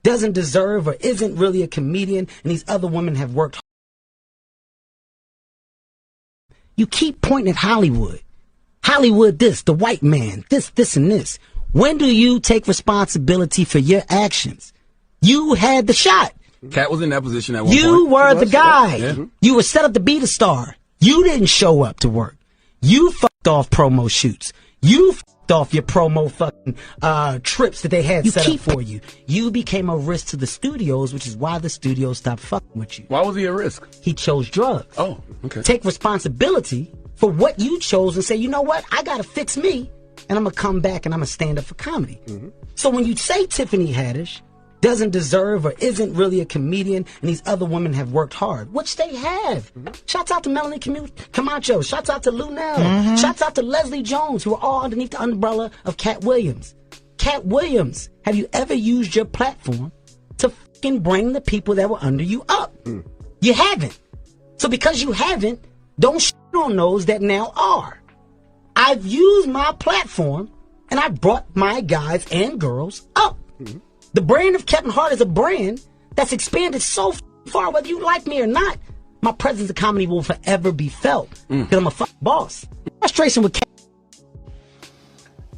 doesn't deserve or isn't really a comedian, and these other women have worked hard. You keep pointing at Hollywood. Hollywood this, the white man, this, and this. When do you take responsibility for your actions? You had the shot. Katt was in that position at one point. You were the guy. Yeah. You were set up to be the star. You didn't show up to work. You fucked off promo shoots. You fucked off your promo fucking trips that they had set up for you. You became a risk to the studios, which is why the studios stopped fucking with you. Why was he a risk? He chose drugs. Oh, okay. Take responsibility for what you chose and say, you know what? I gotta fix me, and I'm gonna come back and I'm gonna stand up for comedy. So when you say Tiffany Haddish doesn't deserve or isn't really a comedian, and these other women have worked hard, which they have. Shouts out to Melanie Camacho. Shouts out to Lunel. Shouts out to Leslie Jones, who are all underneath the umbrella of Katt Willliams. Katt Willliams, have you ever used your platform to fucking bring the people that were under you up? You haven't. So because you haven't, don't shit on those that now are. I've used my platform, and I brought my guys and girls up. The brand of Kevin Hart is a brand that's expanded so far, whether you like me or not. My presence in comedy will forever be felt because I'm a fucking boss. Frustration with Kevin.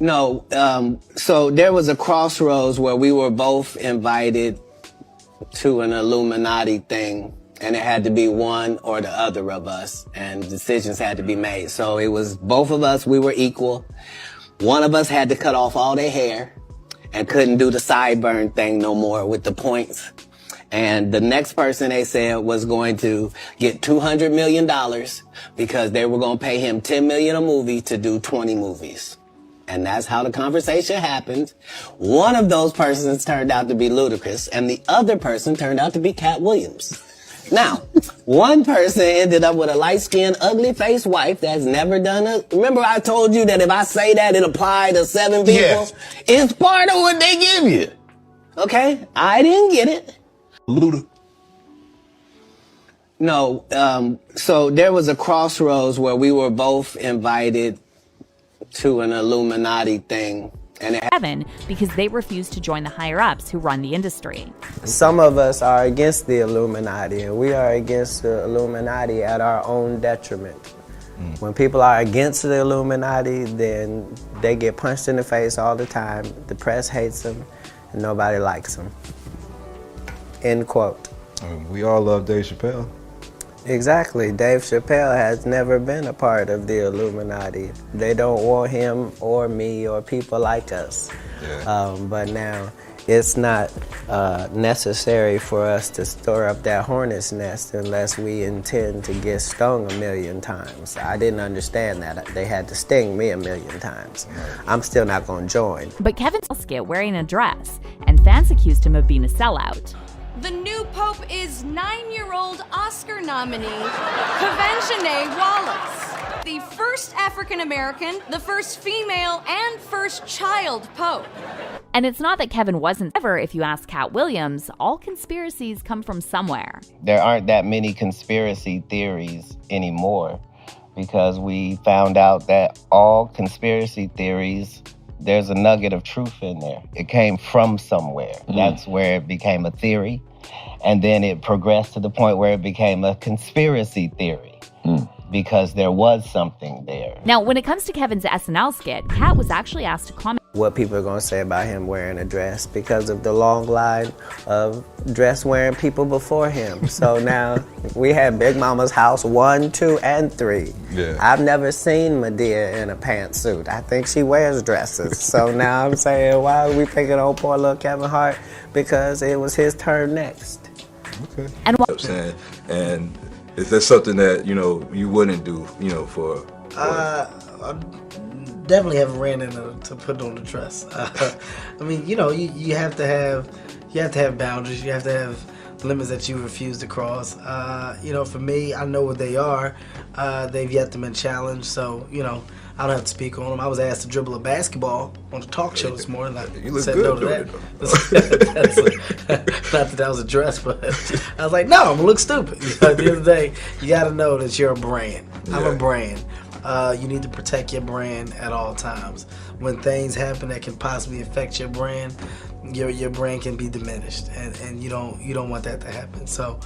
No, so there was a crossroads where we were both invited to an Illuminati thing, and it had to be one or the other of us, and decisions had to be made. So it was both of us, we were equal. One of us had to cut off all their hair and couldn't do the sideburn thing no more with the points. And the next person, they said, was going to get $200 million because they were going to pay him $10 million a movie to do 20 movies. And that's how the conversation happened. One of those persons turned out to be Ludacris, and the other person turned out to be Katt Willliams. Now, one person ended up with a light-skinned, ugly-faced wife that's never done a... Remember I told you that if I say that, it applied to 7 people? Yes. It's part of what they give you. Okay? I didn't get it. Luda. No, so there was a crossroads where we were both invited to an Illuminati thing. And Kevin, because they refuse to join the higher-ups who run the industry. Some of us are against the Illuminati, and we are against the Illuminati at our own detriment. When people are against the Illuminati, then they get punched in the face all the time. The press hates them, and nobody likes them. End quote. We all love Dave Chappelle. Exactly. Dave Chappelle has never been a part of the Illuminati. They don't want him or me or people like us. Yeah. But now it's not necessary for us to stir up that hornet's nest unless we intend to get stung 1,000,000 times. I didn't understand that. They had to sting me 1,000,000 times. I'm still not going to join. But Kevin's skit wearing a dress, and fans accused him of being a sellout. The new pope is 9-year-old Oscar nominee, Kavenshane Wallace. The first African-American, the first female, and first child pope. And it's not that Kevin wasn't ever, if you ask Katt Willliams, all conspiracies come from somewhere. There aren't that many conspiracy theories anymore because we found out that all conspiracy theories, there's a nugget of truth in there. It came from somewhere. That's where it became a theory. And then it progressed to the point where it became a conspiracy theory because there was something there. Now, when it comes to Kevin's SNL skit, Katt was actually asked to comment what people are going to say about him wearing a dress because of the long line of dress-wearing people before him. So now we had Big Mama's house 1, 2, and 3. Yeah. I've never seen Medea in a pantsuit. I think she wears dresses. So now I'm saying, why are we picking on poor little Kevin Hart? Because it was his turn next. Okay. And is that something that, you wouldn't do, for... Definitely haven't ran into to put on the dress. I mean, you have to have boundaries. You have to have limits that you refuse to cross. For me, I know what they are. They've yet to been challenged, so I don't have to speak on them. I was asked to dribble a basketball on the talk show this morning. You look good doing it. Not that was a dress, but I was like, no, I'm gonna look stupid. At the end of the day, you got to know that you're a brand. I'm a brand. you need to protect your brand at all times. When things happen that can possibly affect your brand, your brand can be diminished, and you don't want that to happen. So,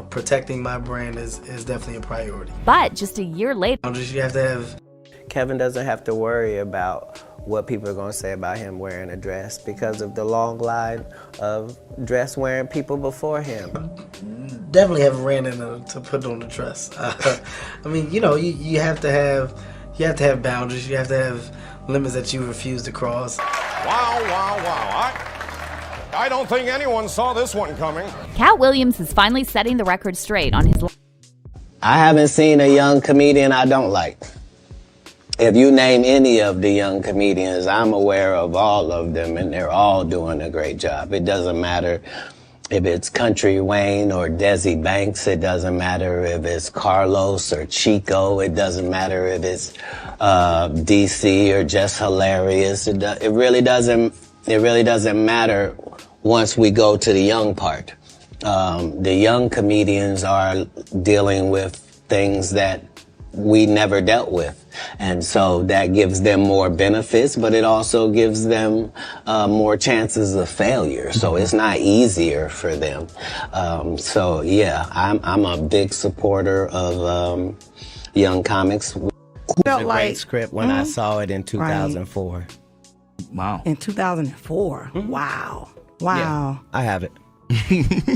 protecting my brand is definitely a priority. But just a year later, You have to have. Kevin doesn't have to worry about what people are going to say about him wearing a dress because of the long line of dress wearing people before him. Definitely have ran into to put on the dress. I mean, you have to have boundaries. You have to have limits that you refuse to cross. Wow. I don't think anyone saw this one coming. Katt Williams is finally setting the record straight on his. I haven't seen a young comedian I don't like. If you name any of the young comedians, I'm aware of all of them, and they're all doing a great job. It doesn't matter if it's Country Wayne or Desi Banks. It doesn't matter if it's Carlos or Chico. It doesn't matter if it's DC or Just Hilarious. It really doesn't matter once we go to the young part. The young comedians are dealing with things that we never dealt with. And so that gives them more benefits, but it also gives them more chances of failure. So it's not easier for them. So yeah, I'm a big supporter of young comics. Felt like great script when I saw it in 2004. Right. Wow. In 2004. Wow. Yeah, I have it.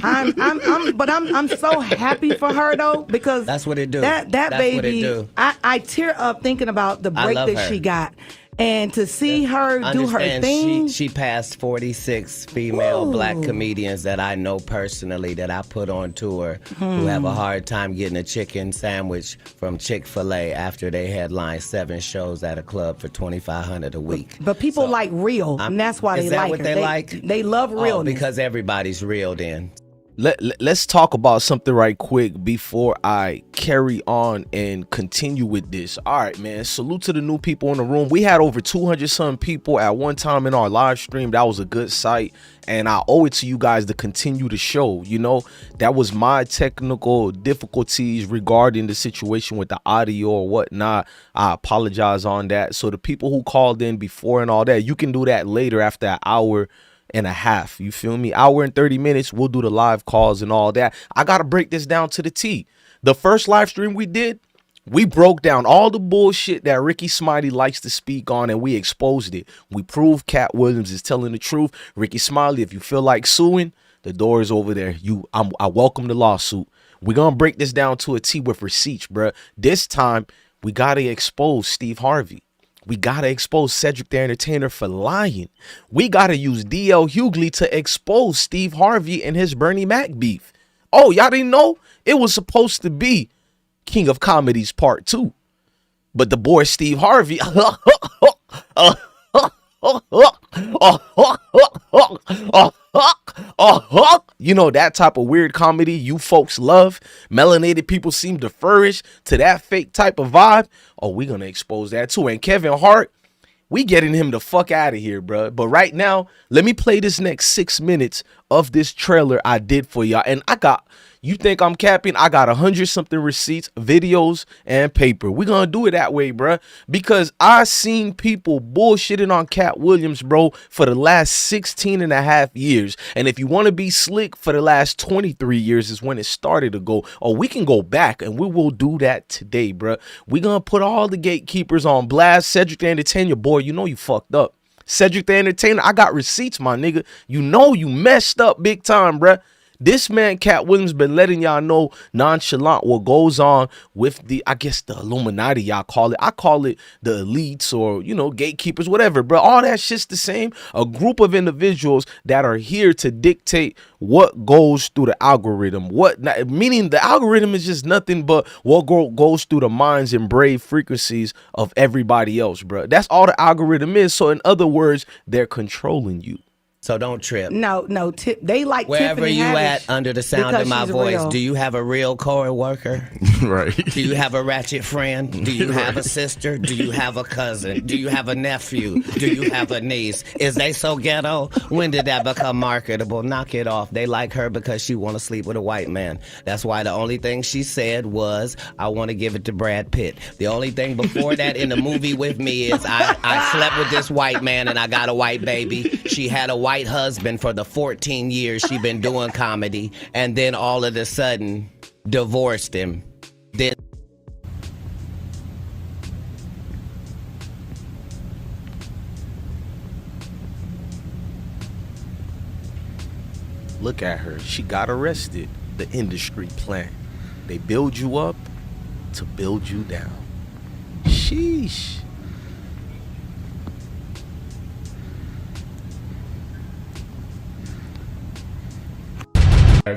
I'm so happy for her though, because that's what it do. That that's baby, what it do. I tear up thinking about the break that she got, and to see her do her thing. She passed 46 female black comedians that I know personally that I put on tour who have a hard time getting a chicken sandwich from Chick-fil-A after they headline 7 shows at a club for $2,500 a week. But people like real, and that's why they like her. They like? They love realness. Because everybody's real then. Let's talk about something right quick before I carry on and continue with this. All right, man. Salute to the new people in the room. We had over 200 some people at one time in our live stream. That was a good sight. And I owe it to you guys to continue the show. That was my technical difficulties regarding the situation with the audio or whatnot. I apologize on that. So the people who called in before and all that, you can do that later after an hour and a half. You feel me? Hour and 30 minutes. We'll do the live calls and all that. I got to break this down to the T. The first live stream we did, we broke down all the bullshit that Rickey Smiley likes to speak on, and we exposed it. We proved Katt Williams is telling the truth. Rickey Smiley, if you feel like suing, the door is over there. I welcome the lawsuit. We're going to break this down to a T with receipts, bruh. This time, we got to expose Steve Harvey. We got to expose Cedric The Entertainer for lying. We got to use D.L. Hughley to expose Steve Harvey and his Bernie Mac beef. Oh, y'all didn't know? It was supposed to be King of Comedies Part 2. But the boy Steve Harvey... that type of weird comedy you folks love. Melanated people seem to flourish to that fake type of vibe. Oh, we're gonna expose that too. And Kevin Hart, we getting him the fuck out of here, bro. But right now, let me play this next 6 minutes of this trailer I did for y'all. And you think I'm capping? I got 100-something receipts, videos, and paper. We're going to do it that way, bro. Because I seen people bullshitting on Katt Williams, bro, for the last 16 and a half years. And if you want to be slick, for the last 23 years is when it started to go. Oh, we can go back, and we will do that today, bro. We're going to put all the gatekeepers on blast. Cedric The Entertainer, boy, you fucked up. Cedric The Entertainer, I got receipts, my nigga. You messed up big time, bruh. This man, Katt Williams, been letting y'all know nonchalant what goes on with the Illuminati, y'all call it. I call it the elites or, gatekeepers, whatever, bro. All that shit's the same. A group of individuals that are here to dictate what goes through the algorithm. Meaning the algorithm is just nothing but what goes through the minds and brave frequencies of everybody else, bro. That's all the algorithm is. So in other words, they're controlling you. So don't trip. No. They like wherever Tiffany you Haddish at under the sound of my voice. real. Do you have a real co-worker? Right. Do you have a ratchet friend? Do you have a sister? Do you have a cousin? Do you have a nephew? Do you have a niece? Is they so ghetto? When did that become marketable? Knock it off. They like her because she want to sleep with a white man. That's why the only thing she said was, I want to give it to Brad Pitt. The only thing before that in the movie with me is I slept with this white man and I got a white baby. She had a white husband for the 14 years she been doing comedy, and then all of a sudden divorced him. Then look at her. She got arrested. The industry plan. They build you up to build you down. Sheesh.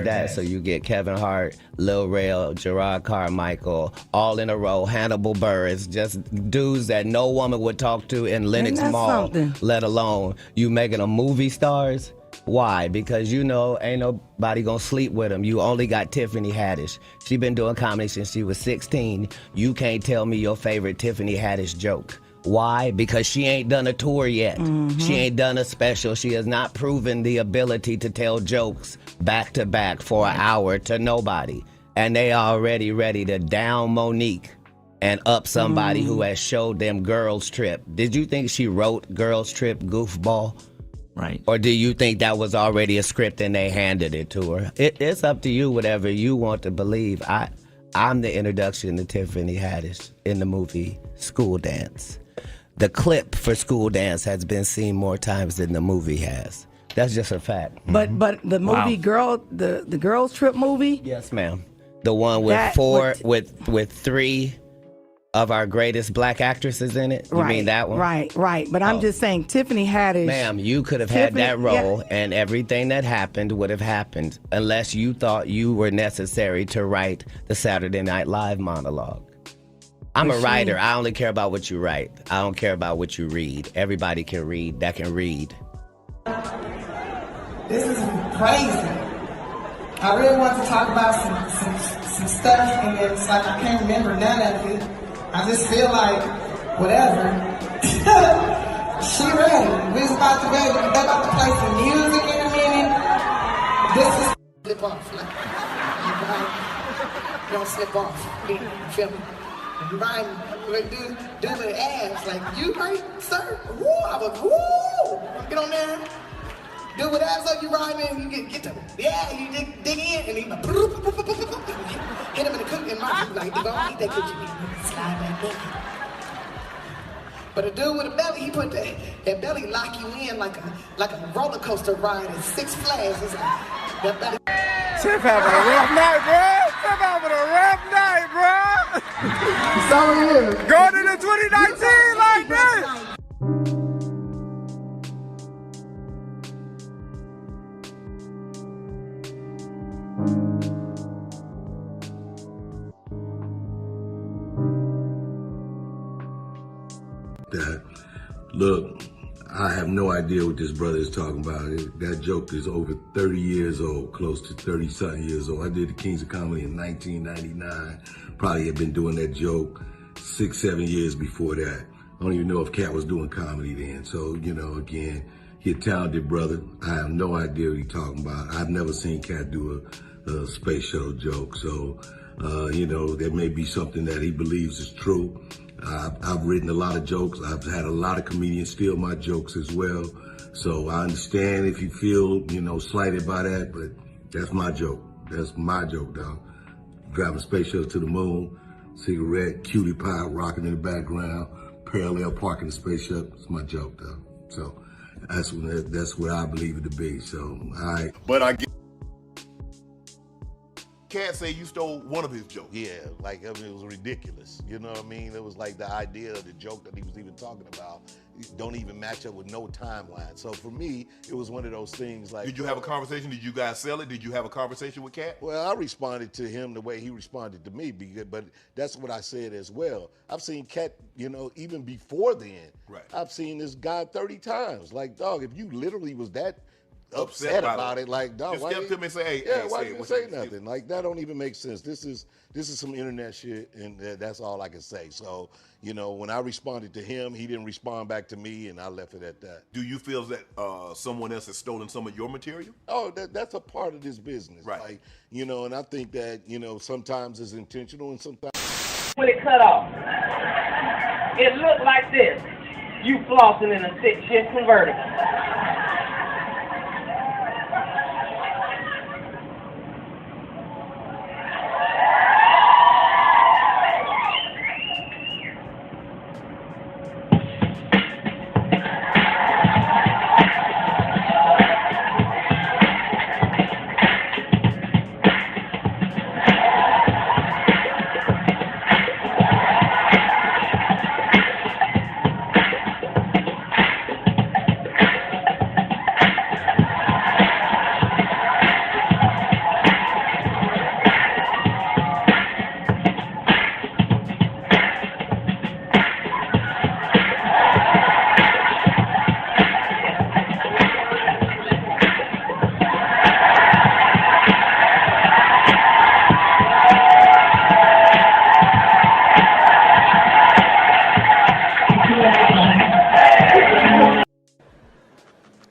that, so you get Kevin Hart, Lil Rel, Gerard Carmichael, all in a row, Hannibal Buress, just dudes that no woman would talk to in Lenox Mall, let alone you making them movie stars. Why? Because you know ain't nobody gonna sleep with them. You only got Tiffany Haddish. She been doing comedy since she was 16. You can't tell me your favorite Tiffany Haddish joke. Why? Because she ain't done a tour yet. She ain't done a special. She has not proven the ability to tell jokes back to back for an hour to nobody. And they already ready to down Monique and up somebody who has showed them Girls Trip. Did you think she wrote Girls Trip, goofball? Right. Or do you think that was already a script and they handed it to her? It's up to you, whatever you want to believe. I'm the introduction to Tiffany Haddish in the movie School Dance. The clip for School Dance has been seen more times than the movie has. That's just a fact. But the movie the Girls Trip movie? Yes, ma'am. The one with with three of our greatest black actresses in it. You mean that one? Right. But I'm just saying, Tiffany Haddish. Ma'am, you could have had that role, and everything that happened would have happened unless you thought you were necessary to write the Saturday Night Live monologue. I'm a writer. I only care about what you write. I don't care about what you read. Everybody can read that can read. This is crazy. I really want to talk about some stuff, and it's like I can't remember none of it. I just feel like whatever. She ready. We was about to ready. They're about to play some music in a minute. This is slip off. Like, you don't slip off. You feel me? You rhyme, do the ass like you right, sir. Woo! I was woo! Get on there. Do with ass like you rhyme and you get to you dig in and he hit him in the cookie and mouth like you gonna eat that cookie. Slide back there. But a dude with a belly, he put that belly lock you in like a roller coaster ride at Six Flags. It's like that belly. Tiff having a rough night, bro. Tiff having a rough night, bro. So it is. Going into 2019 like this. Look, I have no idea what this brother is talking about. That joke is over 30 years old, close to 30-something years old. I did the Kings of Comedy in 1999. Probably had been doing that joke 6-7 years before that. I don't even know if Katt was doing comedy then. So, you know, again, he's a talented brother. I have no idea what he's talking about. I've never seen Katt do a space shuttle joke. So, you know, that may be something that he believes is true. I've written a lot of jokes. I've had a lot of comedians steal my jokes as well. So I understand if you feel, you know, slighted by that, but that's my joke. That's my joke, dog. Driving a space shuttle to the moon, cigarette, cutie pie rocking in the background, parallel parking the space shuttle. It's my joke, dog. So that's what I believe it to be. So, all right. But I get. Can't say you stole one of his jokes. Yeah, like, I mean, it was ridiculous. You know what I mean? It was like the idea of the joke that he was even talking about don't even match up with no timeline. So for me, it was one of those things like... Did you have a conversation? Did you guys sell it? Did you have a conversation with Katt? Well, I responded to him the way he responded to me, but that's what I said as well. I've seen Katt, you know, even before then. Right. I've seen this guy 30 times. Like, dog, if you literally was that upset about it. Like, dog, just kept him and say, "Hey, yeah, hey, why say you say nothing?" Like, that don't even make sense. This is some internet shit, and that's all I can say. So, you know, when I responded to him, he didn't respond back to me, and I left it at that. Do you feel that someone else has stolen some of your material? Oh, that's a part of this business, right? Like, you know, and I think that, you know, sometimes it's intentional, and sometimes when it cut off, it looked like this. You flossing in a 6-shift convertible.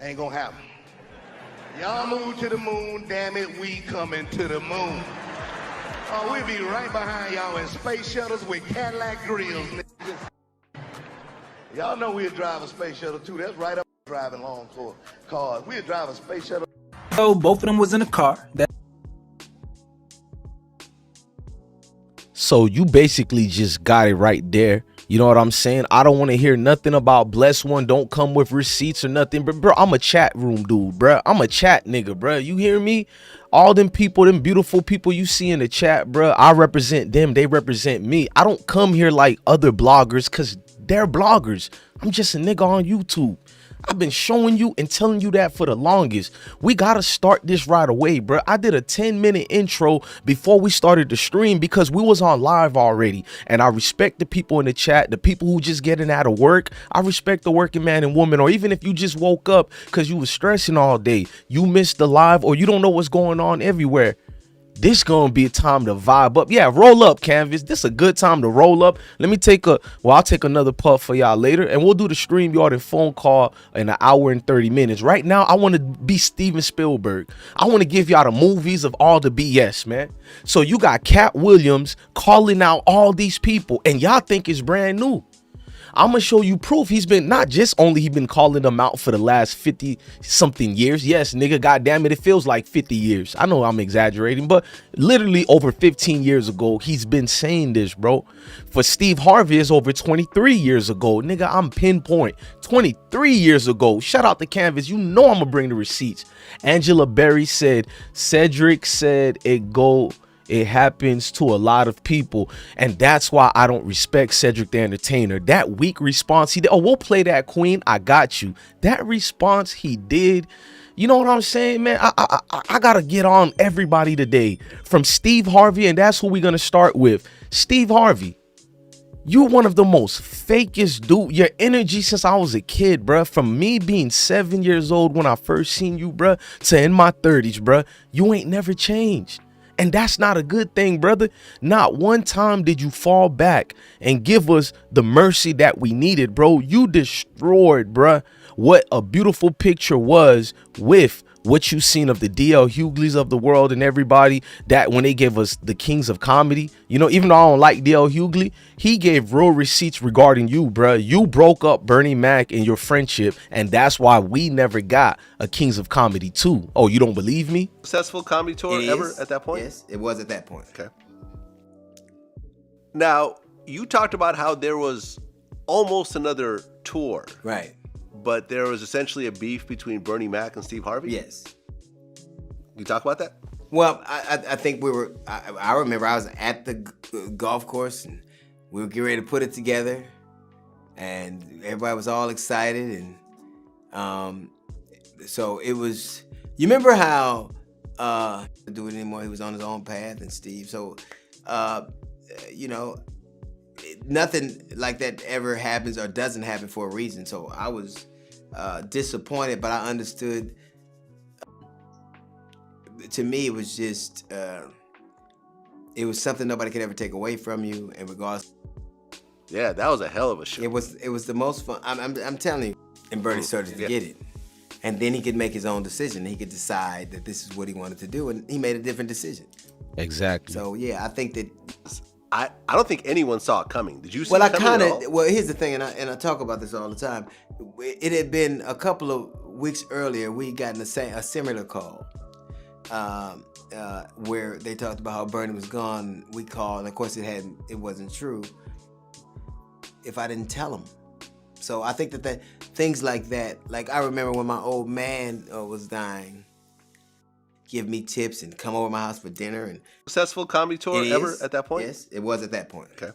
ain't gonna happen. Y'all move to the moon, damn it, we coming to the moon. Oh, we'll be right behind y'all in space shuttles with Cadillac grills, niggas. Y'all know we'll drive a space shuttle too. That's right up driving long cars. We'll drive a space shuttle. So both of them was in a car. So you basically just got it right there. You know what I'm saying? I don't want to hear nothing about bless one, don't come with receipts or nothing. But bro, I'm a chat room dude, bro. I'm a chat nigga, bro. You hear me? All them people, them beautiful people you see in the chat, bro, I represent them. They represent me. I don't come here like other bloggers because they're bloggers. I'm just a nigga on YouTube. I've been showing you and telling you that for the longest. We gotta start this right away, bro. I did a 10-minute intro before we started the stream because we was on live already. And I respect the people in the chat, the people who just getting out of work. I respect the working man and woman, or even if you just woke up because you was stressing all day, you missed the live, or you don't know what's going on everywhere. This gonna be a time to vibe up. Yeah, roll up, Canvas. This a good time to roll up. Let me take I'll take another puff for y'all later, and we'll do the stream yard and phone call in an hour and 30 minutes. Right now, I want to be Steven Spielberg. I want to give y'all the movies of all the BS, man. So you got Katt Willliams calling out all these people, and y'all think it's brand new. I'm gonna show you proof. He's been he been calling them out for the last 50 something years. Yes, nigga, goddamn it feels like 50 years. I know I'm exaggerating, but literally over 15 years ago, he's been saying this, bro. For Steve Harvey, is over 23 years ago. Nigga, I'm pinpoint 23 years ago. Shout out to Canvas. You know I'm gonna bring the receipts. Angela Berry said, Cedric said it happens to a lot of people, and that's why I don't respect Cedric the Entertainer. That weak response he did. Oh, we'll play that, Queen. I got you. That response he did. You know what I'm saying, man? I gotta get on everybody today, from Steve Harvey, and that's who we're gonna start with. Steve Harvey, you're one of the most fakest dude. Your energy since I was a kid, bruh. From me being 7 years old when I first seen you, bruh, to in my 30s, bruh, you ain't never changed. And that's not a good thing, brother. Not one time did you fall back and give us the mercy that we needed, bro. You destroyed, bruh, what a beautiful picture was with what you seen of the DL Hughley's of the world and everybody, that when they gave us the kings of comedy. You know, even though I don't like DL Hughley, he gave real receipts regarding you, bruh. You broke up Bernie Mac in your friendship, and that's why we never got a Kings of Comedy 2. Oh, you don't believe me? Successful comedy tour ever at that point? Yes, it was at that point. Okay. Now, you talked about how there was almost another tour. Right. But there was essentially a beef between Bernie Mac and Steve Harvey? Yes. You talk about that? Well, I think we were, I remember I was at the golf course and we were getting ready to put it together and everybody was all excited, and so it was, you remember how, do it anymore, he was on his own path, and Steve, so, you know, nothing like that ever happens or doesn't happen for a reason. So I was disappointed, but I understood to me, it was just, it was something nobody could ever take away from you, and regardless. Yeah, that was a hell of a show. It was the most fun. I'm telling you. And Bernie started to get it. And then he could make his own decision. He could decide that this is what he wanted to do, and he made a different decision. Exactly. So yeah, I think that I don't think anyone saw it coming. Did you see well, it coming at all? Well, here's the thing, and I talk about this all the time. It had been a couple of weeks earlier, we gotten a similar call where they talked about how Bernie was gone. We called, and of course it wasn't true. If I didn't tell him. So I think that things like that, like I remember when my old man was dying, give me tips and come over to my house for dinner. And successful comedy tour ever at that point? Yes, it was at that point. Okay.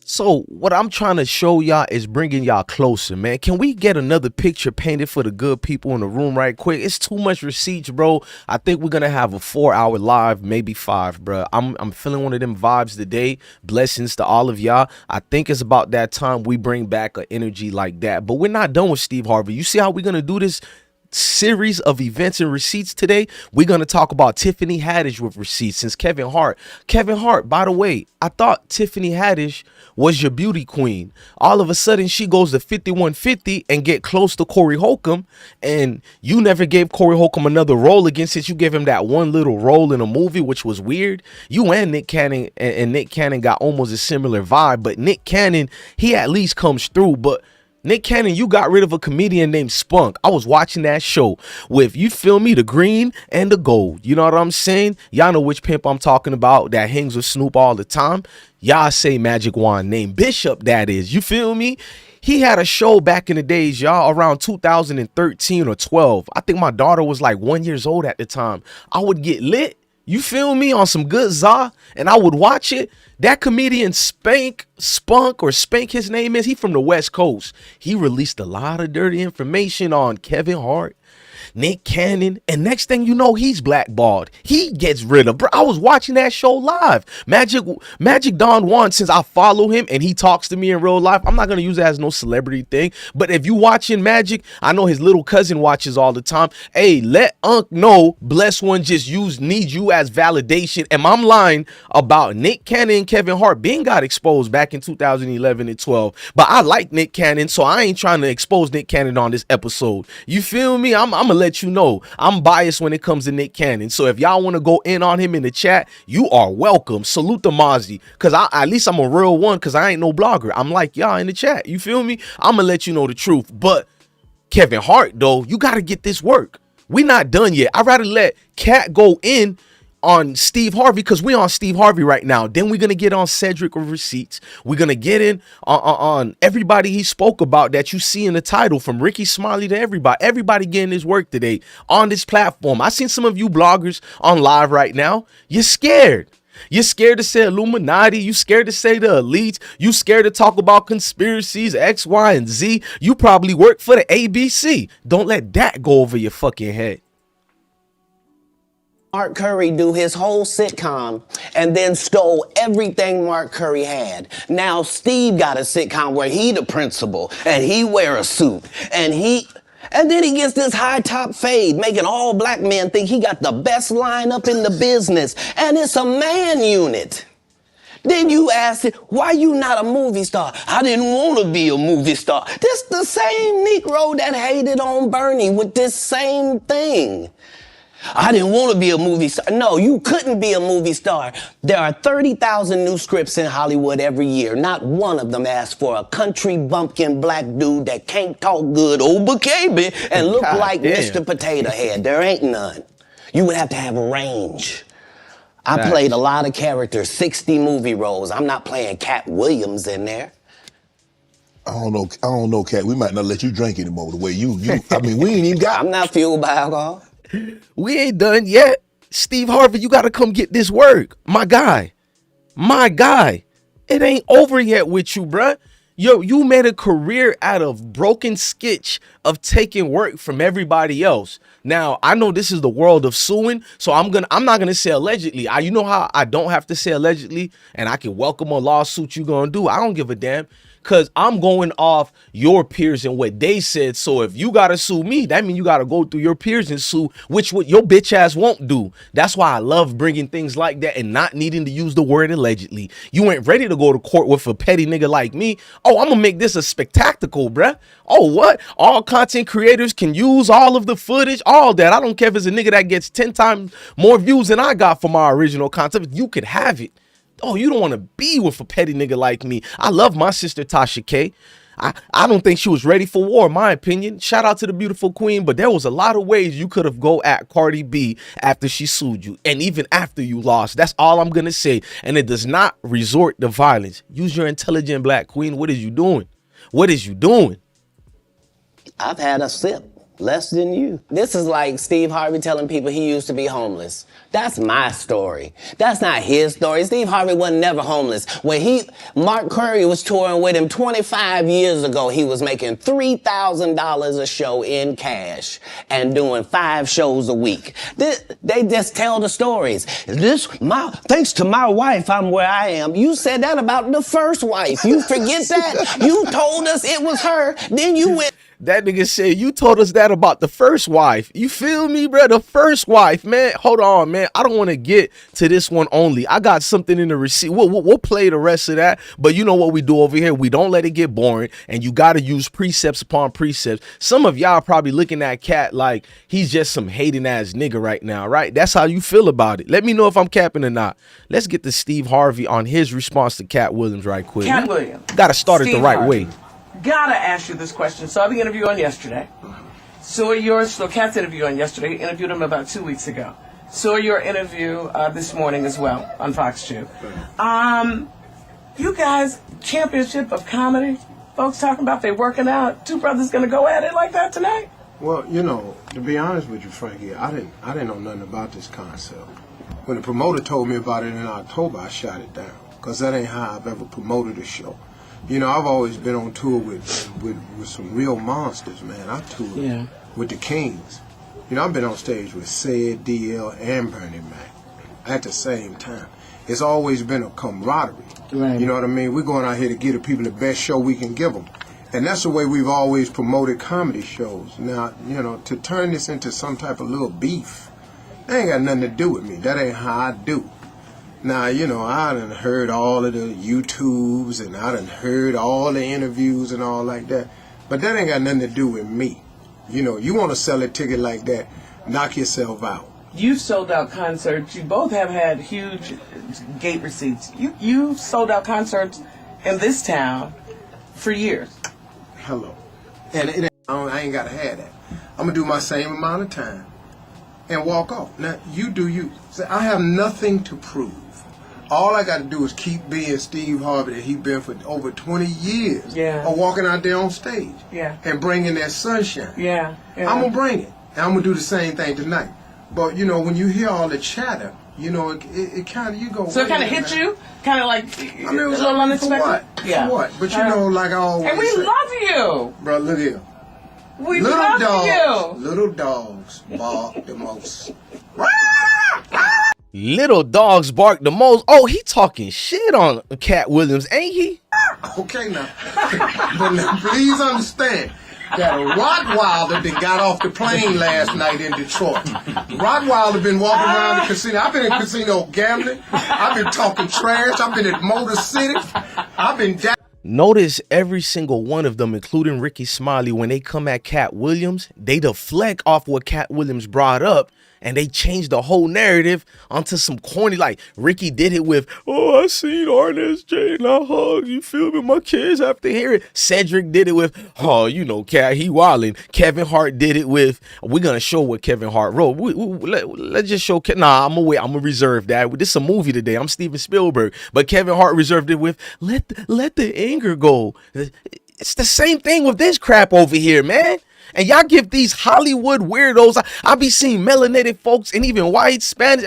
So what I'm trying to show y'all is bringing y'all closer, man. Can we get another picture painted for the good people in the room right quick? It's too much receipts, bro. I think we're going to have a 4-hour live, maybe 5, bro. I'm feeling one of them vibes today. Blessings to all of y'all. I think it's about that time we bring back an energy like that. But we're not done with Steve Harvey. You see how we're going to do this series of events and receipts today? We're going to talk about Tiffany Haddish with receipts since Kevin Hart, by the way, I thought Tiffany Haddish was your beauty queen. All of a sudden she goes to 5150 and get close to Corey Holcomb, and you never gave Corey Holcomb another role again since you gave him that one little role in a movie, which was weird. You and Nick Cannon and Nick Cannon got almost a similar vibe, but Nick Cannon, he at least comes through. But Nick Cannon, you got rid of a comedian named Spunk. I was watching that show with, you feel me, the green and the gold. You know what I'm saying? Y'all know which pimp I'm talking about that hangs with Snoop all the time. Y'all say Magic Wand named Bishop, that is. You feel me? He had a show back in the days, y'all, around 2013 or 12. I think my daughter was like 1 year old at the time. I would get lit, you feel me, on some good za, and I would watch it. That comedian Spunk, his name is, he from the West Coast. He released a lot of dirty information on Kevin Hart, Nick Cannon, and next thing you know, he's blackballed. He gets rid of, bro. I was watching that show live. Magic Don Juan, since I follow him and he talks to me in real life, I'm not gonna use that as no celebrity thing. But if you watching Magic, I know his little cousin watches all the time. Hey, let Unc know Bless One just need you as validation. And I'm lying about Nick Cannon and Kevin Hart being got exposed back in 2011 and 12. But I like Nick Cannon, so I ain't trying to expose Nick Cannon on this episode. You feel me? I'm gonna let you know I'm biased when it comes to Nick Cannon. So if y'all want to go in on him in the chat, you are welcome. Salute to Mozzie, because at least I'm a real one, because I ain't no blogger. I'm like y'all in the chat. You feel me? I'm gonna let you know the truth. But Kevin Hart, though, you got to get this work. We not done yet. I'd rather let Katt go in on Steve Harvey, because we on Steve Harvey right now. Then we're gonna get on Cedric with receipts. We're gonna get in on everybody he spoke about that you see in the title, from Rickey Smiley to everybody getting his work today on this platform. I seen some of you bloggers on live right now. You're scared. You're scared to say Illuminati. You scared to say the elites. You scared to talk about conspiracies, X, Y, and Z. You probably work for the ABC. Don't let that go over your fucking head. Mark Curry do his whole sitcom and then stole everything Mark Curry had. Now Steve got a sitcom where he the principal and he wear a suit and then he gets this high top fade, making all black men think he got the best lineup in the business, and it's a man unit. Then you ask it, why you not a movie star? I didn't want to be a movie star. This the same Negro that hated on Bernie with this same thing. I didn't want to be a movie star. No, you couldn't be a movie star. There are 30,000 new scripts in Hollywood every year. Not one of them asks for a country bumpkin black dude that can't talk good, baby, and look like Mr. Potato Head. There ain't none. You would have to have a range. I played a lot of characters, 60 movie roles. I'm not playing Katt Willliams in there. I don't know, Katt. We might not let you drink anymore the way you I mean, we ain't even got. I'm not fueled by alcohol. We ain't done yet. Steve Harvey, you got to come get this work. My guy. It ain't over yet with you, bruh. Yo, you made a career out of broken sketch of taking work from everybody else. Now, I know this is the world of suing, so I'm not gonna say allegedly. You know how I don't have to say allegedly, and I can welcome a lawsuit you gonna do. I don't give a damn. Because I'm going off your peers and what they said. So if you got to sue me, that means you got to go through your peers and sue, which what your bitch ass won't do. That's why I love bringing things like that and not needing to use the word allegedly. You ain't ready to go to court with a petty nigga like me. Oh, I'm going to make this a spectacle, bruh. Oh, what? All content creators can use all of the footage, all that. I don't care if it's a nigga that gets 10 times more views than I got for my original content. You could have it. Oh, you don't want to be with a petty nigga like me. I love my sister Tasha K. I don't think she was ready for war, in my opinion. Shout out to the beautiful queen, but there was a lot of ways you could have go at Cardi B after she sued you, and even after you lost. That's all I'm going to say. And it does not resort to violence. Use your intelligent black queen. What is you doing? What is you doing? I've had a sip. Less than you. This is like Steve Harvey telling people he used to be homeless. That's my story. That's not his story. Steve Harvey wasn't never homeless. When Mark Curry was touring with him 25 years ago, he was making $3,000 a show in cash and doing 5 shows a week. They just tell the stories. Thanks to my wife, I'm where I am. You said that about the first wife. You forget that? You told us it was her. Then you went. That nigga said, you told us that about the first wife. You feel me, bro? The first wife, man. Hold on, man. I don't want to get to this one only. I got something in the receipt. We'll play the rest of that. But you know what we do over here? We don't let it get boring. And you got to use precepts upon precepts. Some of y'all probably looking at Katt like he's just some hating ass nigga right now, right? That's how you feel about it. Let me know if I'm capping or not. Let's get to Steve Harvey on his response to Katt Willliams right quick. Katt Willliams. Got to start it the right way. Gotta ask you this question. Saw the interview on yesterday. Saw Katt's interview on yesterday. Interviewed him about 2 weeks ago. Saw your interview this morning as well on Fox 2. You guys, championship of comedy. Folks talking about they working out. Two brothers gonna go at it like that tonight? Well, you know, to be honest with you, Frankie, I didn't know nothing about this concept. When the promoter told me about it in October, I shot it down because that ain't how I've ever promoted a show. You know, I've always been on tour with some real monsters, man. I toured with the Kings. You know, I've been on stage with Sid, DL, and Bernie Mac at the same time. It's always been a camaraderie. Right. You know what I mean? We're going out here to give the people the best show we can give them. And that's the way we've always promoted comedy shows. Now, you know, to turn this into some type of little beef, that ain't got nothing to do with me. That ain't how I do. Now, you know, I done heard all of the YouTubes and I done heard all the interviews and all like that. But that ain't got nothing to do with me. You know, you want to sell a ticket like that, knock yourself out. You've sold out concerts. You both have had huge gate receipts. You've sold out concerts in this town for years. Hello. And I ain't got to have that. I'm going to do my same amount of time and walk off. Now, you do you. See, I have nothing to prove. All I got to do is keep being Steve Harvey that he's been for over 20 years. Yeah. Or walking out there on stage. Yeah. And bringing that sunshine. Yeah. I'm going to bring it. And I'm going to do the same thing tonight. But, you know, when you hear all the chatter, you know, it kind of, you go... So it kind of hit you? Kind of like, I mean, it was a little unexpected? For what? Yeah. For what? But, you know, like I always And we say, love you! Bro, look here. We love you! Little dogs bark the most. Little dogs bark the most. Oh, he talking shit on Katt Willliams, ain't he? Okay, now. But now, please understand that a Rottweiler that got off the plane last night in Detroit. Rottweiler been walking around the casino. I've been in casino gambling. I've been talking trash. I've been at Motor City. I've been down. Notice every single one of them, including Rickey Smiley, when they come at Katt Willliams, they deflect off what Katt Willliams brought up. And they changed the whole narrative onto some corny, like Rickey did it with, oh, I seen RSJ and I hugged, you feel me? My kids have to hear it. Cedric did it with, oh, you know, Katt, he wildin'. Kevin Hart did it with, we're going to show what Kevin Hart wrote. Let's just show, nah, I'm going to reserve that. This is a movie today. I'm Steven Spielberg. But Kevin Hart reserved it with, let the anger go. It's the same thing with this crap over here, man. And y'all give these Hollywood weirdos, I be seeing melanated folks and even white, Spanish.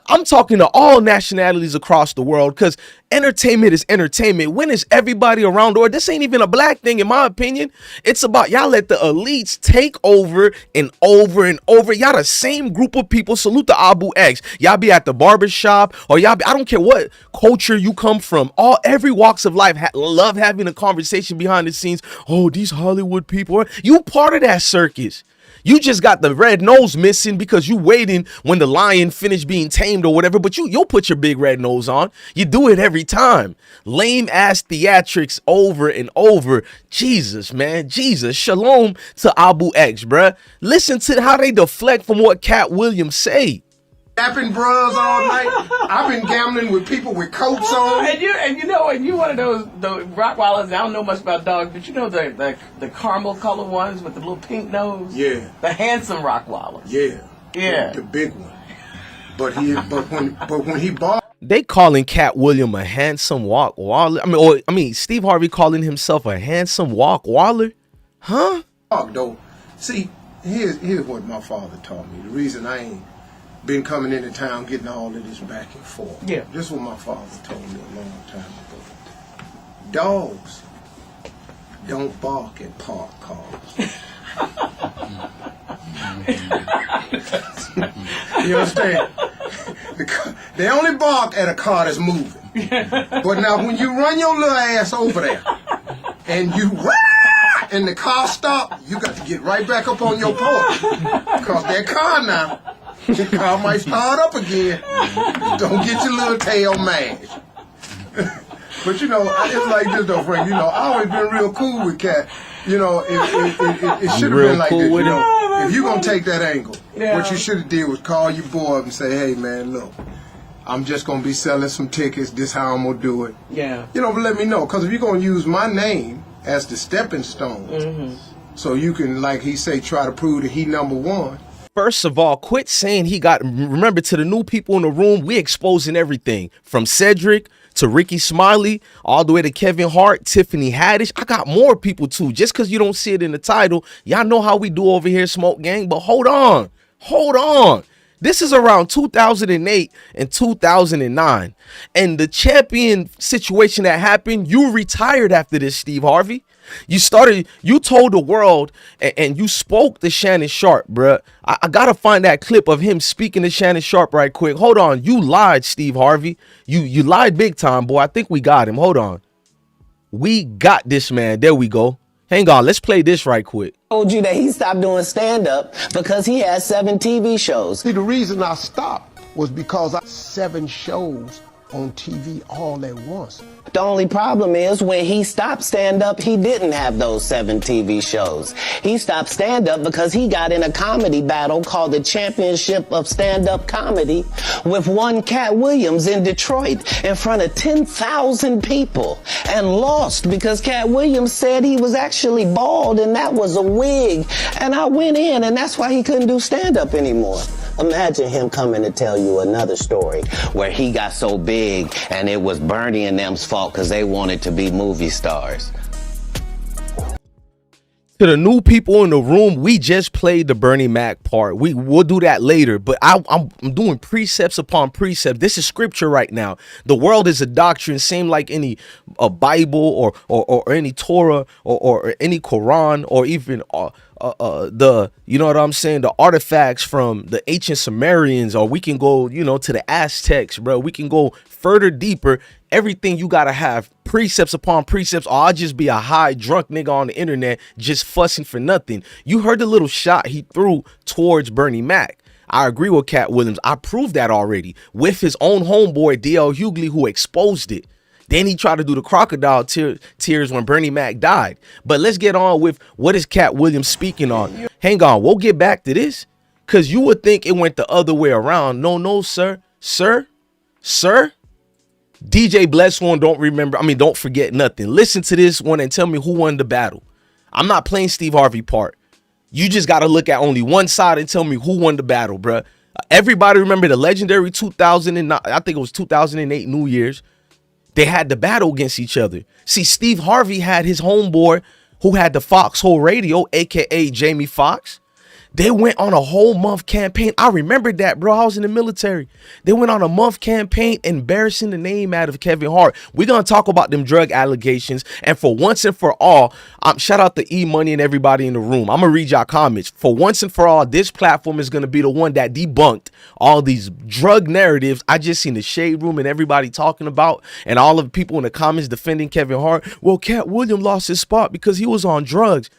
I'm talking to all nationalities across the world because Entertainment is entertainment. When is everybody around? Or this ain't even a black thing, in my opinion. It's about y'all let the elites take over and over and over. Y'all the same group of people. Salute to Abu X. Y'all be at the barbershop, or y'all be, I don't care what culture you come from. Every walks of life love having a conversation behind the scenes. Oh, these Hollywood people. You part of that circus. You just got the red nose missing because you waiting when the lion finished being tamed or whatever, but you'll put your big red nose on. You do it every time. Lame ass theatrics over and over. Jesus, man. Jesus. Shalom to Abu X, bruh. Listen to how they deflect from what Katt Willliams say. Yapping bros all night. I've been gambling with people with coats on. And you know, and you one of those Rottweilers. I don't know much about dogs, but you know the caramel color ones with the little pink nose. Yeah. The handsome Rottweilers. Yeah. Yeah. The big one. But when he bought. They calling Katt Williams a handsome walk waller. I mean, Steve Harvey calling himself a handsome walk waller, huh? Though, see, here's what my father taught me. The reason I ain't been coming into town getting all of this back and forth. Yeah. This is what my father told me a long time ago. Dogs don't bark at parked cars. You understand? They only bark at a car that's moving. But now when you run your little ass over there and you and the car stop, you got to get right back up on your porch. Because that car now, the car might start up again. Don't get your little tail mashed. But you know, it's like this though, Frank. You know, I always been real cool with Katt. You know, it should have been like cool this. You know, if you gonna take that angle, what you should have did was call your boy up and say, "Hey, man, look, I'm just gonna be selling some tickets. This how I'm gonna do it." Yeah. You know, but let me know, because if you're gonna use my name as the stepping stone, so you can, like he say, try to prove that he number one. First of all, quit saying he got. Remember, to the new people in the room, we exposing everything from Cedric to Rickey Smiley, all the way to Kevin Hart, Tiffany Haddish. I got more people too. Just because you don't see it in the title, y'all know how we do over here, Smoke Gang. But hold on. This is around 2008 and 2009. And the champion situation that happened, you retired after this, Steve Harvey. You told the world and you spoke to Shannon Sharpe, bruh. I gotta find that clip of him speaking to Shannon Sharpe right quick. Hold on. You lied, Steve Harvey. You lied big time, boy. I think we got him. Hold on. We got this, man. There we go. Hang on. Let's play this right quick. Told you that he stopped doing stand-up because he had 7 TV shows. See, the reason I stopped was because I had 7 shows on TV all at once. The only problem is when he stopped stand-up, he didn't have those 7 TV shows. He stopped stand-up because he got in a comedy battle called the Championship of Stand-Up Comedy with one Katt Willliams in Detroit in front of 10,000 people and lost because Katt Willliams said he was actually bald and that was a wig. And I went in, and that's why he couldn't do stand-up anymore. Imagine him coming to tell you another story where he got so big and it was Bernie and them's fault because they wanted to be movie stars. To the new people in the room, we just played the Bernie Mac part. We'll do that later, but I'm doing precepts upon precept. This is scripture right now. The world is a doctrine, same like any Bible or any Torah or any Quran or even you know what I'm saying, the artifacts from the ancient Sumerians, or we can go, to the Aztecs, bro. We can go further deeper. Everything you gotta have precepts upon precepts, or I'll just be a high drunk nigga on the internet just fussing for nothing. You heard the little shot he threw towards Bernie Mac. I agree with Katt Willliams. I proved that already with his own homeboy DL Hughley, who exposed it. Then he tried to do the crocodile tears when Bernie Mac died. But let's get on with what is Katt Willliams speaking on. Hang on, we'll get back to this, because you would think it went the other way around. No, sir. DJ Bless One don't forget nothing. Listen to this one and tell me who won the battle. I'm not playing Steve Harvey part. You just got to look at only one side and tell me who won the battle, bruh. Everybody remember the legendary 2009, I think it was 2008 New Year's. They had the battle against each other. See, Steve Harvey had his homeboy who had the Foxhole Radio, a.k.a. Jamie Foxx. They went on a whole month campaign. I remember that, bro. I was in the military. They went on a month campaign embarrassing the name out of Kevin Hart. We're going to talk about them drug allegations. And for once and for all, shout out to E-Money and everybody in the room. I'm going to read y'all comments. For once and for all, this platform is going to be the one that debunked all these drug narratives I just seen the Shade Room and everybody talking about, and all of the people in the comments defending Kevin Hart. Well, Katt Williams lost his spot because he was on drugs.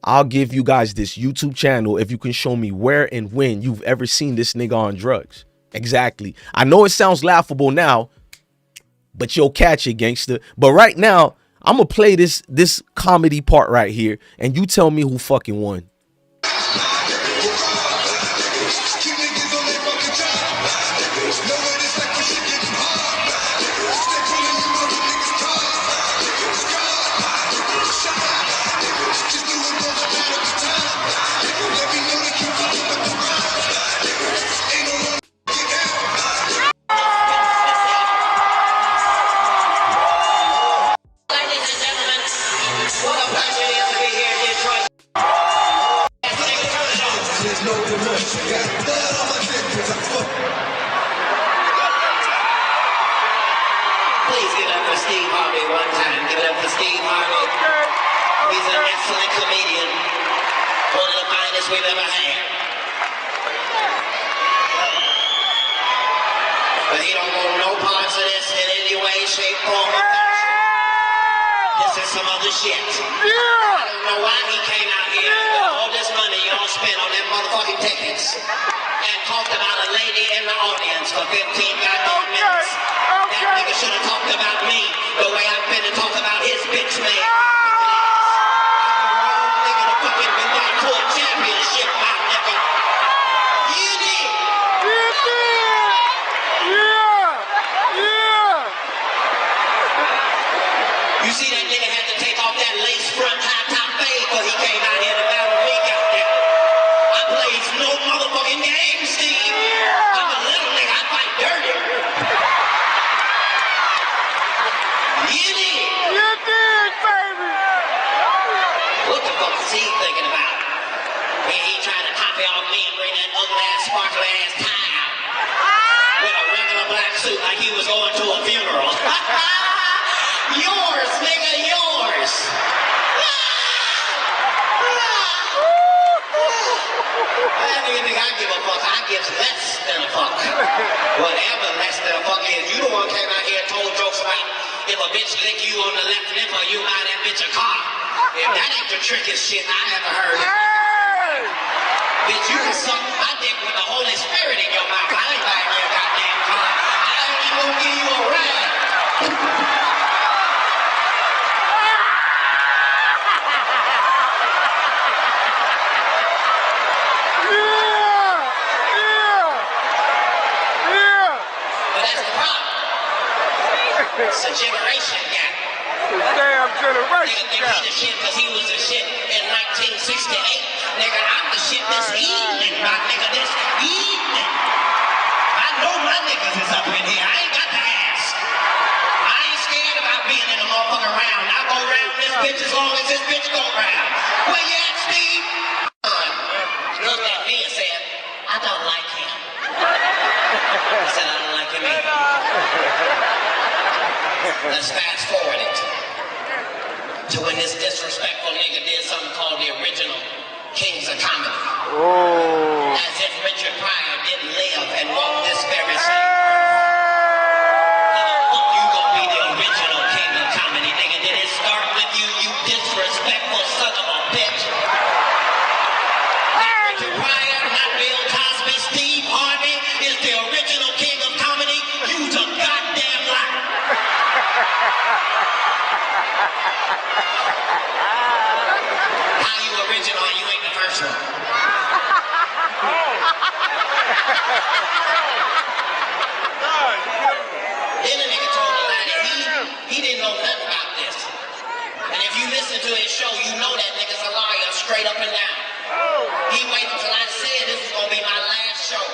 I'll give you guys this YouTube channel if you can show me where and when you've ever seen this nigga on drugs. Exactly. I know it sounds laughable now, but you'll catch it, gangster. But right now, I'm going to play this comedy part right here, and you tell me who fucking won. Please give it up for Steve Harvey one time. Give it up for Steve Harvey. He's an excellent comedian. One of the finest we've ever had. But he don't want no parts of this in any way, shape, form, or fashion. This is some other shit. I don't know why he came out here with all this money y'all spent on them motherfucking tickets and talked about a lady in the audience for 15 goddamn minutes. That nigga should have talked about me the way I've been to talk about his bitch man. I'm the wrong nigga to fucking win my tour championship, my nigga. You did. You did. Yeah. You see that nigga had to take off that lace front high top fade before he came out here to battle me, goddamn. I plays no motherfucking game, Steve. I'm a little nigga. I fight dirty. You did. You did, baby. What the fuck is he thinking about? He trying to copy off me and bring that ugly ass, sparkly ass tie out with a regular black suit like he was going to a funeral. Yours, nigga, yours. I don't think I give a fuck. I give less than a fuck. Whatever less than a fuck is. You the one came out here and told jokes about if a bitch lick you on the left nipple, you buy that bitch a car. If that ain't the trickiest shit I ever heard. Hey! Bitch, you can suck my dick with the Holy Spirit in your mouth. I ain't buying you a goddamn car. I ain't even gonna give you a ride. It's a generation gap. Damn generation gap. Nigga, he the shit because he was the shit in 1968. Nigga, I'm the shit this evening, my nigga, this evening. I know my niggas is up in here. I ain't got to ask. I ain't scared about being in a motherfucking round. I go round this bitch as long as this bitch go round. Where you at, Steve? Looked at me and said, I don't like him. I said, I don't like him either. Let's fast forward it to when this disrespectful nigga did something called the original Kings of Comedy. Oh. As if Richard Pryor didn't live and walk this very same earth. You gonna be the original King of Comedy, nigga. Did it start with you, you disrespectful son of a bitch? Not Richard Pryor, not Bill Cosby, Steve Harvey is the original King of Comedy. You's a goddamn liar. How you original and you ain't the first one? Then the nigga told me that he didn't know nothing about this. And if you listen to his show, you know that nigga's a liar straight up and down. He waited until I said this was gonna be my last show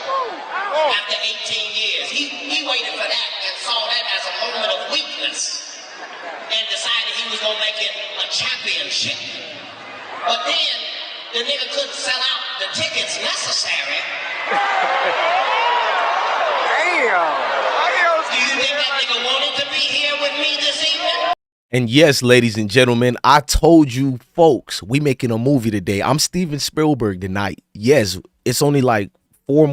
after 18 years. He waited for that and saw that as a moment of weakness and decided he was gonna make it a championship. But then the nigga couldn't sell out the tickets necessary. Damn. Do you think that nigga wanted to be here with me this evening? And yes, ladies and gentlemen, I told you folks, we making a movie today. I'm Steven Spielberg tonight. Yes, it's only like 3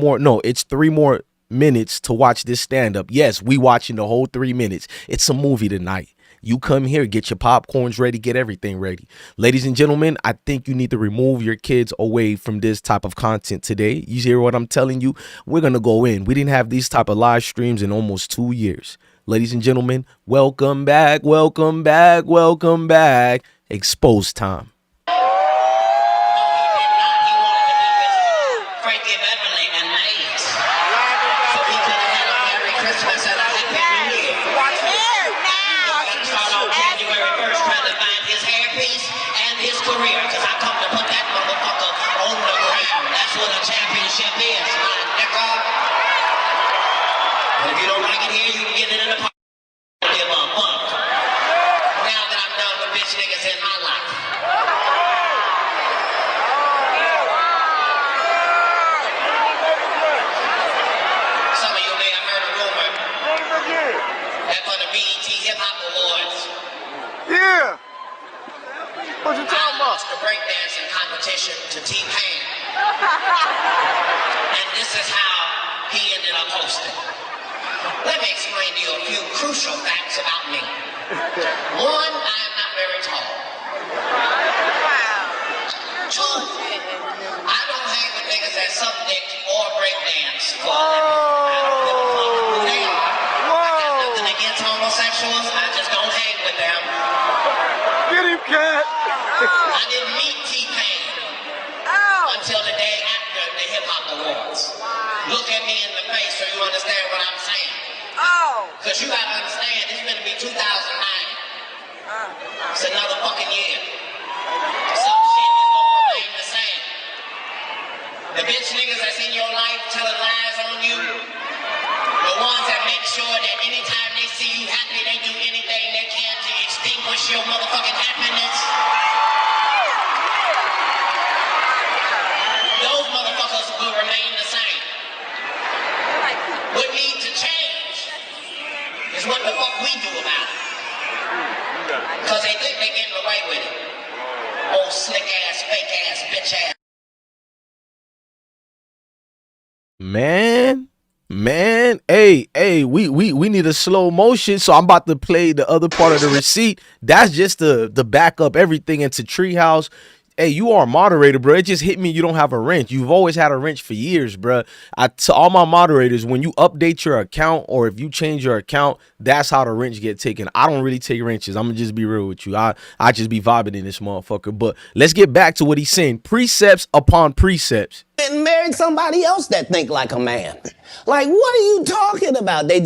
more minutes to watch this stand-up. Yes, we watching the whole 3 minutes. It's a movie tonight. You come here, get your popcorns ready, get everything ready. Ladies and gentlemen, I think you need to remove your kids away from this type of content today. You hear what I'm telling you? We're going to go in. We didn't have these type of live streams in almost 2 years. Ladies and gentlemen, welcome back, welcome back, welcome back. Expose time. Frankie Beverly and Maze. So we could have had a Merry Christmas and a Happy New Year. Watch here now. Start off January 1st trying to find his hairpiece and his career, because I come to put that motherfucker on the ground. That's what a championship is, my nigga. If you don't like it here, you can get it in the park. Give a fuck. Now that I'm done with bitch niggas in my life. Some of you may have heard a rumor that for the BET Hip Hop Awards, Yeah. What you talking I lost the breakdancing competition to T-Pain. And this is how he ended up hosting. Let me explain to you a few crucial facts about me. One, I am not very tall. Two, I don't hang with niggas that suck dick or breakdance for a living. I don't give a fuck who they are. I got nothing against homosexuals. I just don't hang with them. Get him, Katt. I didn't meet T-Pain until the day after the Hip Hop Awards. Look at me in the face so you understand what I'm saying. Because you gotta understand, it's gonna be 2009. It's another fucking year. Some shit is gonna remain the same. The bitch niggas that's in your life telling lies on you, the ones that make sure that anytime they see you happy, they do anything they can to extinguish your motherfucking happiness. Those motherfuckers will remain the same. What needs to change is what the fuck we do about it. Because they think they're getting away with it. Old slick ass, fake ass, bitch ass. Man, hey, we need a slow motion, so I'm about to play the other part of the receipt. That's just the back up everything into Treehouse. Hey, you are a moderator, bro. It just hit me. You don't have a wrench. You've always had a wrench for years, bro. To all my moderators, when you update your account or if you change your account, that's how the wrench get taken. I don't really take wrenches. I'm gonna just be real with you. I just be vibing in this motherfucker. But let's get back to what he's saying. Precepts upon precepts. And married somebody else that think like a man. Like, what are you talking about? They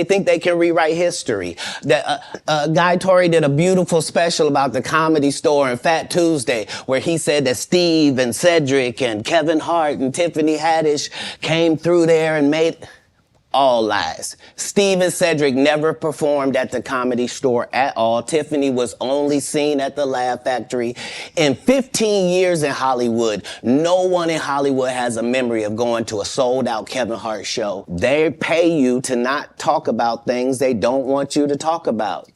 think they can rewrite history. Guy Torrey did a beautiful special about the Comedy Store and Fat Tuesday, where he said that Steve and Cedric and Kevin Hart and Tiffany Haddish came through there and made... All lies. Steve and Cedric never performed at the Comedy Store at all. Tiffany was only seen at the Laugh Factory. In 15 years in Hollywood, no one in Hollywood has a memory of going to a sold-out Kevin Hart show. They pay you to not talk about things they don't want you to talk about.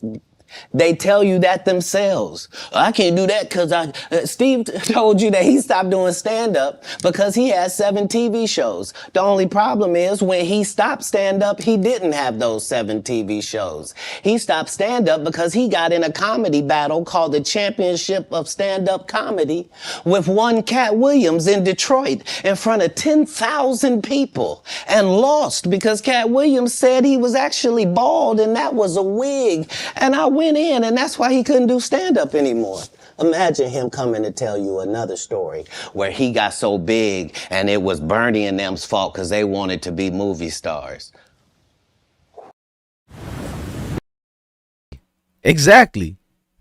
They tell you that themselves. I can't do that because Steve told you that he stopped doing stand-up because he had 7 TV shows. The only problem is when he stopped stand-up, he didn't have those 7 TV shows. He stopped stand-up because he got in a comedy battle called the Championship of Stand-Up Comedy with one Katt Willliams in Detroit in front of 10,000 people and lost because Katt Willliams said he was actually bald and that was a wig. And I went in, and that's why he couldn't do stand-up anymore. Imagine him coming to tell you another story where he got so big and it was Bernie and them's fault because they wanted to be movie stars. Exactly.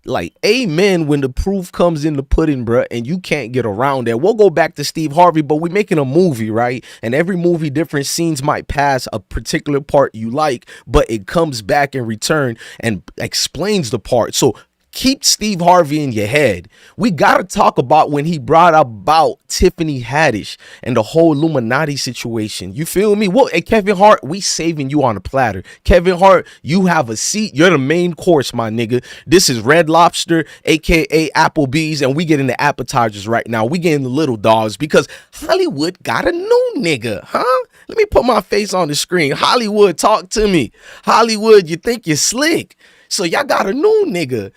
Like, amen when the proof comes in the pudding, bruh, and you can't get around that. We'll go back to Steve Harvey, but we're making a movie, right? And every movie, different scenes might pass a particular part you like, but it comes back in return and explains the part. So keep Steve Harvey in your head. We got to talk about when he brought about Tiffany Haddish and the whole Illuminati situation. You feel me? Well, hey, Kevin Hart, we saving you on a platter. Kevin Hart, you have a seat. You're the main course, my nigga. This is Red Lobster, a.k.a. Applebee's, and we getting the appetizers right now. We getting the little dogs because Hollywood got a new nigga, huh? Let me put my face on the screen. Hollywood, talk to me. Hollywood, you think you're slick. So y'all got a new nigga.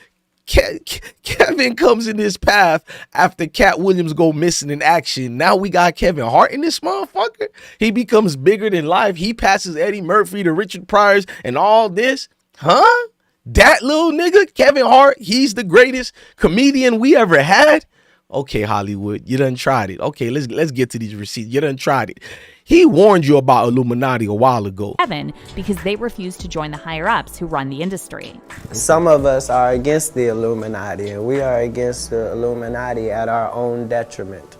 Kevin comes in this path after Katt Willliams go missing in action. Now we got Kevin Hart in this motherfucker. He becomes bigger than life. He passes Eddie Murphy to Richard Pryor's and all this. Huh? That little nigga, Kevin Hart, he's the greatest comedian we ever had. Okay, Hollywood, you done tried it. Okay, let's get to these receipts. You done tried it. He warned you about Illuminati a while ago. Kevin, because they refuse to join the higher-ups who run the industry. Some of us are against the Illuminati, and we are against the Illuminati at our own detriment.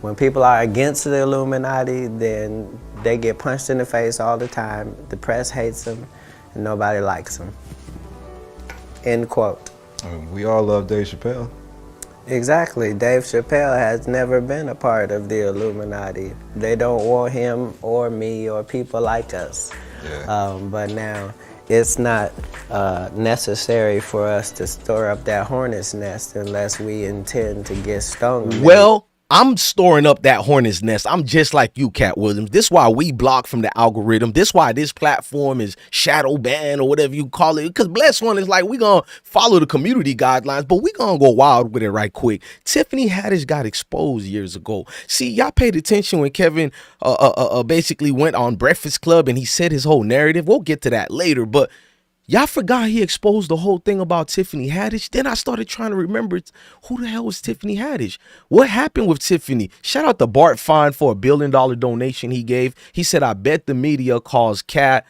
When people are against the Illuminati, then they get punched in the face all the time. The press hates them, and nobody likes them. End quote. We all love Dave Chappelle. Exactly. Dave Chappelle has never been a part of the Illuminati. They don't want him or me or people like us. Yeah. But now it's not necessary for us to store up that hornet's nest unless we intend to get stung. Well, I'm storing up that hornet's nest. I'm just like you, Katt Willliams. This is why we block from the algorithm. This is why this platform is shadow banned or whatever you call it. Because Bless One is like, we going to follow the community guidelines, but we going to go wild with it right quick. Tiffany Haddish got exposed years ago. See, y'all paid attention when Kevin basically went on Breakfast Club and he said his whole narrative. We'll get to that later, but y'all forgot he exposed the whole thing about Tiffany Haddish. Then I started trying to remember who the hell was Tiffany Haddish? What happened with Tiffany? Shout out to Bart Fine for $1 billion donation he gave. He said, I bet the media calls Katt.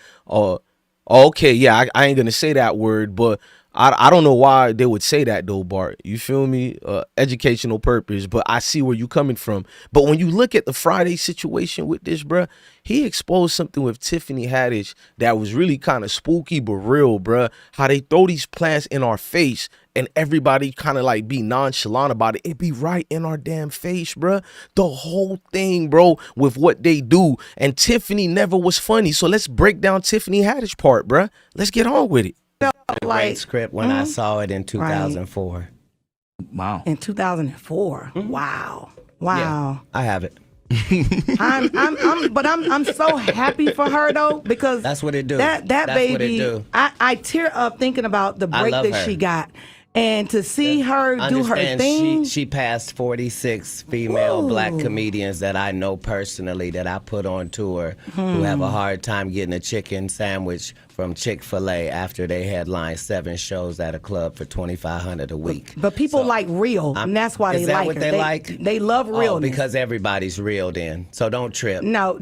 Okay, yeah, I ain't going to say that word, but I don't know why they would say that though, Bart. You feel me? Educational purpose, but I see where you coming from. But when you look at the Friday situation with this, bruh, he exposed something with Tiffany Haddish that was really kind of spooky but real, bruh. How they throw these plants in our face and everybody kind of like be nonchalant about it. It be right in our damn face, bruh. The whole thing, bro, with what they do. And Tiffany never was funny. So let's break down Tiffany Haddish part, bruh. Let's get on with it. Great script when I saw it in 2004. Right. Wow. In 2004. Wow. Wow. Yeah, I have it. I'm so happy for her though, because that's what it do. That's baby, what it do. I tear up thinking about the break that she got. And to see her do her thing. She passed 46 female black comedians that I know personally that I put on tour who have a hard time getting a chicken sandwich from Chick-fil-A after they headlined 7 shows at a club for $2,500 a week. But people like real, and that's why they like her. Is that what they like? They love realness. Because everybody's real then. So don't trip. No,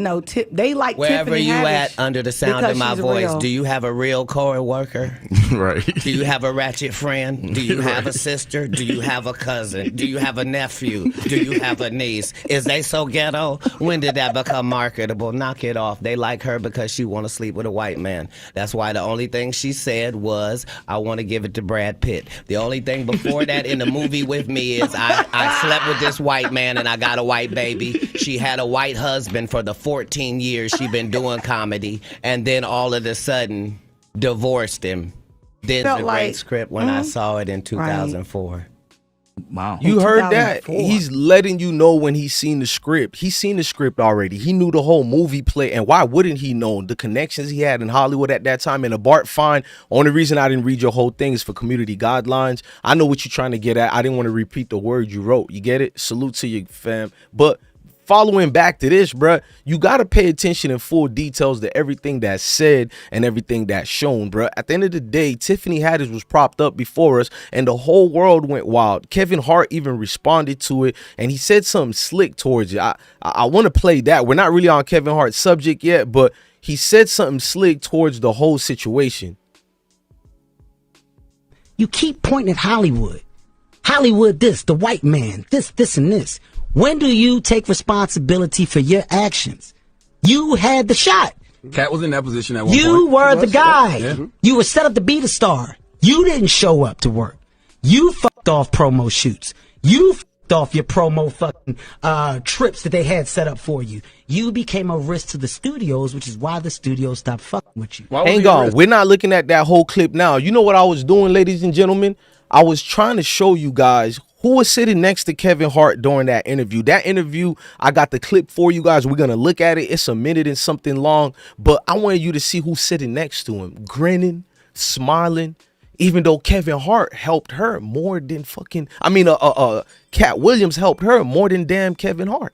they like wherever Tiffany you Haddish at under the sound of my voice. Real. Do you have a real co-worker? Right. Do you have a ratchet friend? Do you have a sister? Do you have a cousin? Do you have a nephew? Do you have a niece? Is they so ghetto? When did that become marketable? Knock it off. They like her because she want to sleep with a white man. That's why the only thing she said was, I want to give it to Brad Pitt. The only thing before that in the movie with me is I slept with this white man and I got a white baby. She had a white husband for the 14 years she been doing comedy. And then all of a sudden, divorced him. Then the great script when I saw it in 2004. Right. Wow. You heard that? He's letting you know when he's seen the script. He's seen the script already. He knew the whole movie play. And why wouldn't he know the connections he had in Hollywood at that time? And a Bart Fine, only reason I didn't read your whole thing is for community guidelines. I know what you're trying to get at. I didn't want to repeat the word you wrote. You get it? Salute to you, fam. But following back to this, bruh, you got to pay attention in full details to everything that's said and everything that's shown, bruh. At the end of the day, Tiffany Haddish was propped up before us and the whole world went wild. Kevin Hart even responded to it and he said something slick towards it. I want to play that. We're not really on Kevin Hart's subject yet, but he said something slick towards the whole situation. You keep pointing at Hollywood. Hollywood this, the white man, this, and this. When do you take responsibility for your actions? You had the shot. Katt was in that position at one point. You were the guy. Yeah. You were set up to be the star. You didn't show up to work. You fucked off promo shoots. You fucked off your promo fucking trips that they had set up for you. You became a risk to the studios, which is why the studios stopped fucking with you. Hang on, we're not looking at that whole clip now. You know what I was doing, ladies and gentlemen? I was trying to show you guys who was sitting next to Kevin Hart during that interview. That interview, I got the clip for you guys. We're going to look at it. It's a minute and something long, but I wanted you to see who's sitting next to him, grinning, smiling, even though Kevin Hart helped her more than Katt Willliams helped her more than damn Kevin Hart.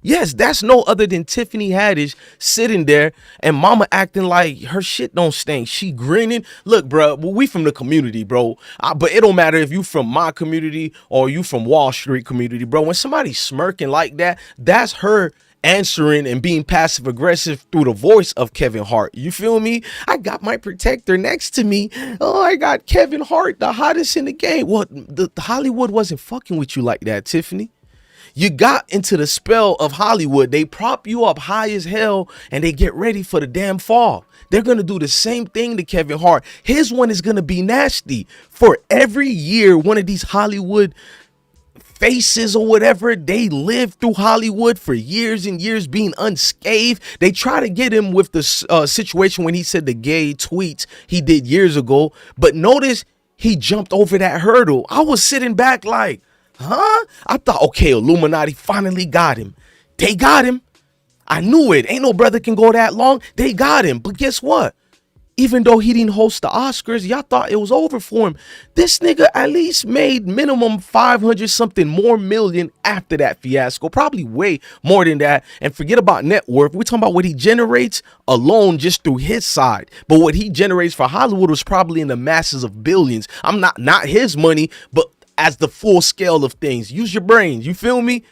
Yes, that's no other than Tiffany Haddish sitting there and mama acting like her shit don't stink. She grinning. Look, bro, we from the community, bro. But it don't matter if you from my community or you from Wall Street community, bro. When somebody's smirking like that, that's her answering and being passive aggressive through the voice of Kevin Hart. You feel me? I got my protector next to me. Oh, I got Kevin Hart, the hottest in the game. Well, the Hollywood wasn't fucking with you like that, Tiffany. You got into the spell of Hollywood. They prop you up high as hell and they get ready for the damn fall. They're going to do the same thing to Kevin Hart. His one is going to be nasty. For every year, one of these Hollywood faces or whatever, they live through Hollywood for years and years being unscathed. They try to get him with the situation when he said the gay tweets he did years ago. But notice he jumped over that hurdle. I was sitting back like, huh? I thought, okay, Illuminati finally got him. They got him. I knew it. Ain't no brother can go that long. They got him. But guess what? Even though he didn't host the Oscars, y'all thought it was over for him. This nigga at least made minimum 500 something more million after that fiasco. Probably way more than that. And forget about net worth. We're talking about what he generates alone just through his side. But what he generates for Hollywood was probably in the masses of billions. I'm not his money, but as the full scale of things. Use your brains. You feel me?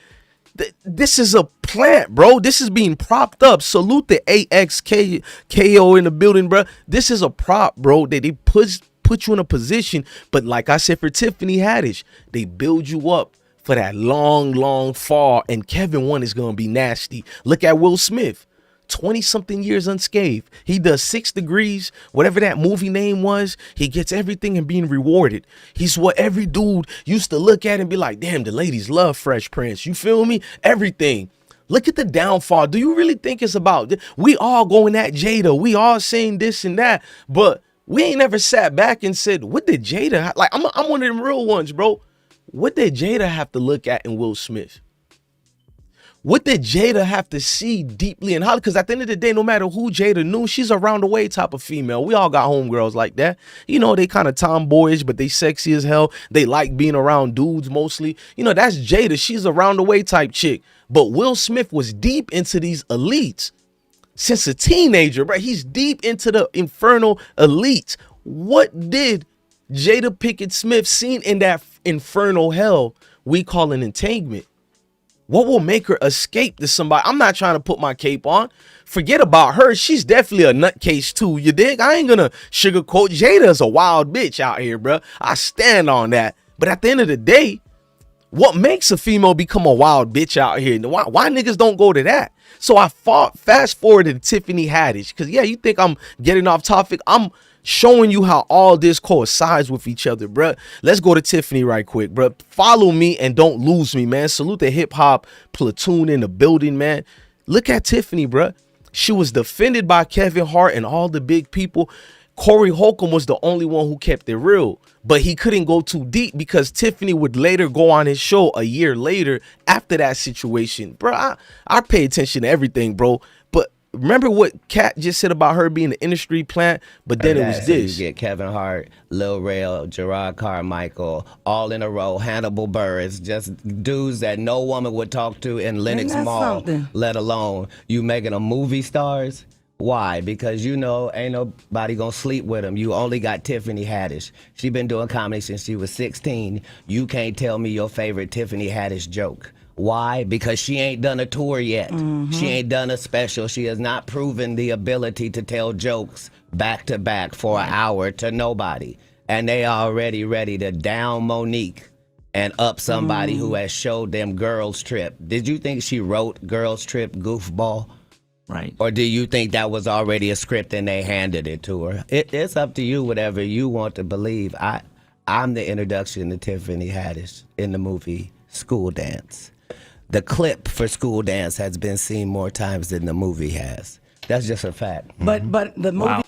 This is a plant, bro. This is being propped up. Salute the AXKO in the building, bro. This is a prop, bro. They put you in a position. But like I said for Tiffany Haddish, they build you up for that long, long fall. And Kevin one is going to be nasty. Look at Will Smith. 20-something years unscathed. He does 6 Degrees, whatever that movie name was. He gets everything and being rewarded. He's what every dude used to look at and be like, damn, the ladies love Fresh Prince. You feel me? Everything. Look at the downfall. Do you really think it's about, we all going at Jada. We all saying this and that, but we ain't never sat back and said, what did Jada, like, I'm one of them real ones, bro. What did Jada have to look at in Will Smith? What did Jada have to see deeply in Hollywood? Because at the end of the day, no matter who Jada knew, she's a round the way type of female. We all got homegirls like that. You know, they kind of tomboyish, but they sexy as hell. They like being around dudes mostly. You know, that's Jada. She's a round the way type chick. But Will Smith was deep into these elites since a teenager, right? He's deep into the infernal elites. What did Jada Pinkett Smith seen in that infernal hell we call an entanglement? What will make her escape to somebody? I'm not trying to put my cape on. Forget about her. She's definitely a nutcase too. You dig? I ain't gonna sugarcoat. Jada's a wild bitch out here, bro. I stand on that. But at the end of the day, what makes a female become a wild bitch out here? Why niggas don't go to that? So I fast forwarded to Tiffany Haddish. Because, yeah, you think I'm getting off topic. I'm showing you how all this coincides with each other, bruh. Let's go to Tiffany right quick, bruh. Follow me and don't lose me, man. Salute the hip-hop platoon in the building, man. Look at Tiffany, bruh. She was defended by Kevin Hart and all the big people. Corey Holcomb was the only one who kept it real, but he couldn't go too deep because Tiffany would later go on his show a year later after that situation. Bro, I pay attention to everything, bro. But remember what Katt just said about her being an industry plant, but then it was this. You get Kevin Hart, Lil Rel, Gerard Carmichael, all in a row, Hannibal Buress, just dudes that no woman would talk to in Lenox Mall, let alone you making them movie stars. Why? Because you know ain't nobody gonna sleep with him. You only got Tiffany Haddish. She been doing comedy since she was 16. You can't tell me your favorite Tiffany Haddish joke. Why? Because she ain't done a tour yet. She ain't done a special. She has not proven the ability to tell jokes back to back for an hour to nobody. And they already ready to down Monique and up somebody who has showed them Girls Trip. Did you think she wrote Girls Trip, goofball? Right. Or do you think that was already a script and they handed it to her? It's up to you, whatever you want to believe. I I'm the introduction to Tiffany Haddish in the movie School Dance. The clip for School Dance has been seen more times than the movie has. That's just a fact. But the movie. Wow.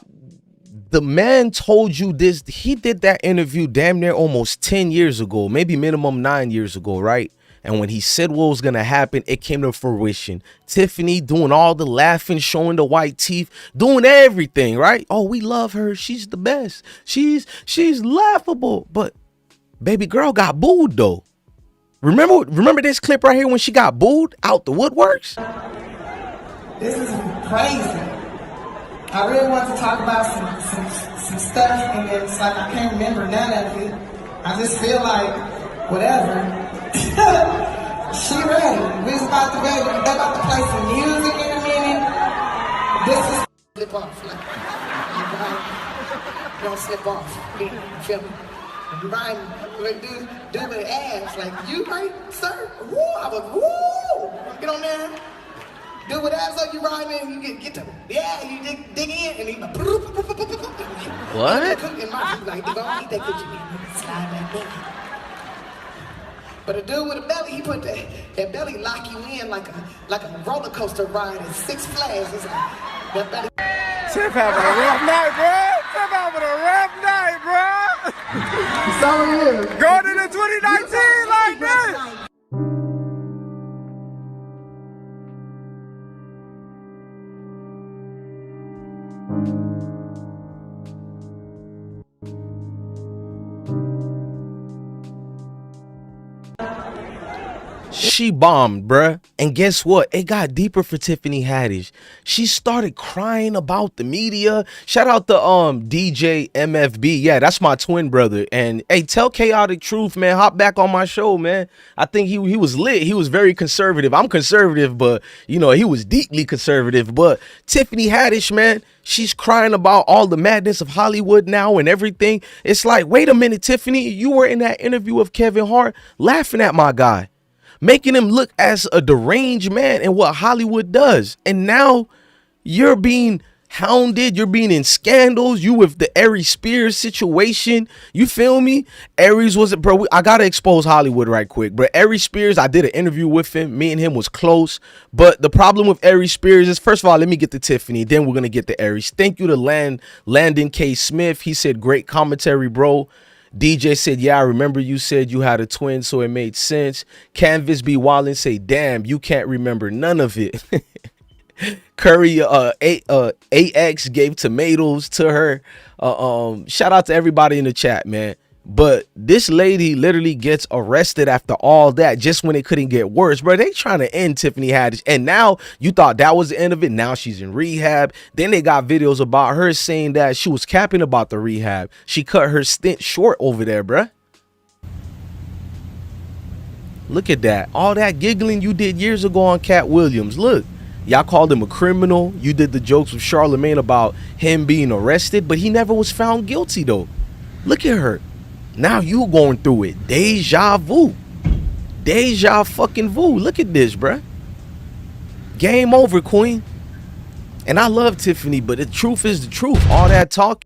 The man told you this. He did that interview damn near almost 10 years ago, maybe minimum 9 years ago, right? And when he said what was going to happen, it came to fruition. Tiffany doing all the laughing, showing the white teeth, doing everything, right? Oh, we love her. She's the best. She's laughable. But baby girl got booed, though. Remember this clip right here when she got booed out the woodworks? This is crazy. I really want to talk about some stuff, and it's like I can't remember none of it. I just feel like whatever. She ready. We was about to ready. They're about to play some music in a minute. This is slip off. Like, you don't slip off. You feel me? You riding, like, do with ass. Like, you right, sir? Woo! I was woo! Get on there. Do with ass like you riding, and you get to, yeah, you dig in, and you what? And my, like, if I don't eat that cookie, you slide back in. But a dude with a belly, he put that belly lock you in like a roller coaster ride at Six Flags. It's like that belly. Tiff having a rough night, bro. Tiff having a rough night, bro. So it is. Going into 2019 like this. She bombed, bruh. And guess what? It got deeper for Tiffany Haddish. She started crying about the media. Shout out to DJ MFB. Yeah, that's my twin brother. And hey, tell Chaotic Truth, man. Hop back on my show, man. I think he was lit. He was very conservative. I'm conservative, but you know, he was deeply conservative. But Tiffany Haddish, man, she's crying about all the madness of Hollywood now and everything. It's like, wait a minute, Tiffany, you were in that interview of Kevin Hart laughing at my guy, making him look as a deranged man and what Hollywood does. And now you're being hounded. You're being in scandals. You with the Aries Spears situation. You feel me? Aries wasn't, bro. I got to expose Hollywood right quick. But Aries Spears, I did an interview with him. Me and him was close. But the problem with Aries Spears is, first of all, let me get to Tiffany. Then we're going to get to Aries. Thank you to Landon K. Smith. He said, great commentary, bro. DJ said, yeah, I remember you said you had a twin, so it made sense. Canvas B. Wallen say, damn, you can't remember none of it. Curry AX gave tomatoes to her. Shout out to everybody in the chat, man. But this lady literally gets arrested after all that, just when it couldn't get worse, bro. They trying to end Tiffany Haddish, and now you thought that was the end of it. Now she's in rehab. Then they got videos about her saying that she was capping about the rehab. She cut her stint short over there, bruh. Look at that. All that giggling you did years ago on Katt Willliams. Look, y'all called him a criminal. You did the jokes with Charlemagne about him being arrested, but he never was found guilty, though. Look at her. Now you going through it. Deja vu. Deja fucking vu. Look at this, bruh. Game over, queen. And I love Tiffany, but the truth is the truth. All that talk.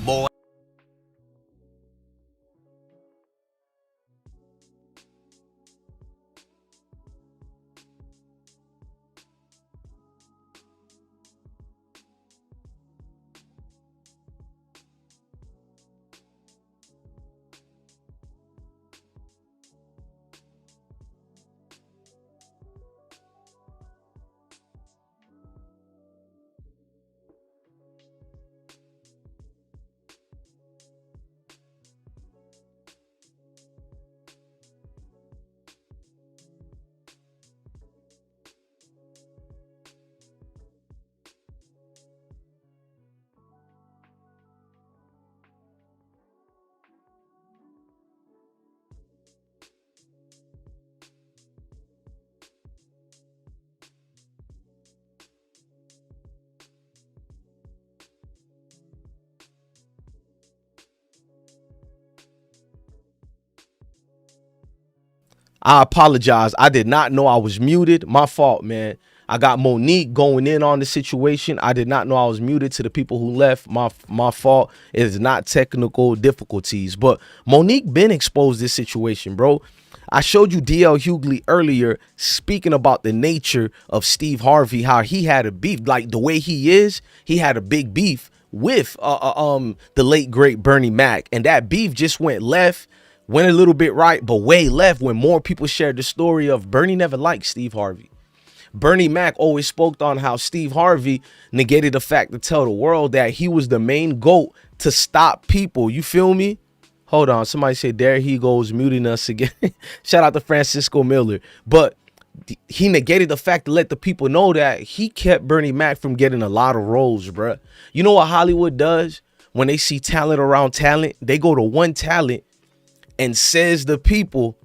Boy. I apologize. I did not know I was muted. My fault, man. I got Monique going in on the situation. I did not know I was muted. To the people who left, my fault. It is not technical difficulties. But Monique been exposed this situation, bro. I showed you DL Hughley earlier speaking about the nature of Steve Harvey, how he had a beef, like the way he is, he had a big beef with the late great Bernie Mac, and that beef just went left, went a little bit right, but way left when more people shared the story of Bernie never liked Steve Harvey. Bernie Mac always spoke on how Steve Harvey negated the fact to tell the world that he was the main GOAT to stop people. You feel me? Hold on. Somebody said, there he goes muting us again. Shout out to Francisco Miller. But he negated the fact to let the people know that he kept Bernie Mac from getting a lot of roles, bruh. You know what Hollywood does? When they see talent around talent, they go to one talent and says the people,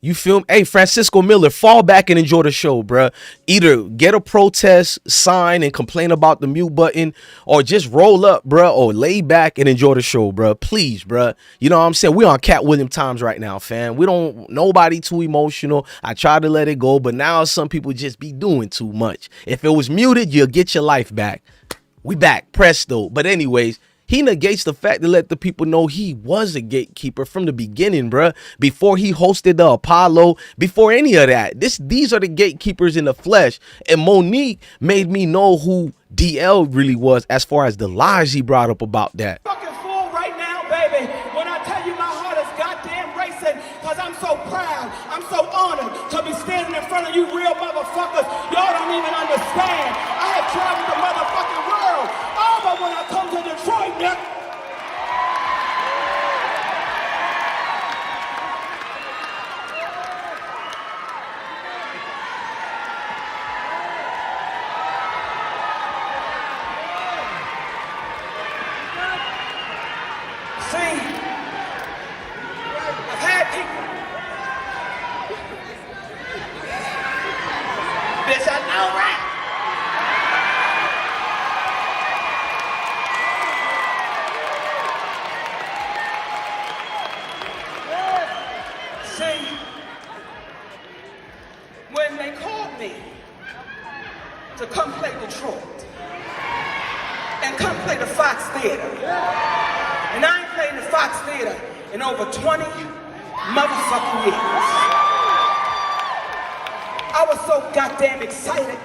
you feel me? Hey, Francisco Miller, fall back and enjoy the show, bruh. Either get a protest sign and complain about the mute button, or just roll up, bruh, or lay back and enjoy the show, bruh. Please, bruh. You know what I'm saying? We on Katt Willliams times right now, fam. We don't, nobody too emotional. I tried to let it go, but now some people just be doing too much. If it was muted, you'll get your life back. We back, presto. But anyways, he negates the fact to let the people know he was a gatekeeper from the beginning, bruh. Before he hosted the Apollo, before any of that. These are the gatekeepers in the flesh. And Monique made me know who DL really was as far as the lies he brought up about that. Fucking fool right now, baby. When I tell you my heart is goddamn racing, because I'm so proud, I'm so honored to be standing in front of you real motherfuckers. Y'all don't even understand. I have traveled the motherfucking world. Oh, but when I come to Detroit, nigga. See, I've had people. Bitch, I know, right? See, when they called me to come play Detroit and come play the Fox Theater, and I ain't played the Fox Theater in over 20 motherfucking years. I was so goddamn excited.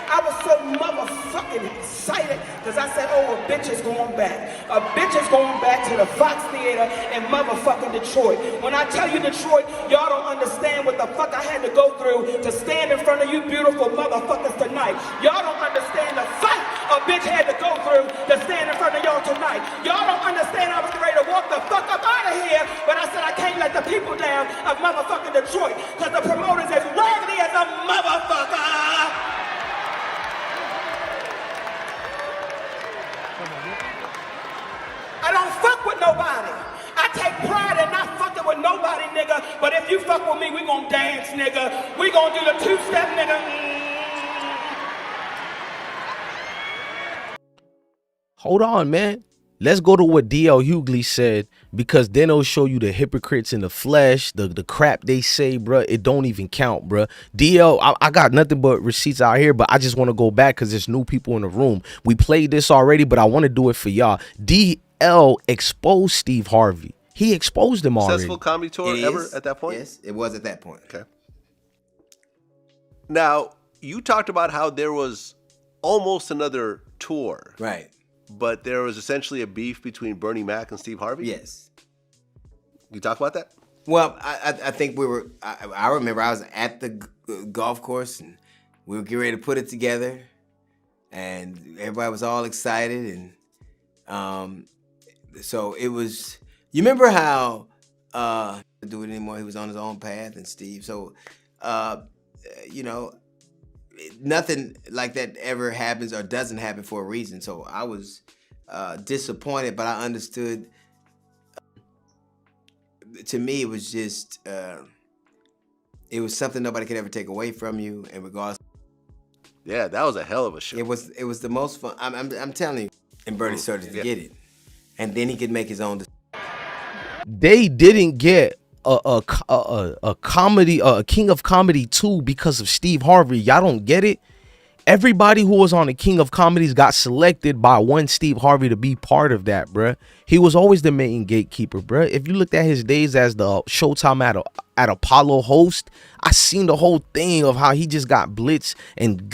I was so motherfucking excited because I said, oh, a bitch is going back. A bitch is going back to the Fox Theater in motherfucking Detroit. When I tell you Detroit, y'all don't understand what the fuck I had to go through to stand in front of you beautiful motherfuckers tonight. Y'all don't understand the fight a bitch had to go through to stand in front of y'all tonight. Y'all don't understand I was ready to walk the fuck up out of here, but I said I can't let the people down of motherfucking Detroit because the promoters is raggedy as a motherfucker. I don't fuck with nobody. I take pride in not fucking with nobody, nigga. But if you fuck with me, we gon' dance, nigga. We gon' do the two-step, nigga. Hold on, man. Let's go to what DL Hughley said, because then it'll show you the hypocrites in the flesh, the crap they say, bruh. It don't even count, bruh. DL, I got nothing but receipts out here, but I just want to go back because there's new people in the room. We played this already, but I want to do it for y'all. DL exposed Steve Harvey. He exposed him already. Successful comedy tour ever at that point? Yes, it was at that point. Okay. Now, you talked about how there was almost another tour. Right. But there was essentially a beef between Bernie Mac and Steve Harvey? Yes. You talk about that? Well, I think we were, I remember I was at the golf course and we were getting ready to put it together and everybody was all excited and so it was, you remember how, do it anymore, he was on his own path and Steve, so, you know, nothing like that ever happens or doesn't happen for a reason. So I was disappointed, but I understood. To me, it was just, it was something nobody could ever take away from you, and regardless. Yeah, that was a hell of a show. It was the most fun. I'm telling you. And Bernie started to get it, and then he could make his own. They didn't get a comedy, a King of Comedy 2 because of Steve Harvey. Y'all don't get it. Everybody who was on the King of Comedies got selected by one Steve Harvey to be part of that, bruh. He was always the main gatekeeper, bruh. If you looked at his days as the Showtime at Apollo host, I seen the whole thing of how he just got glitz and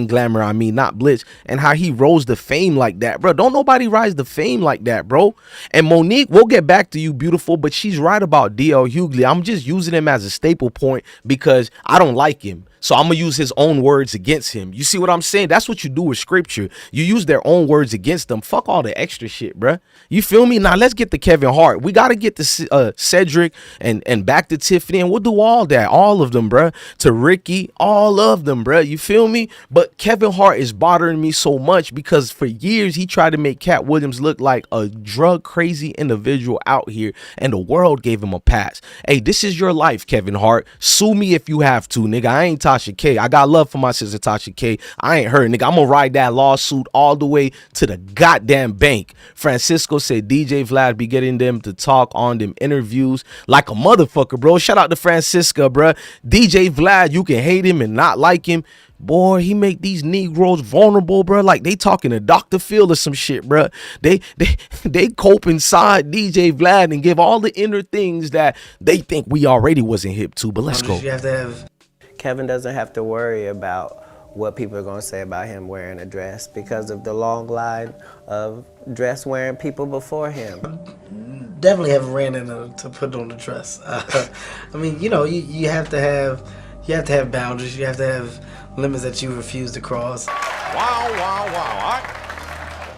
glamour. I mean, not blitz, and how he rose to fame like that, bro. Don't nobody rise to fame like that, bro. And Monique, we'll get back to you, beautiful, but she's right about DL Hughley. I'm just using him as a staple point because I don't like him. So I'm going to use his own words against him. You see what I'm saying? That's what you do with scripture. You use their own words against them. Fuck all the extra shit, bruh. You feel me? Now let's get to Kevin Hart. We got to get to Cedric and back to Tiffany, and we'll do all that. All of them, bruh. To Ricky, all of them, bruh. You feel me? But Kevin Hart is bothering me so much because for years he tried to make Katt Willliams look like a drug crazy individual out here, and the world gave him a pass. Hey, this is your life, Kevin Hart. Sue me if you have to, nigga. I ain't Tasha K. I got love for my sister Tasha K. I ain't her, nigga. I'm gonna ride that lawsuit all the way to the goddamn bank. Francisco said DJ Vlad be getting them to talk on them interviews like a motherfucker, bro. Shout out to Francisco, bro. DJ Vlad, you can hate him and not like him. Boy, he make these Negroes vulnerable, bro. Like they talking to Dr. Phil or some shit, bro. They cope inside DJ Vlad and give all the inner things that they think we already wasn't hip to. But let's go. You have to have. Kevin doesn't have to worry about what people are going to say about him wearing a dress because of the long line of dress wearing people before him. Definitely haven't ran into to put on the dress. I mean, you know, you have to have boundaries. You have to have limits that you refuse to cross. Wow.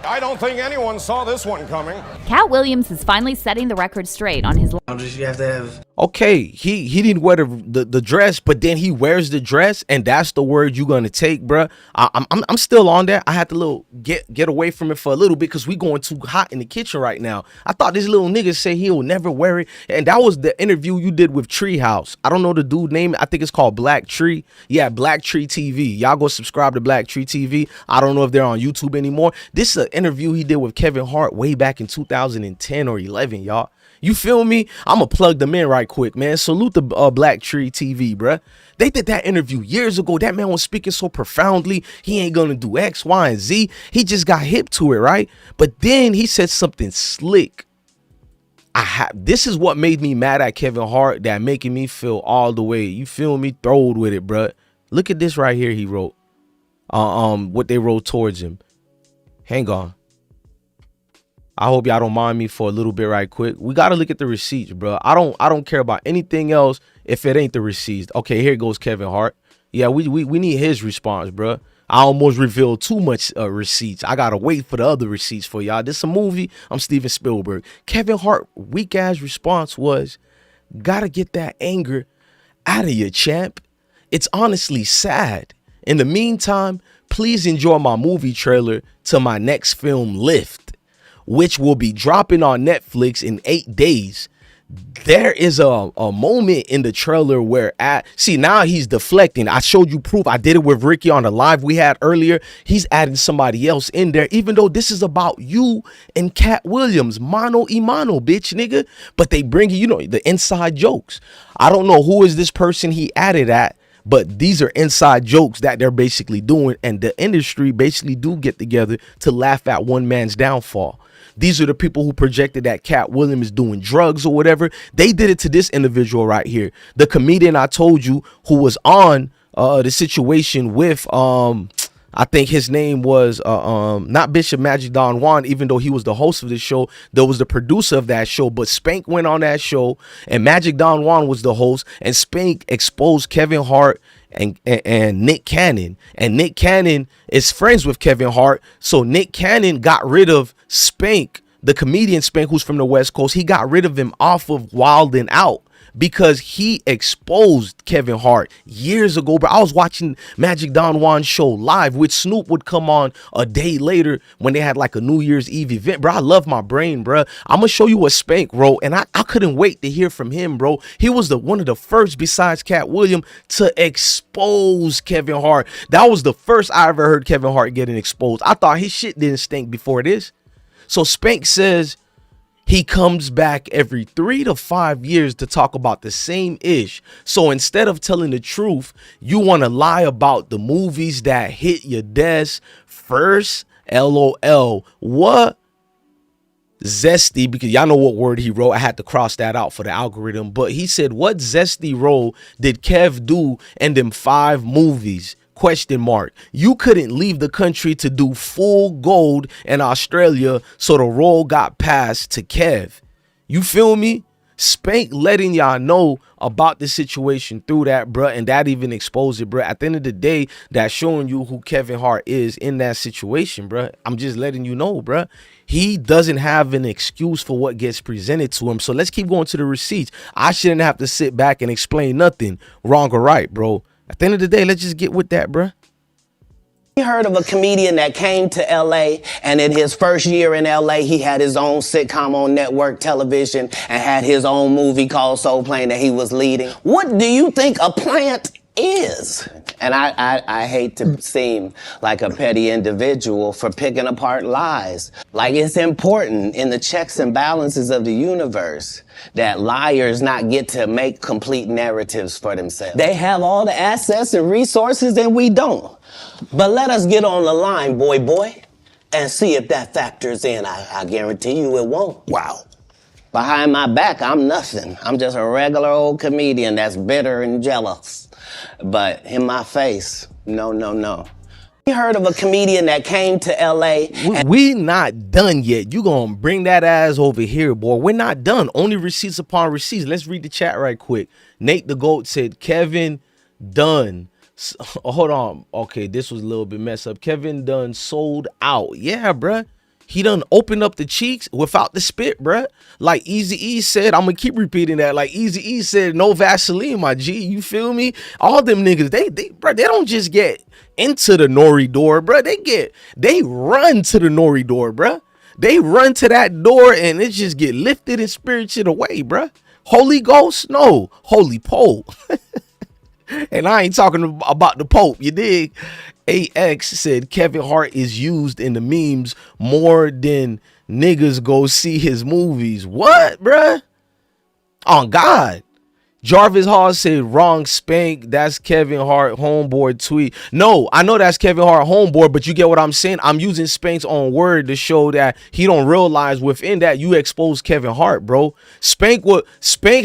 I don't think anyone saw this one coming. Katt Williams is finally setting the record straight on his boundaries. You have to have. Okay, he didn't wear the dress, but then he wears the dress, and that's the word you're gonna take, bruh. I'm still on that. I had to get away from it for a little bit because we going too hot in the kitchen right now. I thought this little nigga say he'll never wear it, and that was the interview you did with Treehouse. I don't know the dude name. I think it's called Black Tree. Yeah, Black Tree TV. Y'all go subscribe to Black Tree TV. I don't know if they're on YouTube anymore. This is an interview he did with Kevin Hart way back in 2010 or 11, y'all. You feel me? I'm going to plug them in right quick, man. Salute the Black Tree TV, bruh. They did that interview years ago. That man was speaking so profoundly. He ain't going to do X, Y, and Z. He just got hip to it, right? But then he said something slick. This is what made me mad at Kevin Hart, that making me feel all the way, you feel me, throwed with it, bruh. Look at this right here he wrote. What they wrote towards him. Hang on. I hope y'all don't mind me for a little bit right quick. We got to look at the receipts, bro. I don't care about anything else if it ain't the receipts. Okay, here goes Kevin Hart. Yeah, we need his response, bro. I almost revealed too much receipts. I got to wait for the other receipts for y'all. This is a movie. I'm Steven Spielberg. Kevin Hart weak ass response was, gotta get that anger out of you, champ. It's honestly sad. In the meantime, please enjoy my movie trailer to my next film, Lift, which will be dropping on Netflix in 8 days. There is a moment in the trailer where see, now he's deflecting. I showed you proof. I did it with Ricky on the live we had earlier. He's adding somebody else in there, even though this is about you and Katt Williams, mano y mano, bitch, nigga. But they bring you know, the inside jokes. I don't know who is this person he added at, but these are inside jokes that they're basically doing, and the industry basically do get together to laugh at one man's downfall. These are the people who projected that Katt Williams is doing drugs or whatever. They did it to this individual right here. The comedian I told you who was on the situation with, I think his name was not Bishop Magic Don Juan, even though he was the host of the show. There was the producer of that show, but Spank went on that show and Magic Don Juan was the host, and Spank exposed Kevin Hart and Nick Cannon. And Nick Cannon is friends with Kevin Hart. So Nick Cannon got rid of Spank, the comedian Spank, who's from the West Coast. He got rid of him off of Wild 'N Out because he exposed Kevin Hart years ago, bro. I was watching Magic Don Juan's show live, which Snoop would come on a day later when they had like a New Year's Eve event, bro. I love my brain, bro. I'm gonna show you what Spank wrote, and I couldn't wait to hear from him, bro. He was one of the first, besides Katt Williams, to expose Kevin Hart. That was the first I ever heard Kevin Hart getting exposed. I thought his shit didn't stink before this. So Spank says, He comes back every 3 to 5 years to talk about the same ish. So instead of telling the truth, you want to lie about the movies that hit your desk first. LOL. What? Zesty, because y'all know what word he wrote. I had to cross that out for the algorithm. But he said, what zesty role did Kev do in them 5 movies? Question mark. You couldn't leave the country to do Full Gold in Australia, so the role got passed to Kev. You feel me? Spank letting y'all know about the situation through that, bruh, and that even exposed it, bruh. At the end of the day, that's showing you who Kevin Hart is in that situation, bruh. I'm just letting you know, bruh. He doesn't have an excuse for what gets presented to him. So let's keep going to the receipts. I shouldn't have to sit back and explain nothing wrong or right, bro. At the end of the day, let's just get with that, bruh. You heard of a comedian that came to LA, and in his first year in LA, he had his own sitcom on network television and had his own movie called Soul Plane that he was leading. What do you think a plant is? And I hate to seem like a petty individual for picking apart lies. Like, it's important in the checks and balances of the universe that liars not get to make complete narratives for themselves. They have all the assets and resources and we don't. But let us get on the line, boy, and see if that factors in. I guarantee you it won't. Wow. Behind my back, I'm nothing. I'm just a regular old comedian that's bitter and jealous. But in my face, no. You heard of a comedian that came to LA. We not done yet. You gonna bring that ass over here, boy. We're not done. Only receipts upon receipts. Let's read the chat right quick. Nate the GOAT said, Kevin Dunn. Hold on. Okay, this was a little bit messed up. Kevin Dunn sold out. Yeah, bruh. He done opened up the cheeks without the spit, bruh. Like Eazy-E said, I'm gonna keep repeating that. Like Eazy-E said, no Vaseline, my G. You feel me? All them niggas, they don't just get into the nori door, bruh. They run to the nori door, bruh. They run to that door and it just get lifted and spirited away, bruh. Holy Ghost? No. Holy Pole. And I ain't talking about the Pope, you dig? AX said Kevin Hart is used in the memes more than niggas go see his movies. What, bruh? On God. Jarvis Hall said wrong Spank. That's Kevin Hart homeboy tweet. No, I know that's Kevin Hart homeboy, but you get what I'm saying? I'm using Spank's own word to show that he don't realize within that you expose Kevin Hart, bro. Spank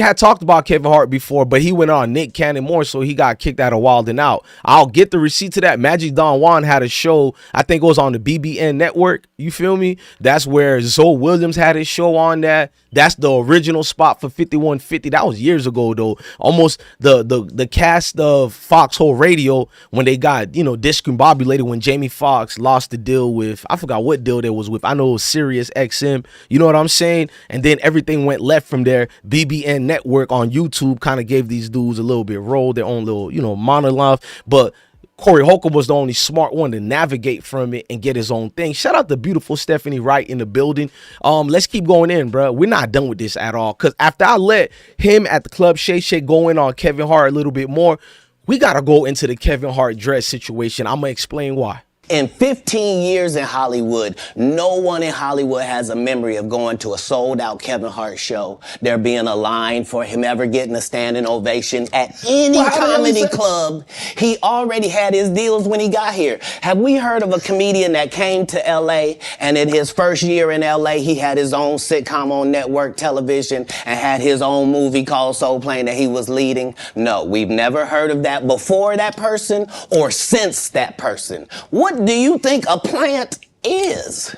had talked about Kevin Hart before, but he went on Nick Cannon more, so he got kicked out of Wild 'N Out. I'll get the receipt to that. Magic Don Juan had a show, I think it was on the BBN network. You feel me? That's where Zoe Williams had his show on that. That's the original spot for 5150. That was years ago though. Almost the cast of Foxhole Radio when they got, discombobulated when Jamie Foxx lost the deal with, I forgot what deal they was with. I know it was Sirius XM. You know what I'm saying? And then everything went left from there. BBN Network on YouTube kind of gave these dudes a little bit roll, their own little, monologue. But Corey Holcomb was the only smart one to navigate from it and get his own thing. Shout out to beautiful Stephanie Wright in the building. Let's keep going in, bro. We're not done with this at all. Because after I let him at the club Shay go in on Kevin Hart a little bit more, we got to go into the Kevin Hart dress situation. I'm going to explain why. In 15 years in Hollywood, no one in Hollywood has a memory of going to a sold-out Kevin Hart show, there being a line for him ever getting a standing ovation at any comedy club. He already had his deals when he got here. Have we heard of a comedian that came to LA, and in his first year in LA, he had his own sitcom on network television and had his own movie called Soul Plane that he was leading? No, we've never heard of that before that person or since that person. What do you think a plant is?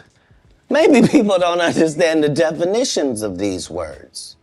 Maybe people don't understand the definitions of these words.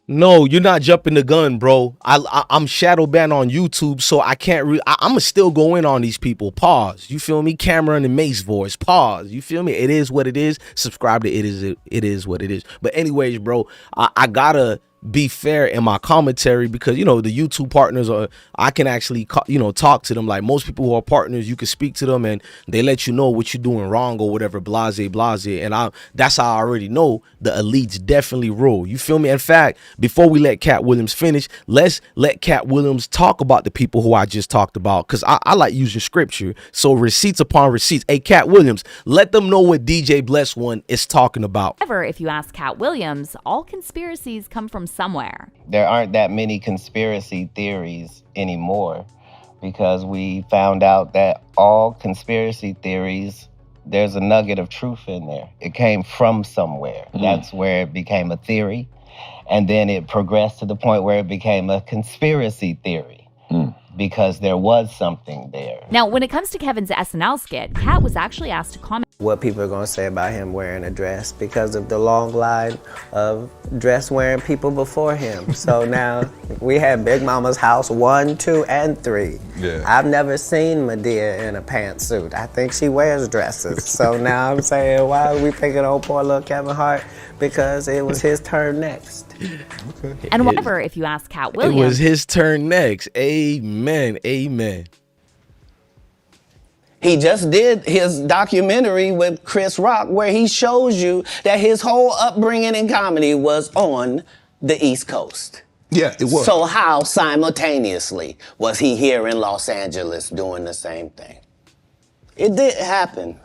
No, you're not jumping the gun, bro. I'm shadow banned on YouTube, so I can't I'm gonna still go in on these people. Pause. You feel me? Cameron and Mace voice. Pause. You feel me? It is what it is. Subscribe to It Is What It Is. But anyways, bro, I gotta be fair in my commentary because, you know, the YouTube partners are, I can actually, you know, talk to them. Like most people who are partners, you can speak to them and they let you know what you're doing wrong or whatever, blase. And that's how I already know the elites definitely rule. You feel me? In fact, before we let Katt Willliams finish, let's let Katt Willliams talk about the people who I just talked about because I like using scripture. So receipts upon receipts. Hey, Katt Willliams, let them know what DJ Bless One is talking about. However, if you ask Katt Willliams, all conspiracies come from somewhere. There aren't that many conspiracy theories anymore because we found out that all conspiracy theories, there's a nugget of truth in there. It came from somewhere. That's where it became a theory. And then it progressed to the point where it became a conspiracy theory. Because there was something there. Now, when it comes to Kevin's SNL skit, Katt was actually asked to comment what people are going to say about him wearing a dress because of the long line of dress wearing people before him. So now we had Big Mama's house 1, 2, and 3. Yeah. I've never seen Medea in a pantsuit. I think she wears dresses. So now I'm saying, why are we picking on poor little Kevin Hart? Because it was his turn next. Okay. And whatever, if you ask Katt Willliams. It was his turn next. Amen. Amen. He just did his documentary with Chris Rock where he shows you that his whole upbringing in comedy was on the East Coast. Yeah, it was. So how simultaneously was he here in Los Angeles doing the same thing? It didn't happen.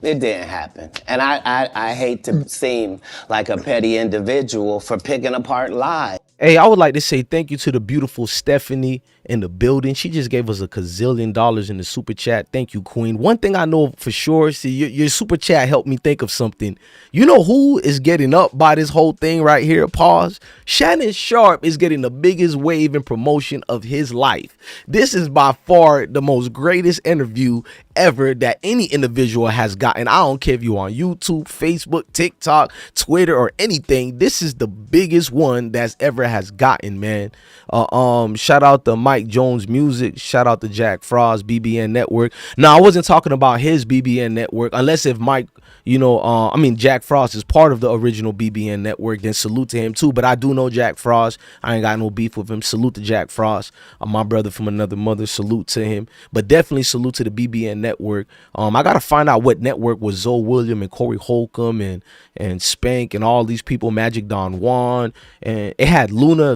It didn't happen. And I hate to seem like a petty individual for picking apart lies. Hey, I would like to say thank you to the beautiful Stephanie in the building. She just gave us $1 gazillion in the super chat. Thank you, Queen. One thing I know for sure, see, your super chat helped me think of something. You know who is getting up by this whole thing right here? Pause. Shannon Sharpe is getting the biggest wave and promotion of his life. This is by far the most greatest interview ever that any individual has gotten. I don't care if you're on YouTube, Facebook, TikTok, Twitter, or anything. This is the biggest one that's ever has gotten, man. Shout out to Mike Jones Music. Shout out to Jack Frost, BBN Network. Now, I wasn't talking about his BBN Network, unless if Mike, you know, I mean, Jack Frost is part of the original BBN Network, then salute to him too. But I do know Jack Frost. I ain't got no beef with him. Salute to Jack Frost, my brother from another mother. Salute to him. But definitely salute to the BBN Network. I got to find out what network was Zoe William and Corey Holcomb and Spank and all these people, Magic Don Juan. And it had Luna,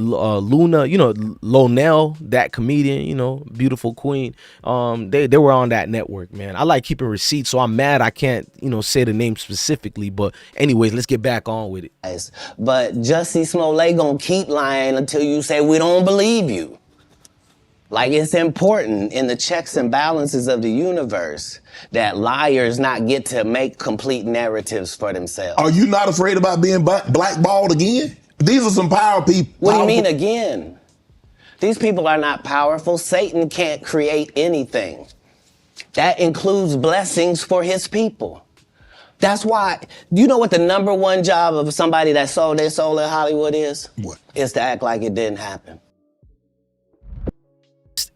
you know, Lonell, that comedian, you know, beautiful queen. They were on that network, man. I like keeping receipts, so I'm mad I can't, you know, say the name specifically. But anyways, let's get back on with it. But Jussie Smollett gonna keep lying until you say we don't believe you. Like, it's important in the checks and balances of the universe that liars not get to make complete narratives for themselves. Are you not afraid about being blackballed again? These are some power people. What do you mean again? These people are not powerful. Satan can't create anything. That includes blessings for his people. That's why, you know what the #1 job of somebody that sold their soul in Hollywood is? What? It's to act like it didn't happen.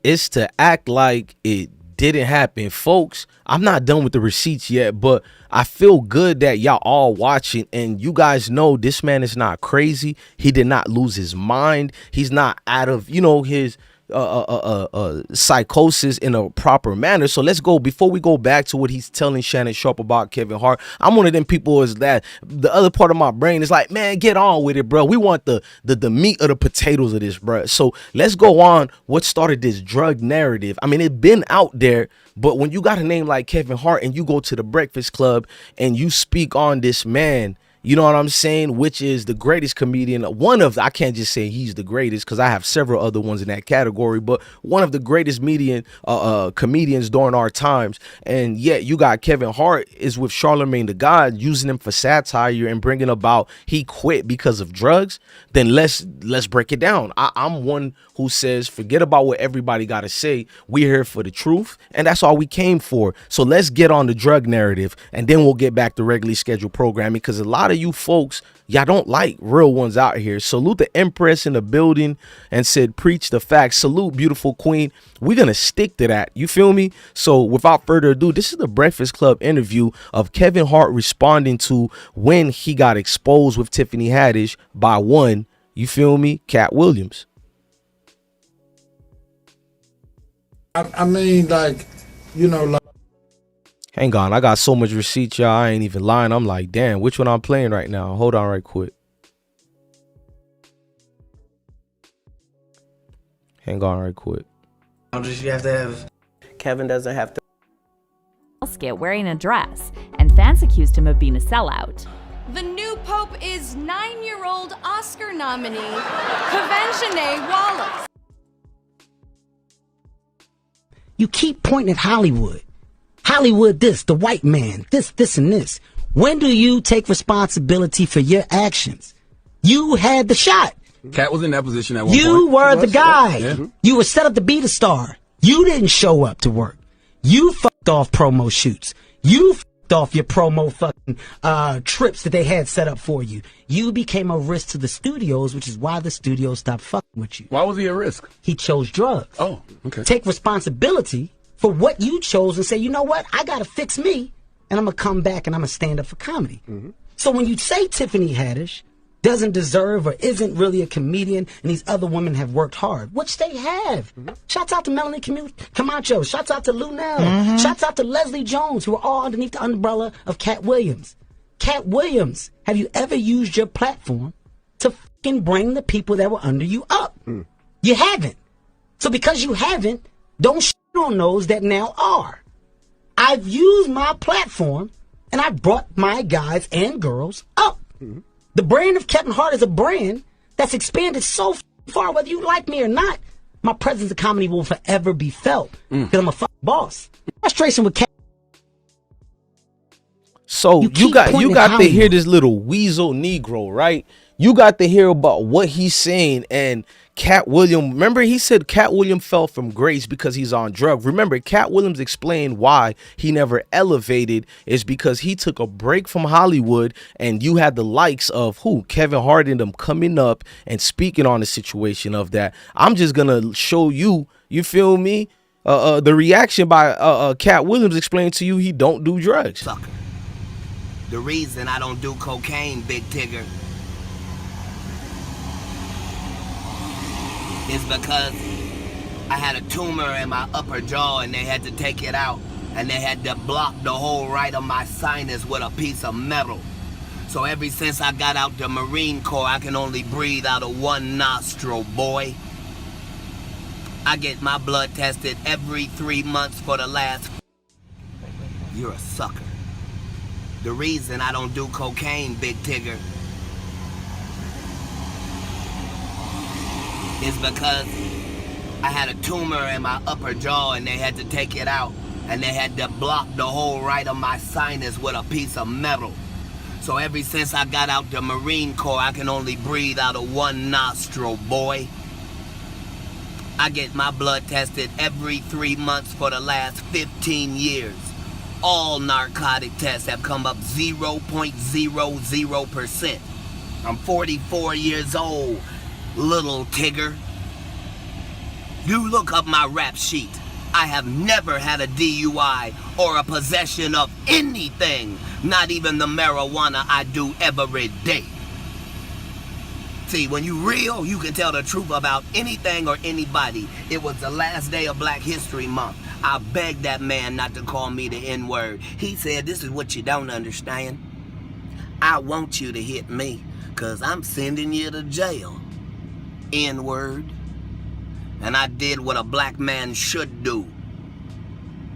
It's to act like it didn't happen. Folks, I'm not done with the receipts yet, but I feel good that y'all all watching and you guys know this man is not crazy. He did not lose his mind. He's not out of, you know, his psychosis in a proper manner. So let's go, before we go back to what he's telling Shannon Sharpe about Kevin Hart. I'm one of them people is that the other part of my brain is like, man, get on with it, bro. We want the meat of the potatoes of this, bro. So let's go on. What started this drug narrative? I mean, it's been out there, but when you got a name like Kevin Hart and you go to the Breakfast Club and you speak on this man, you know what I'm saying, which is the greatest comedian, one of, I can't just say he's the greatest because I have several other ones in that category, but one of the greatest comedians during our times. And yet you got Kevin Hart is with Charlemagne the God, using him for satire and bringing about he quit because of drugs. Then let's break it down. I'm one who says forget about what everybody got to say. We're here for the truth, and that's all we came for. So let's get on the drug narrative, and then we'll get back to regularly scheduled programming, because a lot of you folks, y'all don't like real ones out here. Salute the Empress in the building and said preach the facts. Salute, beautiful queen. We're gonna stick to that, you feel me? So without further ado, this is the Breakfast Club interview of Kevin Hart responding to when he got exposed with Tiffany Haddish by one, You feel me? Katt Willliams. I mean, like, you know, like. Hang on, I got so much receipts, y'all. I ain't even lying. I'm like, damn, which one I'm playing right now? Hold on right quick. Hang on right quick. You have to have. Kevin doesn't have to. Skit wearing a dress, and fans accused him of being a sellout. The new pope is 9-year-old Oscar nominee, Kavenjane Wallace. You keep pointing at Hollywood. Hollywood this, the white man, this, and this. When do you take responsibility for your actions? You had the shot. Katt was in that position at one point. You were the guy. Yeah. You were set up to be the star. You didn't show up to work. You fucked off promo shoots. You fucked off your promo fucking trips that they had set up for you. You became a risk to the studios, which is why the studios stopped fucking with you. Why was he a risk? He chose drugs. Oh, okay. Take responsibility for what you chose and say, you know what? I got to fix me, and I'm going to come back and I'm going to stand up for comedy. Mm-hmm. So when you say Tiffany Haddish doesn't deserve or isn't really a comedian and these other women have worked hard, which they have. Mm-hmm. Shouts out to Melanie Camacho. Shouts out to Lunel. Shouts out to Leslie Jones, who are all underneath the umbrella of Katt Willliams. Katt Willliams, have you ever used your platform to fucking bring the people that were under you up? You haven't. So because you haven't, don't shit on those that now are. I've used my platform and I brought my guys and girls up. The brand of Kevin Hart is a brand that's expanded so far, whether you like me or not. My presence in comedy will forever be felt because I'm a fucking boss. Frustration with Kevin. So you got to hear this little weasel Negro, right? You got to hear about what he's saying. And Katt Williams, remember he said Katt Williams fell from grace because he's on drugs. Remember, Katt Williams explained why he never elevated is because he took a break from Hollywood, and you had the likes of Kevin Hart and them coming up and speaking on the situation of that. I'm just gonna show you, you feel me? The reaction by Katt Williams explained to you he don't do drugs. Sucker. The reason I don't do cocaine, Big Tigger, is because I had a tumor in my upper jaw and they had to take it out, and they had to block the whole right of my sinus with a piece of metal. So ever since I got out the Marine Corps, I can only breathe out of one nostril, boy. I get my blood tested every 3 months for the last... You're a sucker. The reason I don't do cocaine, Big Tigger, is because I had a tumor in my upper jaw and they had to take it out, and they had to block the whole right of my sinus with a piece of metal. So ever since I got out the Marine Corps, I can only breathe out of one nostril, boy. I get my blood tested every 3 months for the last 15 years. All narcotic tests have come up 0.00%. I'm 44 years old, little Tigger. You look up my rap sheet. I have never had a DUI or a possession of anything, not even the marijuana I do every day. See, when you real, you can tell the truth about anything or anybody. It was the last day of Black History Month. I begged that man not to call me the N-word. He said, this is what you don't understand. I want you to hit me, because I'm sending you to jail. N-word. And I did what a black man should do.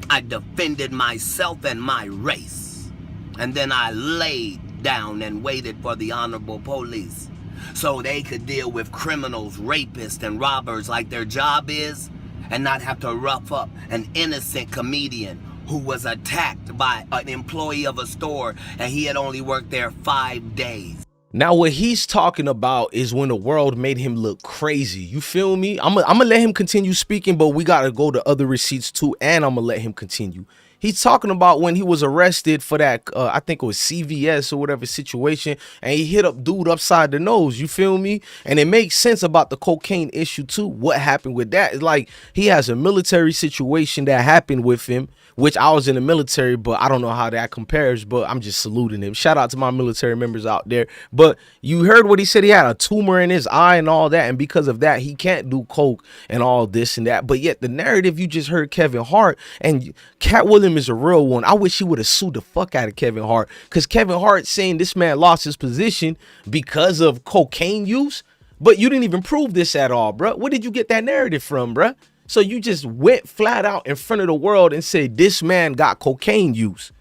I defended myself and my race. And then I laid down and waited for the honorable police so they could deal with criminals, rapists, and robbers like their job is, and not have to rough up an innocent comedian who was attacked by an employee of a store and he had only worked there 5 days. Now, what he's talking about is when the world made him look crazy. You feel me? I'm gonna let him continue speaking, but we got to go to other receipts too, and I'm going to let him continue. He's talking about when he was arrested for that, I think it was CVS or whatever situation, and he hit up dude upside the nose. You feel me? And it makes sense about the cocaine issue too. What happened with that? It's like he has a military situation that happened with him which I was in the military, but I don't know how that compares, but I'm just saluting him. Shout out to my military members out there. But you heard what he said. He had a tumor in his eye and all that, and because of that, he can't do coke and all this and that. But yet the narrative you just heard Kevin Hart, and Katt Williams is a real one. I wish he would have sued the fuck out of Kevin Hart, because Kevin Hart saying this man lost his position because of cocaine use, but you didn't even prove this at all, bro. Where did you get that narrative from, bro? So you just went flat out in front of the world and said this man got cocaine use,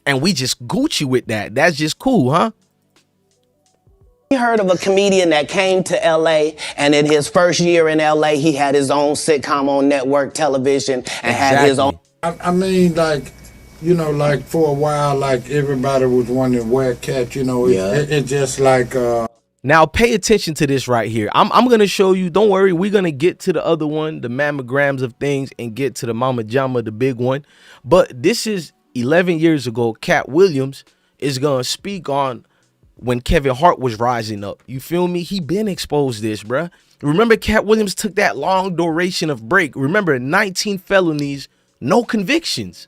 and we just Gucci with that. That's just cool, huh? You heard of a comedian that came to LA, and in his first year in LA, he had his own sitcom on network television and had his own. I mean, like, you know, like for a while, like everybody was wondering where Katt, you know, it's just like. Now pay attention to this right here. I'm gonna show you. Don't worry, we're gonna get to the other one, the mammograms of things, and get to the Mama Jama, the big one. But this is 11 years ago. Katt Williams is gonna speak on when Kevin Hart was rising up. You feel me? He been exposed this, bruh. Remember, Katt Williams took that long duration of break. Remember, 19 felonies, no convictions.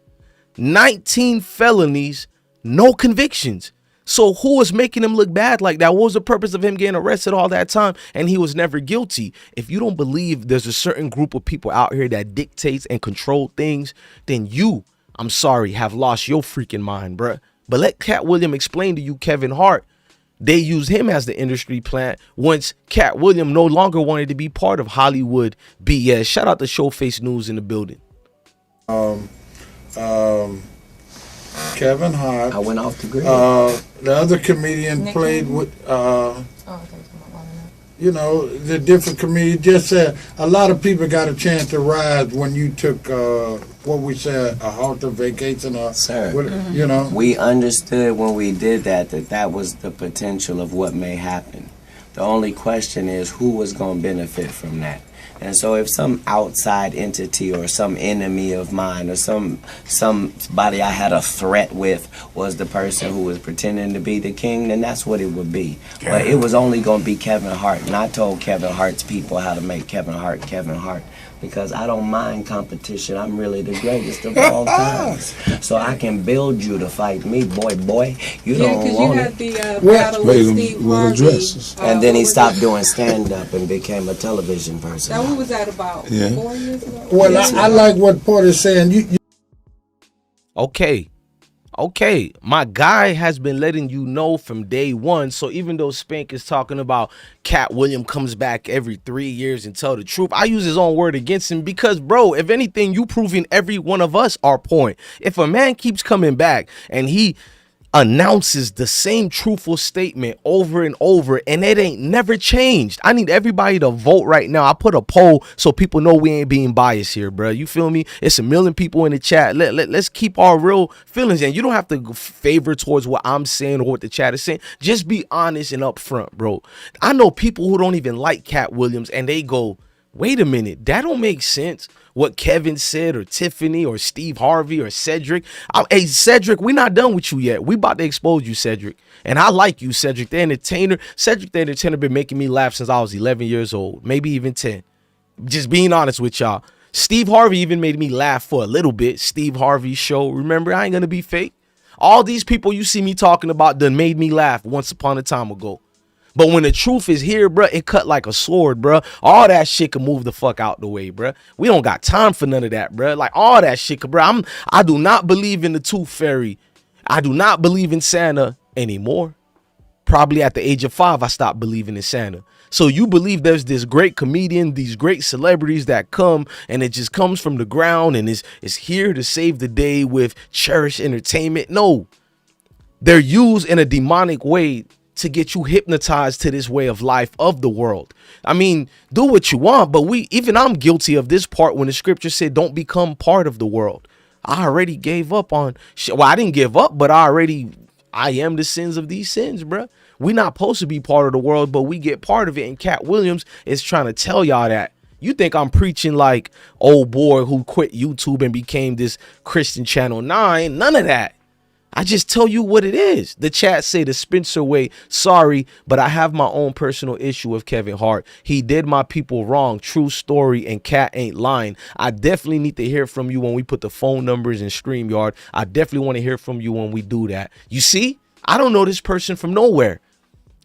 19 felonies, no convictions. So who was making him look bad like that? What was the purpose of him getting arrested all that time and he was never guilty? If you don't believe there's a certain group of people out here that dictates and control things, then you, I'm sorry, have lost your freaking mind, bruh. But let Katt Williams explain to you, Kevin Hart, they used him as the industry plant once Katt Williams no longer wanted to be part of Hollywood BS. Shout out to Showface News in the building. Kevin Hart. I went off the grid. The other comedian played with, you know, the different comedians. Just said a lot of people got a chance to rise when you took, what we said, a halter vacation. Sir, you know. We understood when we did that that was the potential of what may happen. The only question is who was going to benefit from that. And so if some outside entity or some enemy of mine or somebody I had a threat with was the person who was pretending to be the king, then that's what it would be. But it was only going to be Kevin Hart. And I told Kevin Hart's people how to make Kevin Hart Kevin Hart. Because I don't mind competition. I'm really the greatest of all time. So I can build you to fight me, boy. You don't want it. You had the battle with Steve Harvey. And then he stopped doing stand-up and became a television person. Now, what was that about? 4 years ago? Well, I like what Porter's saying. Okay, my guy has been letting you know from day one. So even though Spank is talking about Katt Williams comes back every 3 years and tell the truth, I use his own word against him because, bro, if anything, you proving every one of us our point. If a man keeps coming back and he announces the same truthful statement over and over and it ain't never changed, I need everybody to vote right now. I put a poll so people know we ain't being biased here, bro. You feel me? It's 1 million people in the chat. Let's keep our real feelings in. You don't have to favor towards what I'm saying or what the chat is saying. Just be honest and upfront, bro. I know people who don't even like Katt Williams and they go, wait a minute, that don't make sense. What Kevin said or Tiffany or Steve Harvey or Cedric. Hey, Cedric, we're not done with you yet. We about to expose you, Cedric. And I like you, Cedric the Entertainer. Cedric the Entertainer been making me laugh since I was 11 years old, maybe even 10. Just being honest with y'all. Steve Harvey even made me laugh for a little bit. Steve Harvey's show. Remember, I ain't gonna be fake. All these people you see me talking about done made me laugh once upon a time ago. But when the truth is here, bruh, it cut like a sword, bruh. All that shit can move the fuck out the way, bruh. We don't got time for none of that, bruh. Like, all that shit, bruh. I do not believe in the Tooth Fairy. I do not believe in Santa anymore. Probably at the age of 5, I stopped believing in Santa. So you believe there's this great comedian, these great celebrities that come, and it just comes from the ground and is here to save the day with cherished entertainment. No. They're used in a demonic way to get you hypnotized to this way of life of the world. I mean, do what you want, but even I'm guilty of this part when the scripture said don't become part of the world. I already gave up on well, I didn't give up, but I am the sins of these sins, bruh. We're not supposed to be part of the world, but we get part of it, and Katt Williams is trying to tell y'all that. You think I'm preaching like old boy who quit YouTube and became this Christian channel? Nah, ain't none of that. I just tell you what it is. The chat say the Spencer way. Sorry, but I have my own personal issue with Kevin Hart. He did my people wrong. True story, and Katt ain't lying. I definitely need to hear from you when we put the phone numbers in StreamYard. I definitely want to hear from you when we do that. You see, I don't know this person from nowhere.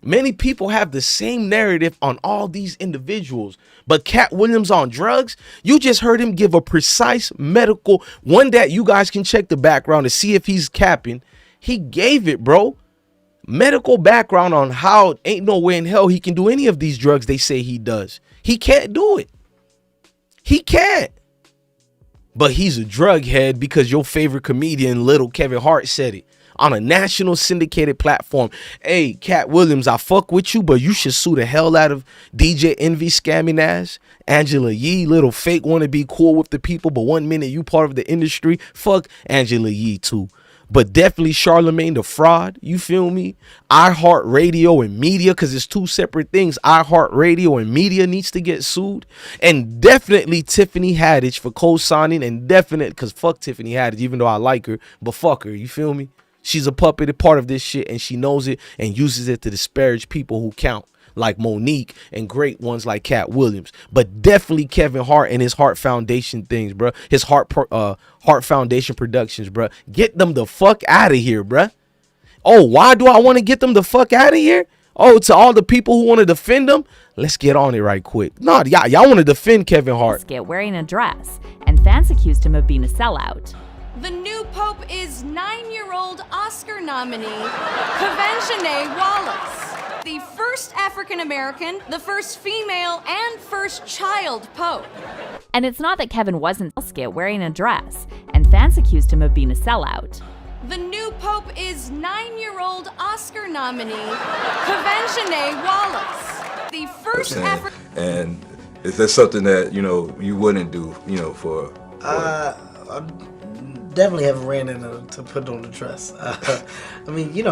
Many people have the same narrative on all these individuals, but Katt Willliams on drugs, you just heard him give a precise medical, one that you guys can check the background to see if he's capping. He gave it, bro. Medical background on how ain't no way in hell he can do any of these drugs they say he does. He can't do it. He can't. But he's a drug head because your favorite comedian, Little Kevin Hart, said it on a national syndicated platform. Hey, Katt Willliams, I fuck with you, but you should sue the hell out of DJ Envy scamming ass, Angela Yee, little fake want to be cool with the people, but 1 minute you part of the industry. Fuck Angela Yee too. But definitely Charlemagne the fraud, you feel me? iHeartRadio and media, because it's two separate things. iHeartRadio and media needs to get sued. And definitely Tiffany Haddish for co-signing, and definite, because fuck Tiffany Haddish, even though I like her, but fuck her, you feel me? She's a puppet, a part of this shit, and she knows it and uses it to disparage people who count, like Monique and great ones like Katt Willliams. But definitely Kevin Hart and his Hart Foundation things, bro. His Hart Foundation Productions, bro. Get them the fuck out of here, bro. Oh, why do I want to get them the fuck out of here? Oh, to all the people who want to defend them, let's get on it right quick. Nah, y'all want to defend Kevin Hart. Wearing a dress, and fans accused him of being a sellout. The new pope is 9-year-old Oscar nominee, Kavenshane Wallace. The first African-American, the first female, and first child pope. And it's not that Kevin wasn't wearing a dress, and fans accused him of being a sellout. The new pope is 9-year-old Oscar nominee, Kavenshane Wallace. The first African... And is that something that, you wouldn't do, for... Definitely haven't ran into to put on the dress. I mean, you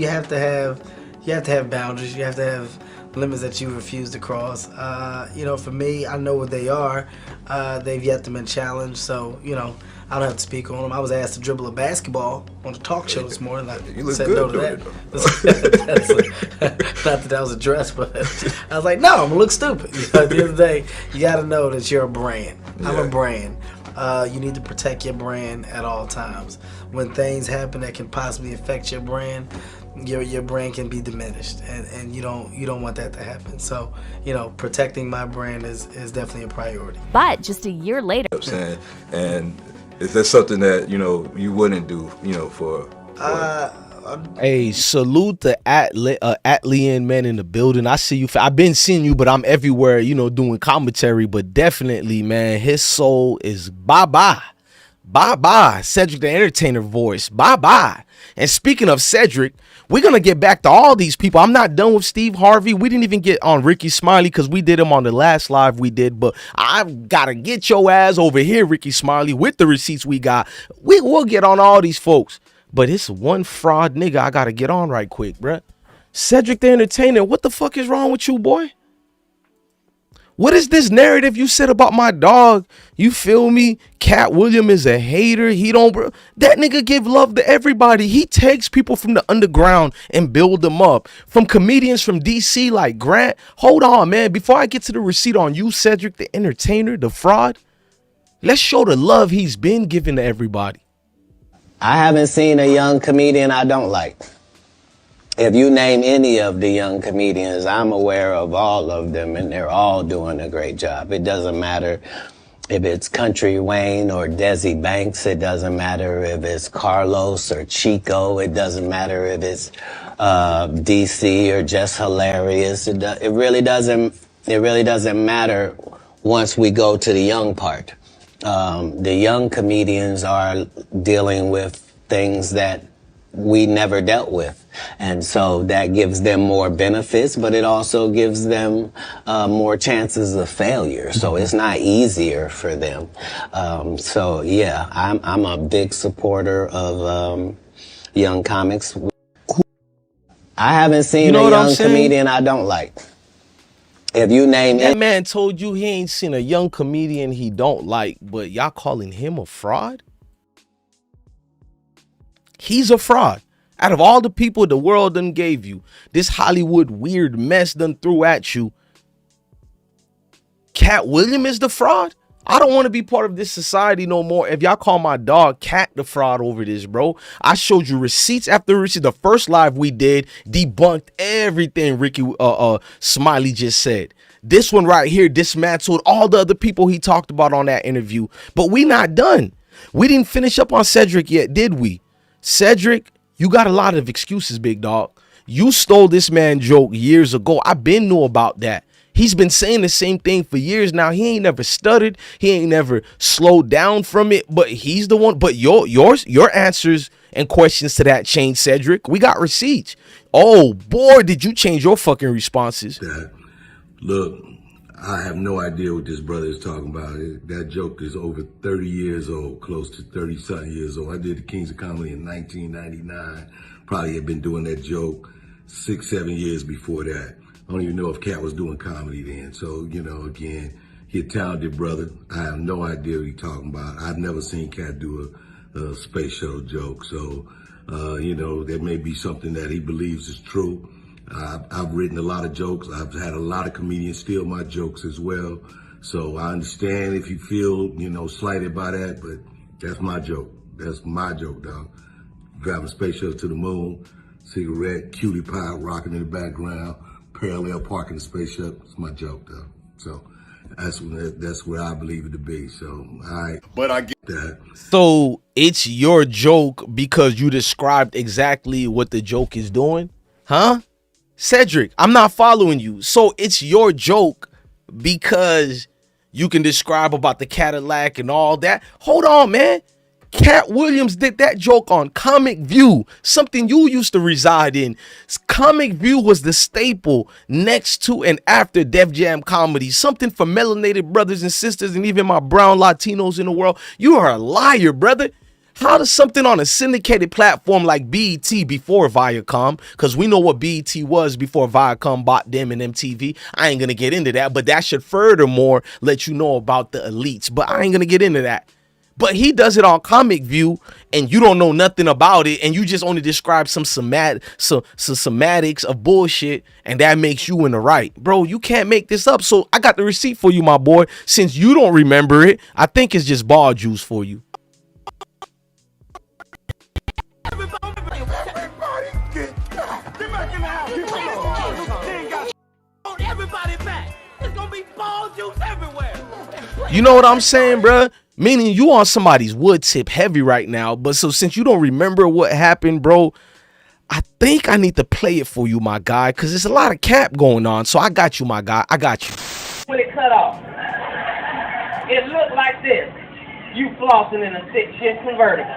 have to have boundaries. You have to have limits that you refuse to cross. For me, I know what they are. They've yet to been challenged, so I don't have to speak on them. I was asked to dribble a basketball on the talk show this morning. You look good no to that. Not that was a dress, but I was like, no, I'm gonna look stupid. At the end of the day, you got to know that you're a brand. I'm a brand. You need to protect your brand at all times. When things happen that can possibly affect your brand, your brand can be diminished, and you don't want that to happen. So protecting my brand is definitely a priority. But just a year later, and is that something that you wouldn't do for? Hey, salute the Atlean men in the building. I see you. I've been seeing you, but I'm everywhere, doing commentary. But definitely, man, his soul is bye-bye. Bye-bye. Cedric the Entertainer voice. Bye-bye. And speaking of Cedric, we're going to get back to all these people. I'm not done with Steve Harvey. We didn't even get on Rickey Smiley because we did him on the last live we did. But I've got to get your ass over here, Rickey Smiley, with the receipts we got. We'll get on all these folks. But it's one fraud nigga I gotta get on right quick, bruh. Cedric the Entertainer, what the fuck is wrong with you, boy? What is this narrative you said about my dog? You feel me? Katt Willliams is a hater. He don't, bro. That nigga give love to everybody. He takes people from the underground and build them up. From comedians from DC like Grant. Hold on, man. Before I get to the receipt on you, Cedric the Entertainer, the fraud, let's show the love he's been giving to everybody. I haven't seen a young comedian I don't like. If you name any of the young comedians, I'm aware of all of them, and they're all doing a great job. It doesn't matter if it's Country Wayne or Desi Banks. It doesn't matter if it's Carlos or Chico. It doesn't matter if it's DC or Just Hilarious. It really doesn't matter once we go to the young part. The young comedians are dealing with things that we never dealt with. And so that gives them more benefits, but it also gives them more chances of failure. So it's not easier for them. So yeah, I'm a big supporter of young comics. I haven't seen a young comedian I don't like. If you name that man told you he ain't seen a young comedian he don't like, but y'all calling him a fraud? He's a fraud. Out of all the people the world done gave you, this Hollywood weird mess done threw at you, Katt Williams is the fraud? I don't want to be part of this society no more. If y'all call my dog Katt the fraud over this, bro, I showed you receipts after receipts. The first live we did debunked everything Rickey Smiley just said. This one right here dismantled all the other people he talked about on that interview. But we not done. We didn't finish up on Cedric yet, did we? Cedric, you got a lot of excuses, big dog. You stole this man joke years ago. I been knew about that. He's been saying the same thing for years now. He ain't never stuttered. He ain't never slowed down from it. But he's the one. But your answers and questions to that changed, Cedric. We got receipts. Oh boy, did you change your fucking responses? Look, I have no idea what this brother is talking about. That joke is over 30 years old, close to 30-something years old. I did the Kings of Comedy in 1999. Probably had been doing that joke 6-7 years before that. I don't even know if Katt was doing comedy then. So, you know, again, he's a talented brother. I have no idea what he's talking about. I've never seen Katt do a space shuttle joke. So, you know, that may be something that he believes is true. I've written a lot of jokes. I've had a lot of comedians steal my jokes as well. So I understand if you feel, you know, slighted by that, but that's my joke. That's my joke, dog. Driving space shuttle to the moon, cigarette, cutie pie rocking in the background, parallel parking the space shuttle. It's my joke, though. So that's where I believe it to be. So but I get that. So it's your joke because you described exactly what the joke is doing, huh? Cedric, I'm not following you. So it's your joke because you can describe about the Cadillac and all that. Hold on, man. Katt Williams did that joke on Comic View, something you used to reside in. Comic View was the staple next to and after Def Jam Comedy, something for melanated brothers and sisters and even my brown Latinos in the world. You are a liar, brother. How does something on a syndicated platform like BET before Viacom, because we know what BET was before Viacom bought them and MTV. I ain't going to get into that, but that should furthermore let you know about the elites. But I ain't going to get into that. But he does it on Comic View, and you don't know nothing about it, and you just only describe some somatics of bullshit, and that makes you in the right. Bro, you can't make this up. So I got the receipt for you, my boy. Since you don't remember it, I think it's just ball juice for you. You know what I'm saying, bruh? Meaning you on somebody's wood tip heavy right now. But so since you don't remember what happened, bro, I think I need to play it for you, my guy, because there's a lot of cap going on. So I got you, my guy. I got you. When it cut off, it looked like this. You flossing in a 6-shift convertible.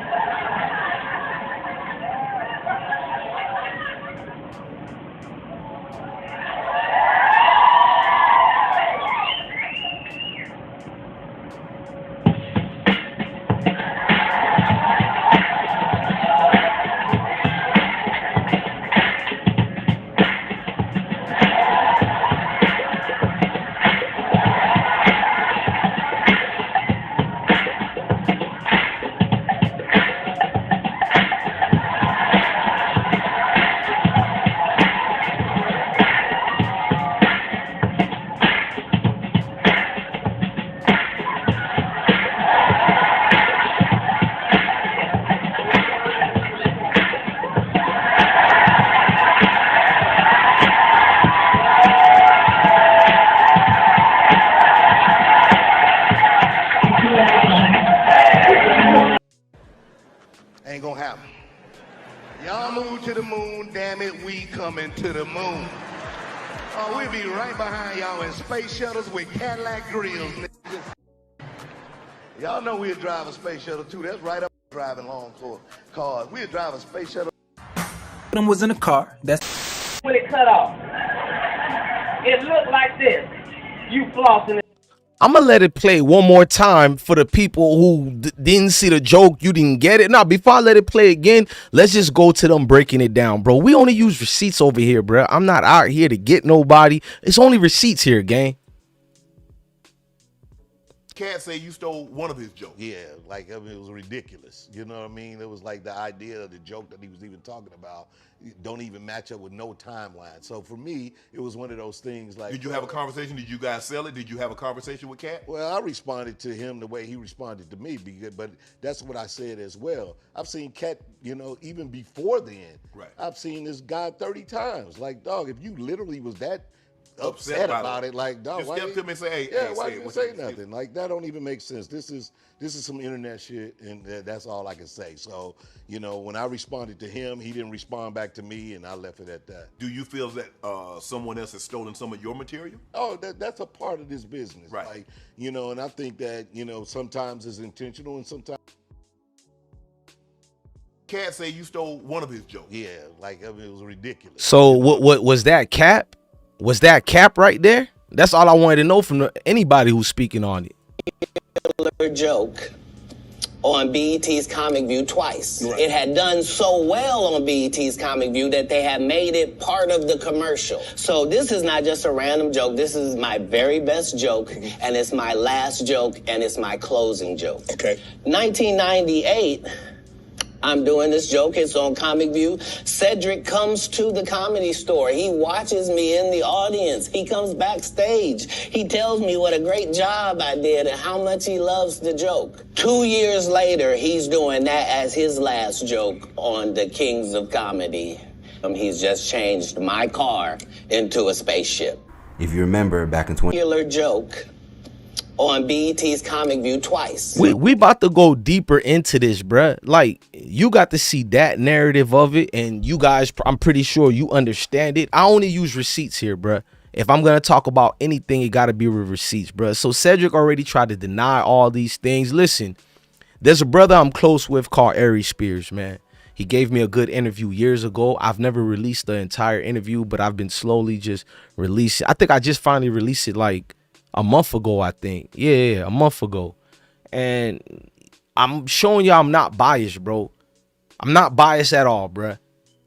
Ain't gonna happen. Y'all move to the moon, damn it, we coming to the moon. Oh, we'll be right behind y'all in space shuttles with Cadillac grills. Y'all know we'll drive a space shuttle too. That's right up driving long cars. We'll drive a space shuttle. Them was in a car. That's when it cut off. It looked like this. You flossing. I'm going to let it play one more time for the people who didn't see the joke. You didn't get it. Now, before I let it play again, let's just go to them breaking it down, bro. We only use receipts over here, bro. I'm not out here to get nobody. It's only receipts here, gang. Katt say you stole one of his jokes. Yeah, like, I mean, it was ridiculous. You know what I mean? It was like the idea of the joke that he was even talking about don't even match up with no timeline. So for me, it was one of those things like... Did you have a conversation? Did you guys sell it? Did you have a conversation with Katt? Well, I responded to him the way he responded to me, but that's what I said as well. I've seen Katt, you know, even before then. Right. I've seen this guy 30 times. Like, dog, if you literally was that upset about it, like, dog, just why step to me and say, hey, yeah, hey, why say didn't it. say nothing? Like, that don't even make sense. This is some internet shit, and that's all I can say. So, you know, when I responded to him, he didn't respond back to me, and I left it at that. Do you feel that someone else has stolen some of your material? Oh, that's a part of this business. Right. Like, you know, and I think that, you know, sometimes it's intentional and sometimes... Katt say you stole one of his jokes. Yeah, like, I mean, it was ridiculous. So what was that cap? Was that cap right there? That's all I wanted to know from anybody who's speaking on it. Joke on BET's Comic View twice. Right. It had done so well on BET's Comic View that they had made it part of the commercial. So this is not just a random joke. This is my very best joke, and it's my last joke, and it's my closing joke. Okay. 1998, I'm doing this joke. It's on Comic View. Cedric comes to the Comedy Store. He watches me in the audience. He comes backstage. He tells me what a great job I did and how much he loves the joke. 2 years later, he's doing that as his last joke on the Kings of Comedy. He's just changed my car into a spaceship. If you remember back in 20... Popular joke on BET's Comic View twice. We about to go deeper into this, bruh. Like, you got to see that narrative of it, and you guys, I'm pretty sure you understand it. I only use receipts here, bruh. If I'm going to talk about anything, it got to be with receipts, bruh. So Cedric already tried to deny all these things. Listen, there's a brother I'm close with called Harvey Spears, man. He gave me a good interview years ago. I've never released the entire interview, but I've been slowly just releasing. I think I just finally released it like a month ago, I think. Yeah, a month ago. And I'm showing y'all I'm not biased, bro. I'm not biased at all, bruh.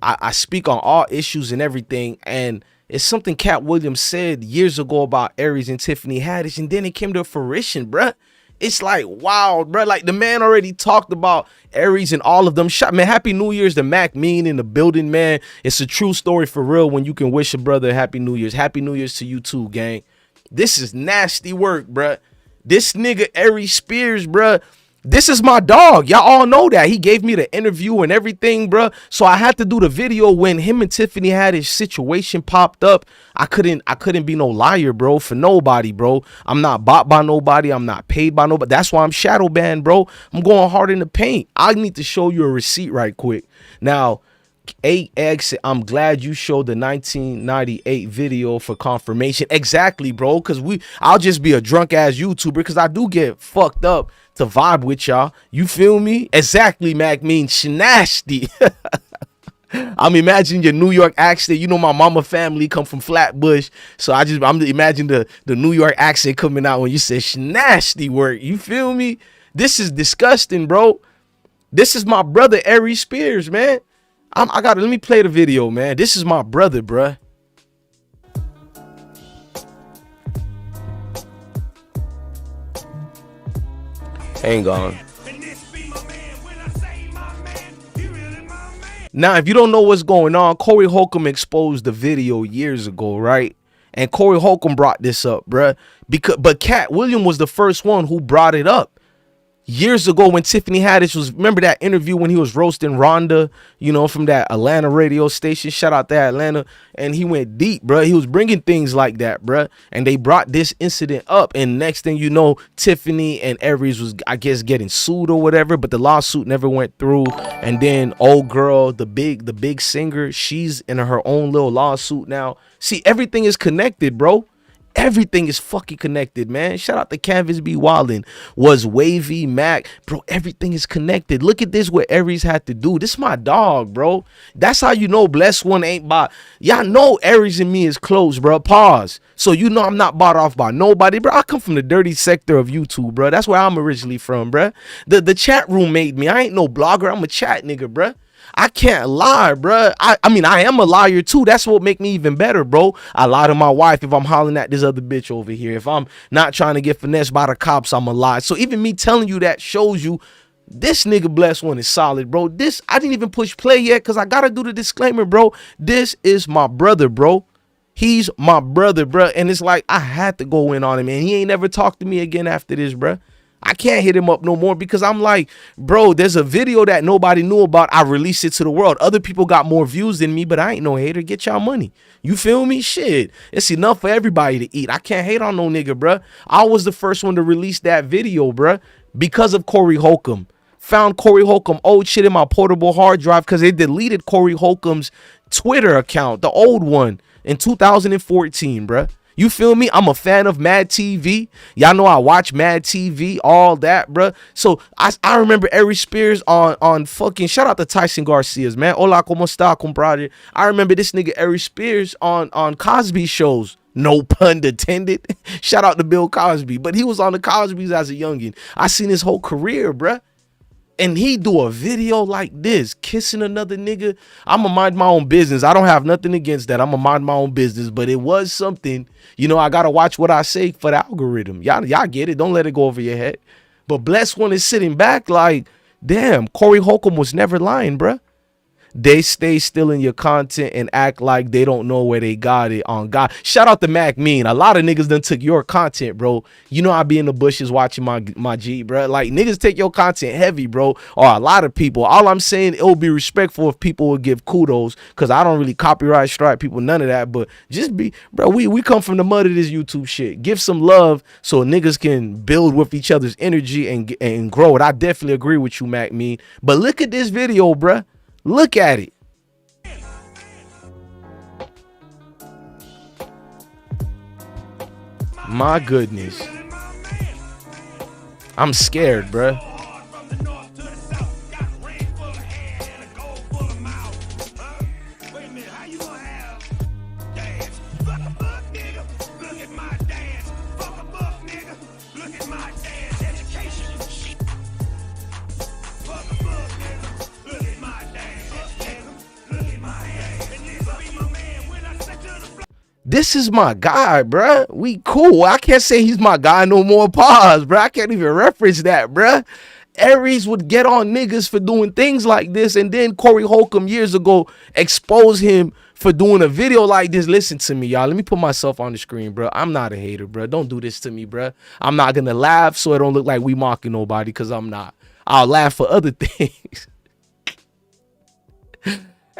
I speak on all issues and everything. And it's something Katt Willliams said years ago about Aries and Tiffany Haddish. And then it came to fruition, bruh. It's like, wow, bruh. Like, the man already talked about Aries and all of them. Man, Happy New Year's to Mac Mean in the building, man. It's a true story for real when you can wish a brother Happy New Year's. Happy New Year's to you too, gang. This is nasty work, bruh. This nigga Harvey Spears, bruh. This is my dog. Y'all all know that. He gave me the interview and everything, bruh. So I had to do the video when him and Tiffany Haddish situation popped up. I couldn't be no liar, bro, for nobody, bro. I'm not bought by nobody. I'm not paid by nobody. That's why I'm shadow banned, bro. I'm going hard in the paint. I need to show you a receipt right quick. Now, 8X, I'm glad you showed the 1998 video for confirmation. Exactly, bro, because I'll just be a drunk ass YouTuber because I do get fucked up to vibe with y'all. You feel me? Exactly, Mac means nasty. I'm imagining your New York accent. You know, my mama family come from Flatbush, so I'm imagining the New York accent coming out when you say nasty work. You feel me? This is disgusting, bro. This is my brother Harvey Spears, man. Let me play the video, man. This is my brother, bruh. Hang on. Now, if you don't know what's going on, Corey Holcomb exposed the video years ago, right? And Corey Holcomb brought this up, bruh. But Katt Willliams was the first one who brought it up. Years ago when Tiffany Haddish remember that interview when he was roasting Rhonda, you know, from that Atlanta radio station, shout out to Atlanta, and he went deep, bro. He was bringing things like that, bro, and they brought this incident up, and next thing you know, Tiffany and Aries was, I guess, getting sued or whatever, but the lawsuit never went through, and then old girl, the big singer, she's in her own little lawsuit now. See, everything is connected, bro. Everything is fucking connected, man. Shout out to Canvas B Wildin'. Was Wavy, Mac. Bro, everything is connected. Look at this, what Aries had to do. This is my dog, bro. That's how you know Blessed One ain't bought. Y'all know Aries and me is close, bro. Pause. So you know I'm not bought off by nobody, bro. I come from the dirty sector of YouTube, bro. That's where I'm originally from, bro. The chat room made me. I ain't no blogger. I'm a chat nigga, bro. I can't lie, bro. I mean, I am a liar too. That's what make me even better, bro. I lie to my wife if I'm hollering at this other bitch over here. If I'm not trying to get finessed by the cops, I'm a lie. So even me telling you that shows you this nigga Bless One is solid, bro. This, I didn't even push play yet because I got to do the disclaimer, bro. This is my brother, bro. He's my brother, bro. And it's like, I had to go in on him, and he ain't never talked to me again after this, bro. I can't hit him up no more because I'm like, bro, there's a video that nobody knew about. I released it to the world. Other people got more views than me, but I ain't no hater. Get y'all money. You feel me? Shit. It's enough for everybody to eat. I can't hate on no nigga, bro. I was the first one to release that video, bro, because of Corey Holcomb. Found Corey Holcomb old shit in my portable hard drive because they deleted Corey Holcomb's Twitter account, the old one, in 2014, bruh. You feel me? I'm a fan of Mad TV. Y'all know I watch Mad TV, all that, bruh. So I remember Ari Spears on fucking, shout out to Tyson Garcia's, man. Hola, como está, compadre? I remember this nigga Ari Spears on Cosby shows. No pun intended. Shout out to Bill Cosby. But he was on the Cosbys as a youngin'. I seen his whole career, bruh. And he do a video like this, kissing another nigga. I'ma mind my own business. I don't have nothing against that. I'ma mind my own business. But it was something, you know, I gotta watch what I say for the algorithm. Y'all get it. Don't let it go over your head. But Bless One is sitting back like, damn, Corey Holcomb was never lying, bruh. They stay still in your content and act like they don't know where they got it on God. Shout out to Mac Mean. A lot of niggas done took your content, bro. You know I be in the bushes watching my G, bro. Like, niggas take your content heavy, bro. Or a lot of people. All I'm saying, it would be respectful if people would give kudos, because I don't really copyright strike people, none of that. But just be, bro, we come from the mud of this YouTube shit. Give some love so niggas can build with each other's energy and grow it. I definitely agree with you, Mac Mean. But look at this video, bro. Look at it. My goodness. I'm scared, bruh. This is my guy, bruh. We cool. I can't say he's my guy no more. Pause, bruh. I can't even reference that, bruh. Aries would get on niggas for doing things like this, and then Corey Holcomb years ago exposed him for doing a video like this. Listen to me, y'all. Let me put myself on the screen, bruh. I'm not a hater, bruh. Don't do this to me, bruh. I'm not gonna laugh so it don't look like we mocking nobody, because I'm not. I'll laugh for other things.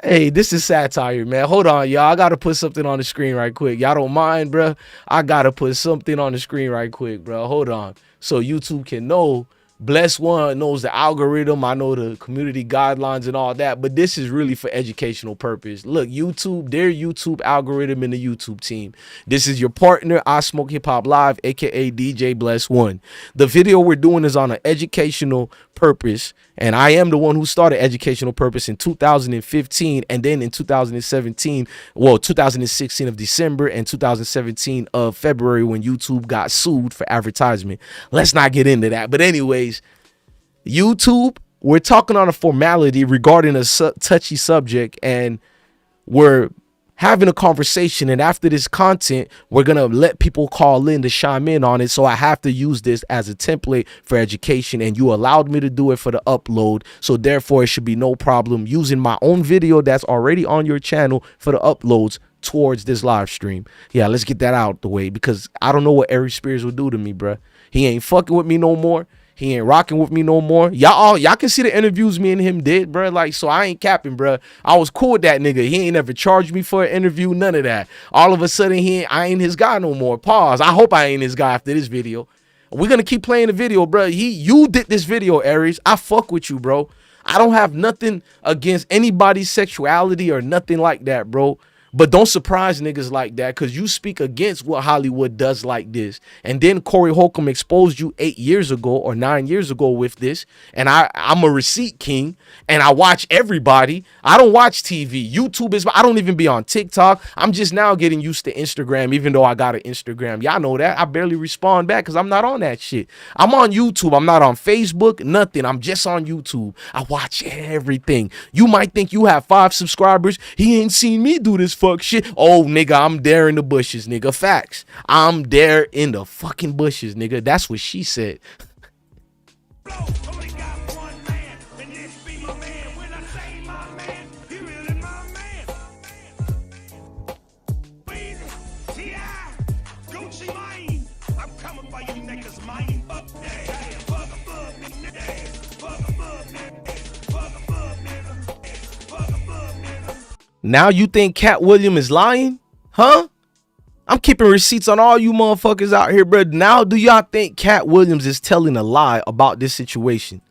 Hey, this is satire, man. Hold on, y'all. I gotta put something on the screen right quick. Y'all don't mind, bro? I gotta put something on the screen right quick, bro. Hold on. So YouTube can know. Bless One knows the algorithm. I know the community guidelines and all that. But this is really for educational purpose. Look, YouTube, their YouTube algorithm and the YouTube team. This is your partner, I Smoke Hip Hop Live, aka DJ Bless One. The video we're doing is on an educational purpose, and I am the one who started educational purpose in 2015, and then in 2017, well, 2016 of December and 2017 of February, when YouTube got sued for advertisement. Let's not get into that. But anyways, YouTube, we're talking on a formality regarding a touchy subject, and we're having a conversation, and after this content, we're gonna let people call in to chime in on it. So I have to use this as a template for education, and you allowed me to do it for the upload, so therefore it should be no problem using my own video that's already on your channel for the uploads towards this live stream. Yeah, let's get that out the way, because I don't know what Ari Spears would do to me, bruh. He ain't fucking with me no more. He ain't rocking with me no more. Y'all can see the interviews me and him did, bro. Like, so I ain't capping, bro. I was cool with that nigga. He ain't ever charged me for an interview, none of that. All of a sudden, I ain't his guy no more. Pause. I hope I ain't his guy after this video. We're gonna keep playing the video, bro. You did this video, Aries. I fuck with you, bro. I don't have nothing against anybody's sexuality or nothing like that, bro. But don't surprise niggas like that, because you speak against what Hollywood does like this. And then Corey Holcomb exposed you 8 years ago or 9 years ago with this. And I'm a receipt king, and I watch everybody. I don't watch TV. YouTube is, I don't even be on TikTok. I'm just now getting used to Instagram, even though I got an Instagram. Y'all know that. I barely respond back because I'm not on that shit. I'm on YouTube. I'm not on Facebook, nothing. I'm just on YouTube. I watch everything. You might think you have 5 subscribers. He ain't seen me do this fuck shit. Oh, nigga, I'm there in the bushes, nigga. Facts. I'm there in the fucking bushes, nigga. That's what she said. Now you think Katt Williams is lying? Huh? I'm keeping receipts on all you motherfuckers out here, bro. Now do y'all think Katt Williams is telling a lie about this situation?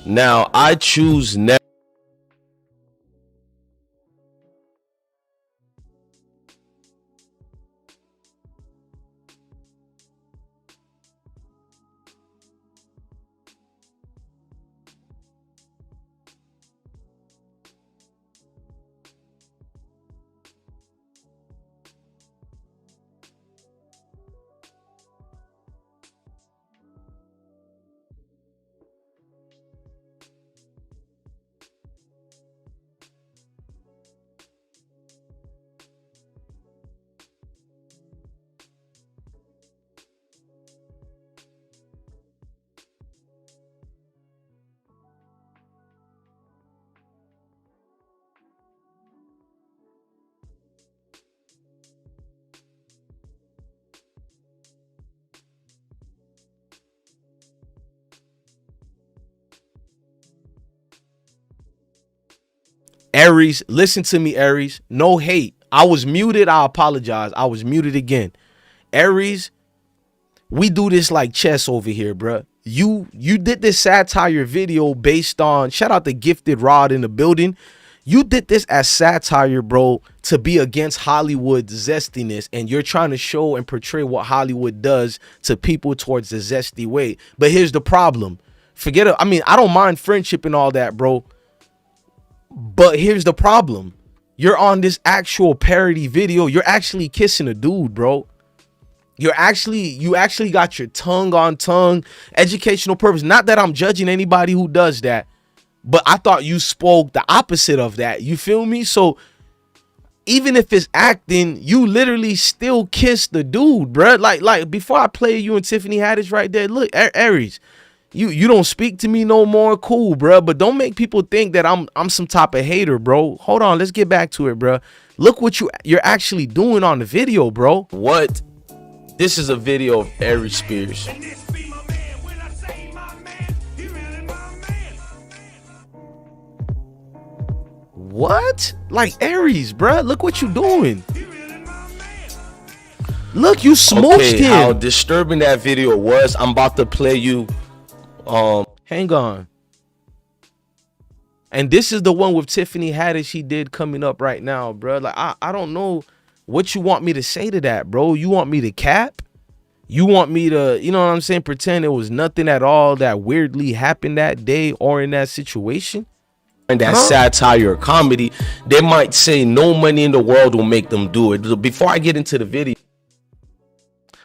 Now, I choose never. Aries, listen to me, Aries. No hate. I was muted. I apologize. I was muted again. Aries, we do this like chess over here, bruh. You did this satire video based on, shout out to Gifted Rod in the building. You did this as satire, bro, to be against Hollywood's zestiness, and you're trying to show and portray what Hollywood does to people towards the zesty way. But here's the problem. Forget it. I mean, I don't mind friendship and all that, bro. But here's the problem. You're on this actual parody video. You're actually kissing a dude, bro. You actually got your tongue on tongue, educational purpose. Not that I'm judging anybody who does that, but I thought you spoke the opposite of that. You feel me? So even if it's acting, you literally still kiss the dude, bro. Like before I play you and Tiffany Haddish right there, look, Aries, you don't speak to me no more, cool, bro. But don't make people think that I'm some type of hater, bro. Hold on, let's get back to it, bro. Look what you're actually doing on the video, bro. What? This is a video of Aries Spears. What? Like Aries, bro. Look what you doing. Look, you smooched him. How disturbing that video was. I'm about to play you. Hang on. And this is the one with Tiffany Haddish he did coming up right now, bro. Like I don't know what you want me to say to that, bro. You want me to cap? You want me to, you know what I'm saying, pretend it was nothing at all that weirdly happened that day or in that situation? And that satire or comedy, they might say no money in the world will make them do it. Before I get into the video,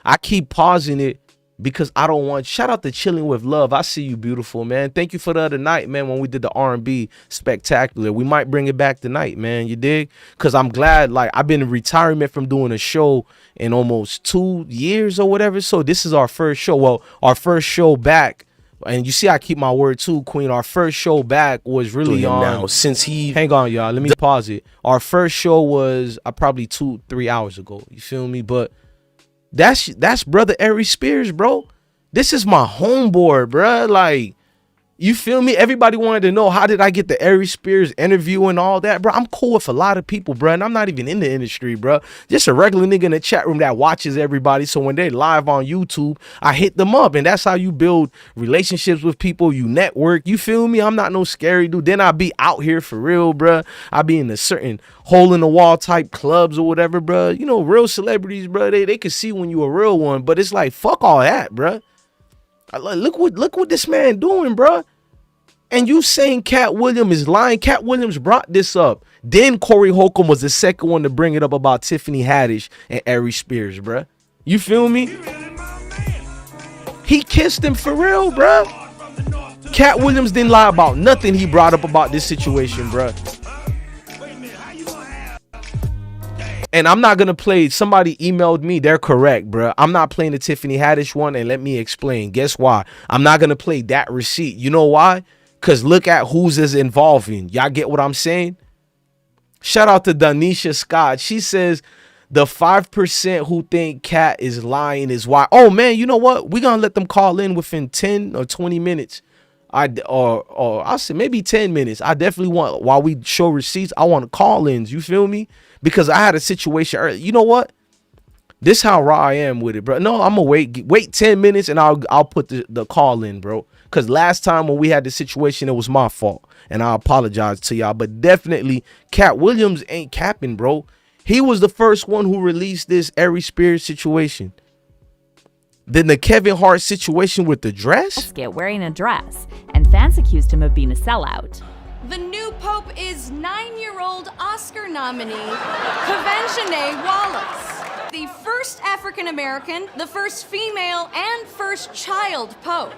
I keep pausing it because I don't want, shout out to Chilling with Love. I see you, beautiful, man. Thank you for the other night, man, when we did the R&B spectacular. We might bring it back tonight, man. You dig? Because I'm glad, like, I've been in retirement from doing a show in almost 2 years or whatever. So this is our first show. Well, our first show back. And you see, I keep my word too, Queen. Our first show back was really on now since he. Hang on, y'all. Let me pause it. Our first show was probably 2-3 hours ago. You feel me? But That's brother Ari Spears, bro. This is my homeboy, bro. Like, you feel me? Everybody wanted to know, how did I get the Ari Spears interview and all that, bro? I'm cool with a lot of people, bro, and I'm not even in the industry, bro. Just a regular nigga in the chat room that watches everybody. So when they live on YouTube, I hit them up, and that's how you build relationships with people. You network. You feel me? I'm not no scary dude. Then I be out here for real, bro. I be in a certain hole in the wall type clubs or whatever, bro. You know, real celebrities, bro. They can see when you a real one, but it's like, fuck all that, bro. Look what this man doing, bro. And you saying Katt Williams is lying. Katt Williams brought this up. Then Corey Holcomb was the second one to bring it up about Tiffany Haddish and Ari Spears, bro. You feel me? He kissed him for real, bro. Katt Williams didn't lie about nothing he brought up about this situation, bro. And I'm not going to play. Somebody emailed me. They're correct, bro. I'm not playing the Tiffany Haddish one, and let me explain. Guess why? I'm not going to play that receipt. You know why? Because look at who's is involving. Y'all get what I'm saying? Shout out to Danisha Scott. She says the 5% who think Katt is lying is why. Oh, man, you know what? We're going to let them call in within 10 or 20 minutes. Or I'll say maybe 10 minutes. I definitely want, while we show receipts, I want to call-ins. You feel me? Because I had a situation earlier. You know what? This how raw I am with it, bro. No, I'm going to wait 10 minutes and I'll put the call in, bro. Because last time when we had the situation, it was my fault. And I apologize to y'all. But definitely, Katt Williams ain't capping, bro. He was the first one who released this Ari Spears situation. Then the Kevin Hart situation with the dress. Wearing a dress. And fans accused him of being a sellout. The new pope is 9-year-old Oscar nominee, Kavenshane Wallace. The first African-American, the first female, and first child pope.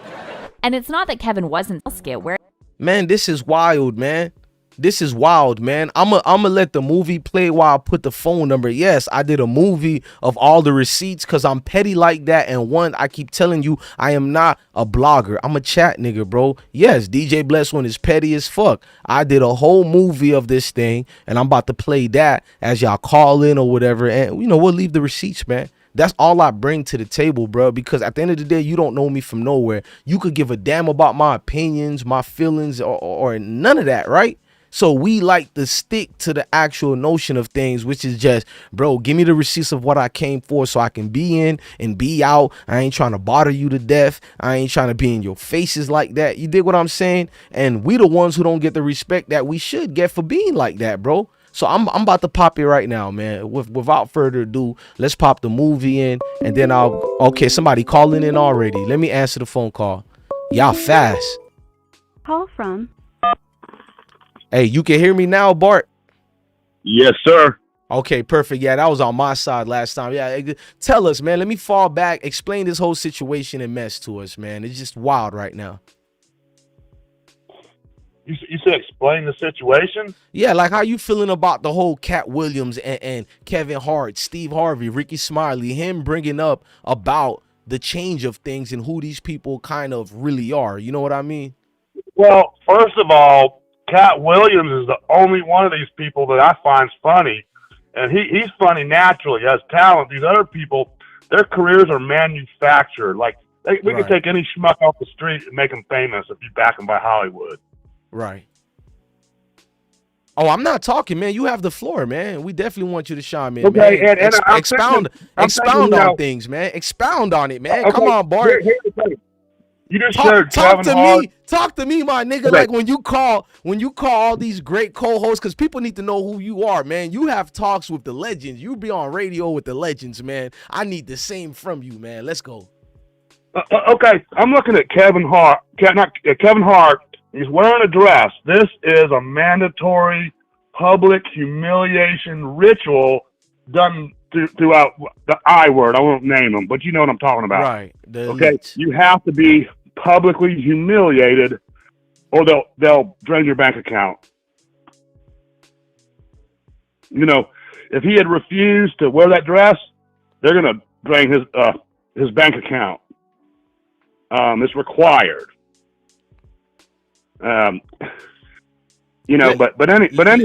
And it's not that Kevin wasn't where. Man, this is wild, man. This is wild, man. I'ma let the movie play while I put the phone number. Yes, I did a movie of all the receipts because I'm petty like that. And one, I keep telling you, I am not a blogger. I'm a chat nigga, bro. Yes, DJ Bless One is petty as fuck. I did a whole movie of this thing, and I'm about to play that as y'all call in or whatever. And, you know, we'll leave the receipts, man. That's all I bring to the table, bro, because at the end of the day, you don't know me from nowhere. You could give a damn about my opinions, my feelings, or none of that, right? So we like to stick to the actual notion of things, which is just, bro, give me the receipts of what I came for so I can be in and be out. I ain't trying to bother you to death. I ain't trying to be in your faces like that. You dig what I'm saying? And we the ones who don't get the respect that we should get for being like that, bro. So I'm about to pop it right now, man. Without further ado, let's pop the movie in, and then okay, somebody calling in already. Let me answer the phone call. Y'all fast. Call from. Hey, you can hear me now, Bart? Yes, sir. Okay, perfect. Yeah, that was on my side last time. Yeah, tell us, man. Let me fall back. Explain this whole situation and mess to us, man. It's just wild right now. You said explain the situation? Yeah, like how you feeling about the whole Katt Williams and Kevin Hart, Steve Harvey, Rickey Smiley, him bringing up about the change of things and who these people kind of really are. You know what I mean? Well, first of all, Katt Williams is the only one of these people that I find funny. And he's funny naturally, has talent. These other people, their careers are manufactured. Like, we can take any schmuck off the street and make him famous if you back him by Hollywood. Right. Oh, I'm not talking, man. You have the floor, man. We definitely want you to shine, man. Okay, man. and expound on things, man. Expound on it, man. Come on, Bart. Here's the thing. You just shared Kevin Hart. Talk to me, my nigga. Like when you call all these great co-hosts, because people need to know who you are, man. You have talks with the legends. You be on radio with the legends, man. I need the same from you, man. Let's go. Okay, I'm looking at Kevin Hart. Kevin Hart. He's wearing a dress. This is a mandatory public humiliation ritual done throughout the I word. I won't name them, but you know what I'm talking about. Right. Okay. You have to be publicly humiliated or they'll drain your bank account. You know, if he had refused to wear that dress, they're going to drain his bank account. It's required. You know, but anyway, let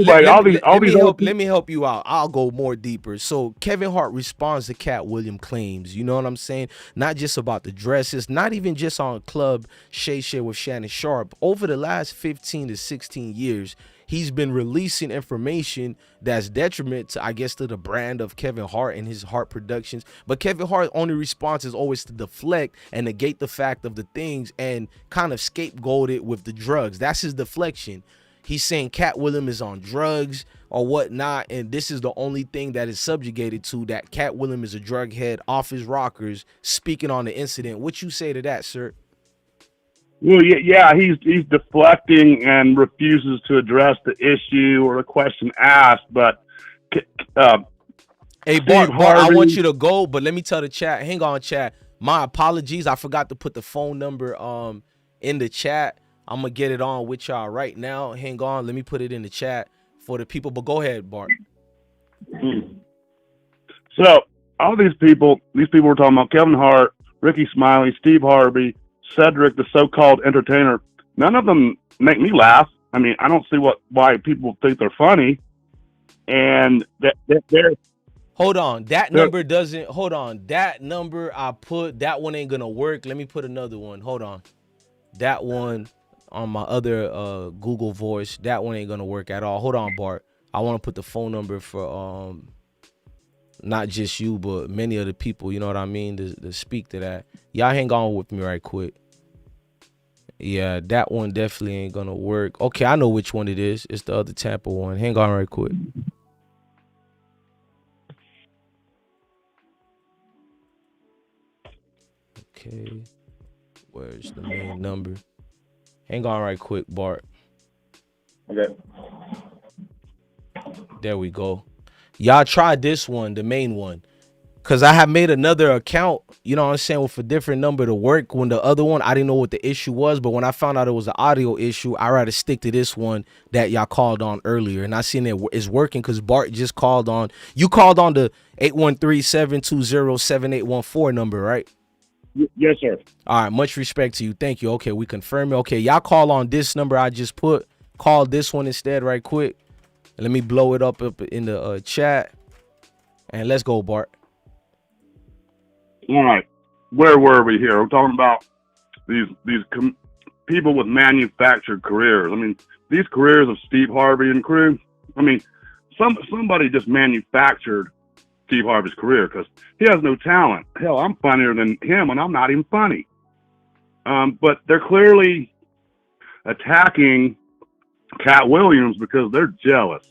me help you out. I'll go more deeper. So Kevin Hart responds to Katt Williams claims. You know what I'm saying? Not just about the dresses, not even just on Club Shay with Shannon Sharpe. Over the last 15 to 16 years, he's been releasing information that's detriment to, I guess, to the brand of Kevin Hart and his Hart Productions. But Kevin Hart's only response is always to deflect and negate the fact of the things and kind of scapegoat it with the drugs. That's his deflection. He's saying Katt Williams is on drugs or whatnot, and this is the only thing that is subjugated to that Katt Williams is a drug head off his rockers, speaking on the incident. What you say to that, sir? Well, yeah, he's deflecting and refuses to address the issue or the question asked. But hey, Bart, I want you to go, but let me tell the chat. Hang on, chat. My apologies. I forgot to put the phone number in the chat. I'm going to get it on with y'all right now. Hang on. Let me put it in the chat for the people. But go ahead, Bart. So all these people we're talking about, Kevin Hart, Rickey Smiley, Steve Harvey, Cedric, the so-called entertainer, none of them make me laugh. I mean, I don't see why people think they're funny. And they're... Hold on. That number doesn't... Hold on. That number I put, that one ain't going to work. Let me put another one. Hold on. That one... on my other Google Voice, that one ain't gonna work at all. Hold on, Bart. I want to put the phone number for not just you, but many of the people, you know what I mean, to speak to that. Y'all hang on with me right quick. Yeah, that one definitely ain't gonna work. Okay, I know which one it is. It's the other Tampa one. Hang on right quick. Okay, where's the main number? Hang on right quick, Bart. Okay. There we go. Y'all try this one, the main one. Because I have made another account, you know what I'm saying, with a different number to work. When the other one, I didn't know what the issue was. But when I found out it was an audio issue, I rather stick to this one that y'all called on earlier. And I seen it is working because Bart just called on. You called on the 813-720-7814 number, right? Yes, sir. All right, much respect to you. Thank you. Okay, we confirm it. Okay, y'all call on this number I just put. Call this one instead right quick. Let me blow it up in the chat. And let's go, Bart. All right. Where were we here? We're talking about these people with manufactured careers. I mean, these careers of Steve Harvey and crew, I mean, somebody just manufactured Steve Harvey's career because he has no talent. Hell, I'm funnier than him, and I'm not even funny. But they're clearly attacking Katt Williams because they're jealous.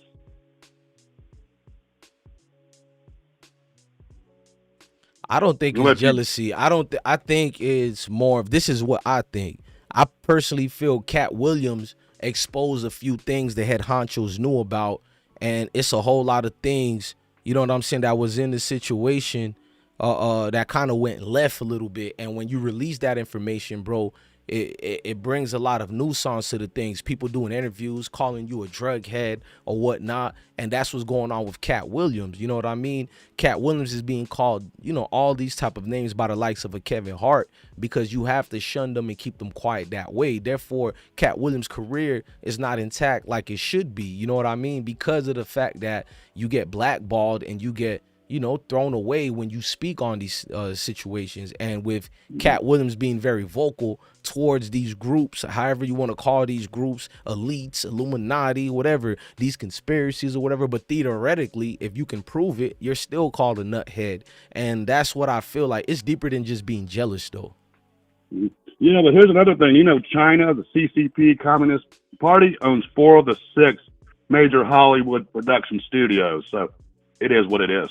I don't think it's jealousy. I think it's more of, this is what I think. I personally feel Katt Williams exposed a few things the head honchos knew about, and it's a whole lot of things, you know what I'm saying, that was in the situation that kind of went left a little bit. And when you release that information, bro, it brings a lot of nuisance to the things. People doing interviews, calling you a drug head or whatnot. And that's what's going on with Katt Williams. You know what I mean? Katt Williams is being called, you know, all these type of names by the likes of a Kevin Hart because you have to shun them and keep them quiet that way. Therefore, Katt Williams' career is not intact like it should be. You know what I mean? Because of the fact that you get blackballed and you get, you know, thrown away when you speak on these situations. And with Katt Williams being very vocal towards these groups, however you want to call these groups, elites, Illuminati, whatever, these conspiracies or whatever, but theoretically, if you can prove it, you're still called a nuthead. And that's what I feel like. It's deeper than just being jealous, though. Yeah, but here's another thing. You know, China, the CCP, Communist Party, owns 4 of the 6 major Hollywood production studios. So it is what it is.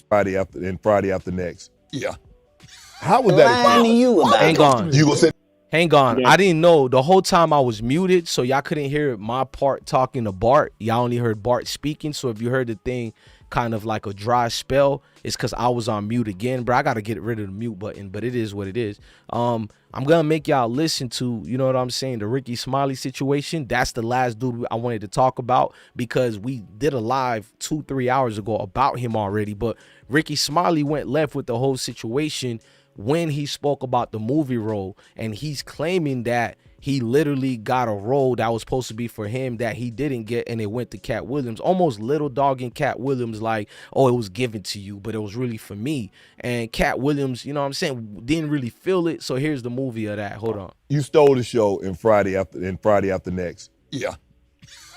Friday after next. Yeah. How was that? Lying to you about Hang on. You gonna say Hang on. I didn't know the whole time I was muted, so y'all couldn't hear my part talking to Bart. Y'all only heard Bart speaking. So if you heard the thing kind of like a dry spell, it's because I was on mute again, bro. I gotta get rid of the mute button, but it is what it is. I'm gonna make y'all listen to, you know what I'm saying, the Rickey Smiley situation. That's the last dude I wanted to talk about because we did a live 2-3 hours ago about him already. But Rickey Smiley went left with the whole situation when he spoke about the movie role, and he's claiming that he literally got a role that was supposed to be for him that he didn't get, and it went to Katt Willliams, almost little dogging Katt Willliams like, oh, it was given to you, but it was really for me. And Katt Willliams, you know what I'm saying, didn't really feel it. So here's the movie of that. Hold on. You stole the show in Friday After Next. Yeah.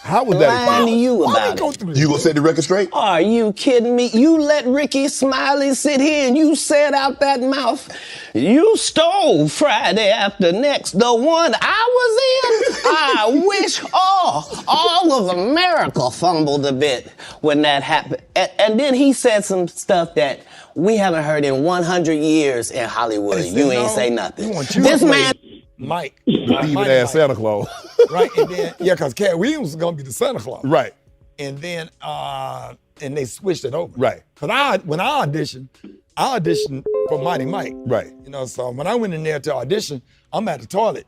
How was that? Lying to you about it. You gonna set the record straight? Are you kidding me? You let Rickey Smiley sit here and you said out that mouth, you stole Friday After Next, the one I was in. I wish all of America fumbled a bit when that happened. And then he said some stuff that we haven't heard in 100 years in Hollywood. You ain't say nothing. This man... Mike. Even as Santa Claus. Right, and then, because Katt Williams was going to be the Santa Claus. Right. And then, and they switched it over. Right. Because when I auditioned for Mighty Mike. Right. You know, so when I went in there to audition, I'm at the toilet.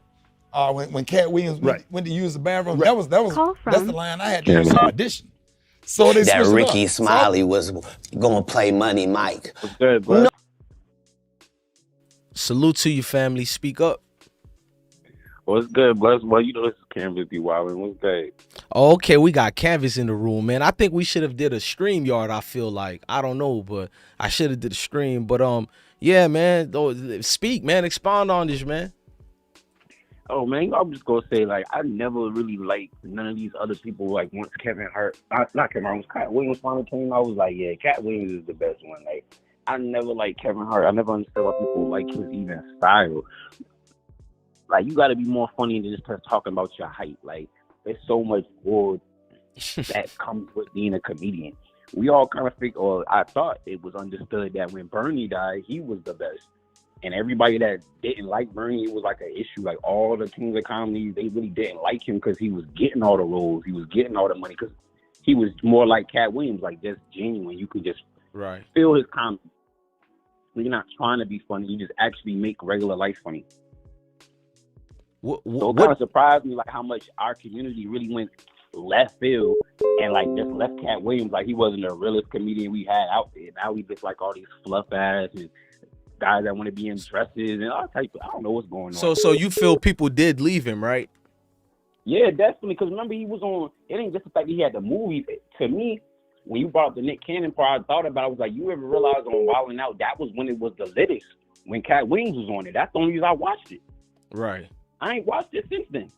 When Katt Williams went to use the bathroom, that's the line I had to use to audition. So they that switched Rickey it up. Smiley was going to play Money Mike. No. Salute to your family. Speak up. What's good, Bless? Well, you know this is Canvas be wildin'. What's good? Okay, we got Canvas in the room, man. I think we should have did a StreamYard, I feel like. I don't know, but I should have did a stream. But yeah, man. Speak, man. Expound on this, man. Oh man, I'm just gonna say, like, I never really liked none of these other people. Like, once Kevin Hart, not Kevin Hart, once Katt Williams finally came, I was like, yeah, Katt Williams is the best one. Like, I never liked Kevin Hart. I never understood why people like his even style. Like, you got to be more funny than just talking about your height. Like, there's so much more that comes with being a comedian. We all kind of think, or I thought it was understood that when Bernie died, he was the best. And everybody that didn't like Bernie, it was like an issue. Like, all the kings of comedy, they really didn't like him because he was getting all the roles. He was getting all the money because he was more like Katt Williams, like just genuine. You could just feel his comedy. You're not trying to be funny. You just actually make regular life funny. So it kind of surprised me, like, how much our community really went left field and, like, just left Katt Williams. Like, he wasn't the realest comedian we had out there. Now we just like all these fluff ass and guys that want to be in dresses and all type of, I don't know what's going on. So you feel people did leave him, right? Yeah, definitely. Because remember, he was on, it ain't just the fact that he had the movie. To me, when you brought up the Nick Cannon part, I thought about it. I was like, you ever realize on Wild 'N Out, that was when it was the littest, when Katt Williams was on it. That's the only reason I watched it. Right. I ain't watched it since then.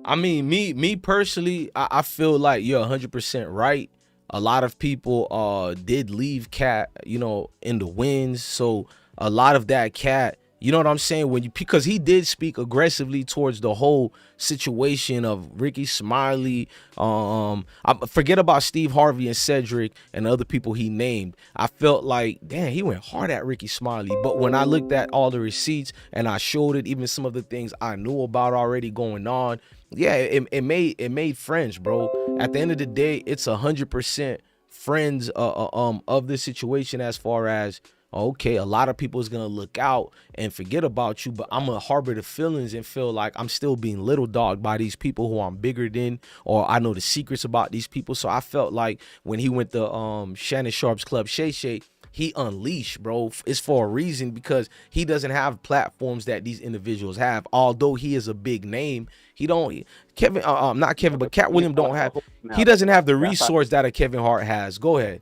I mean, me personally, I feel like you're 100% right. A lot of people did leave Katt, you know, in the winds. So a lot of that Katt, you know what I'm saying? Because he did speak aggressively towards the whole situation of Rickey Smiley. I forget about Steve Harvey and Cedric and other people he named. I felt like, damn, he went hard at Rickey Smiley. But when I looked at all the receipts and I showed it, even some of the things I knew about already going on, yeah, it made friends, bro. At the end of the day, it's 100% friends of this situation as far as, okay, a lot of people is going to look out and forget about you, but I'm going to harbor the feelings and feel like I'm still being little dogged by these people who I'm bigger than, or I know the secrets about these people. So I felt like when he went to Shannon Sharpe's club, Shay, he unleashed, bro. It's for a reason, because he doesn't have platforms that these individuals have. Although he is a big name, he don't, not Kevin, but Katt Williams don't have, he doesn't have the resource that a Kevin Hart has. Go ahead.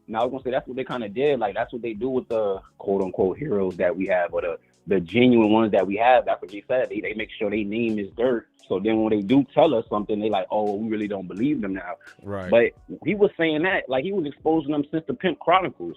Now, I was gonna say that's what they kind of did. Like, that's what they do with the quote unquote heroes that we have, or the genuine ones that we have. That's what they said. They make sure their name is dirt. So then when they do tell us something, they like, oh, we really don't believe them now. Right. But he was saying that, like, he was exposing them since the Pimp Chronicles.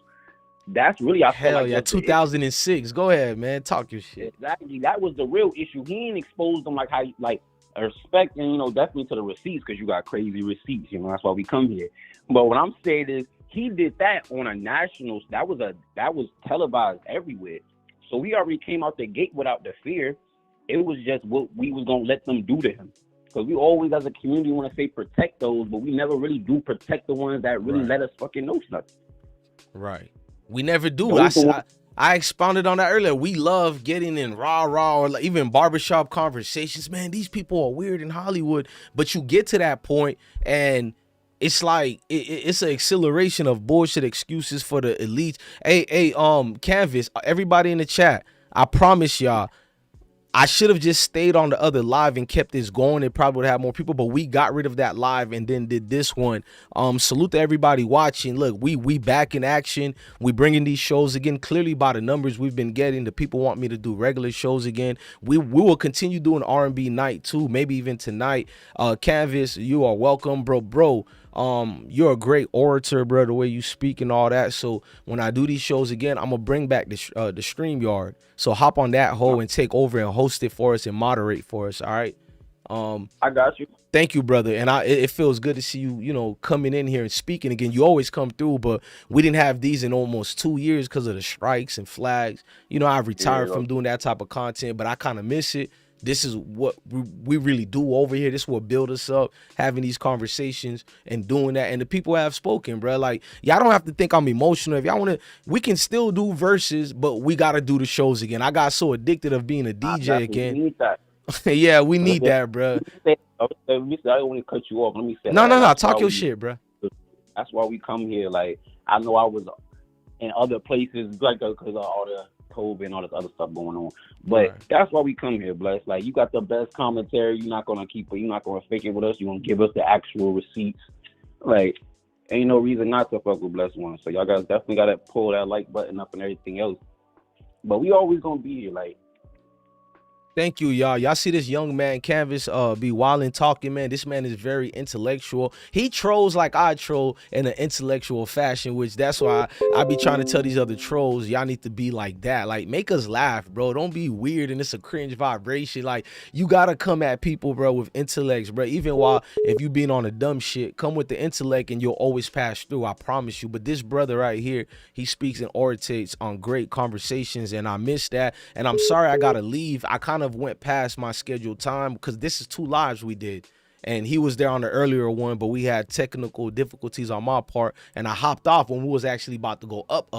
That's really, I feel like, yeah, 2006. Go ahead, man. Talk your shit. Exactly. That was the real issue. He ain't exposed them like how, like, respect, and, you know, definitely to the receipts, because you got crazy receipts. You know, that's why we come here. But what I'm saying is, he did that on a national. That was televised everywhere. So we already came out the gate without the fear. It was just what we was gonna let them do to him. Because we always, as a community, want to say protect those, but we never really do protect the ones that really let us fucking know something. Right. We never do. I expounded on that earlier. We love getting in rah-rah or like even barbershop conversations. Man, these people are weird in Hollywood. But you get to that point and it's like it's an acceleration of bullshit excuses for the elites. Hey, Canvas, everybody in the chat, I promise y'all, I should have just stayed on the other live and kept this going. It probably would have more people, but we got rid of that live and then did this one. Salute to everybody watching. Look, we back in action. We bringing these shows again. Clearly by the numbers we've been getting, the people want me to do regular shows again. We will continue doing R&B night too, maybe even tonight. Canvas, you are welcome, bro. You're a great orator, bro, the way you speak and all that. So when I do these shows again, I'm gonna bring back the StreamYard. So hop on that hole and take over and host it for us and moderate for us. All right. I got you. Thank you, brother. And it feels good to see you, coming in here and speaking again. You always come through, but we didn't have these in almost 2 years because of the strikes and flags. I've retired from doing that type of content, but I kind of miss it. This is what we really do over here. This is what build us up, having these conversations and doing that. And the people have spoken, bro. Like, y'all don't have to think I'm emotional. If y'all want to, we can still do verses, but we got to do the shows again. I got so addicted of being a DJ again. We need that. Yeah, we need that, bro. I don't want to cut you off. Let me say No. Talk your shit, bro. That's why we come here. Like, I know I was in other places, like, because of all the COVID and all this other stuff going on. But that's why we come here, Bless. Like, you got the best commentary. You're not gonna keep it. You're not gonna fake it with us. You're gonna give us the actual receipts. Like, ain't no reason not to fuck with Bless One. So y'all guys definitely gotta pull that like button up and everything else. But we always gonna be here. Like, thank you, y'all. Y'all see this young man, Canvas, be wildin' talking, man. This man is very intellectual. He trolls like I troll in an intellectual fashion, which that's why I be trying to tell these other trolls, y'all need to be like that. Like, make us laugh, bro. Don't be weird and it's a cringe vibration. Like, you gotta come at people, bro, with intellects, bro. Even while if you being on a dumb shit, come with the intellect and you'll always pass through. I promise you. But this brother right here, he speaks and orates on great conversations, and I miss that. And I'm sorry I gotta leave. I kind of went past my scheduled time because this is 2 lives we did, and he was there on the earlier one, but we had technical difficulties on my part, and I hopped off when we was actually about to go up.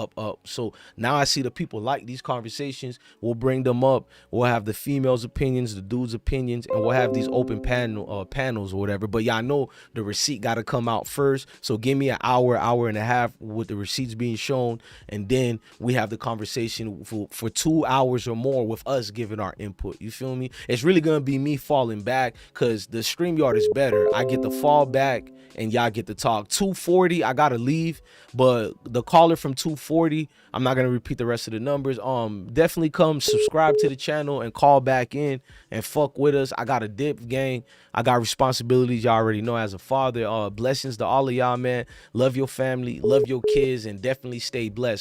So now I see the people like these conversations. We'll bring them up. We'll have the females' opinions, the dudes' opinions, and we'll have these open panels or whatever. But y'all know the receipt got to come out first. So give me an hour and a half with the receipts being shown, and then we have the conversation for 2 hours or more with us giving our input. You feel me? It's really gonna be me falling back because the StreamYard is better. I get to fall back and y'all get to talk. 240, I gotta leave, but the caller from 240, I'm not gonna repeat the rest of the numbers. Definitely come subscribe to the channel and call back in and fuck with us. I got a dip, gang. I got responsibilities, y'all already know, as a father. Blessings to all of y'all, man. Love your family, love your kids, and definitely stay blessed.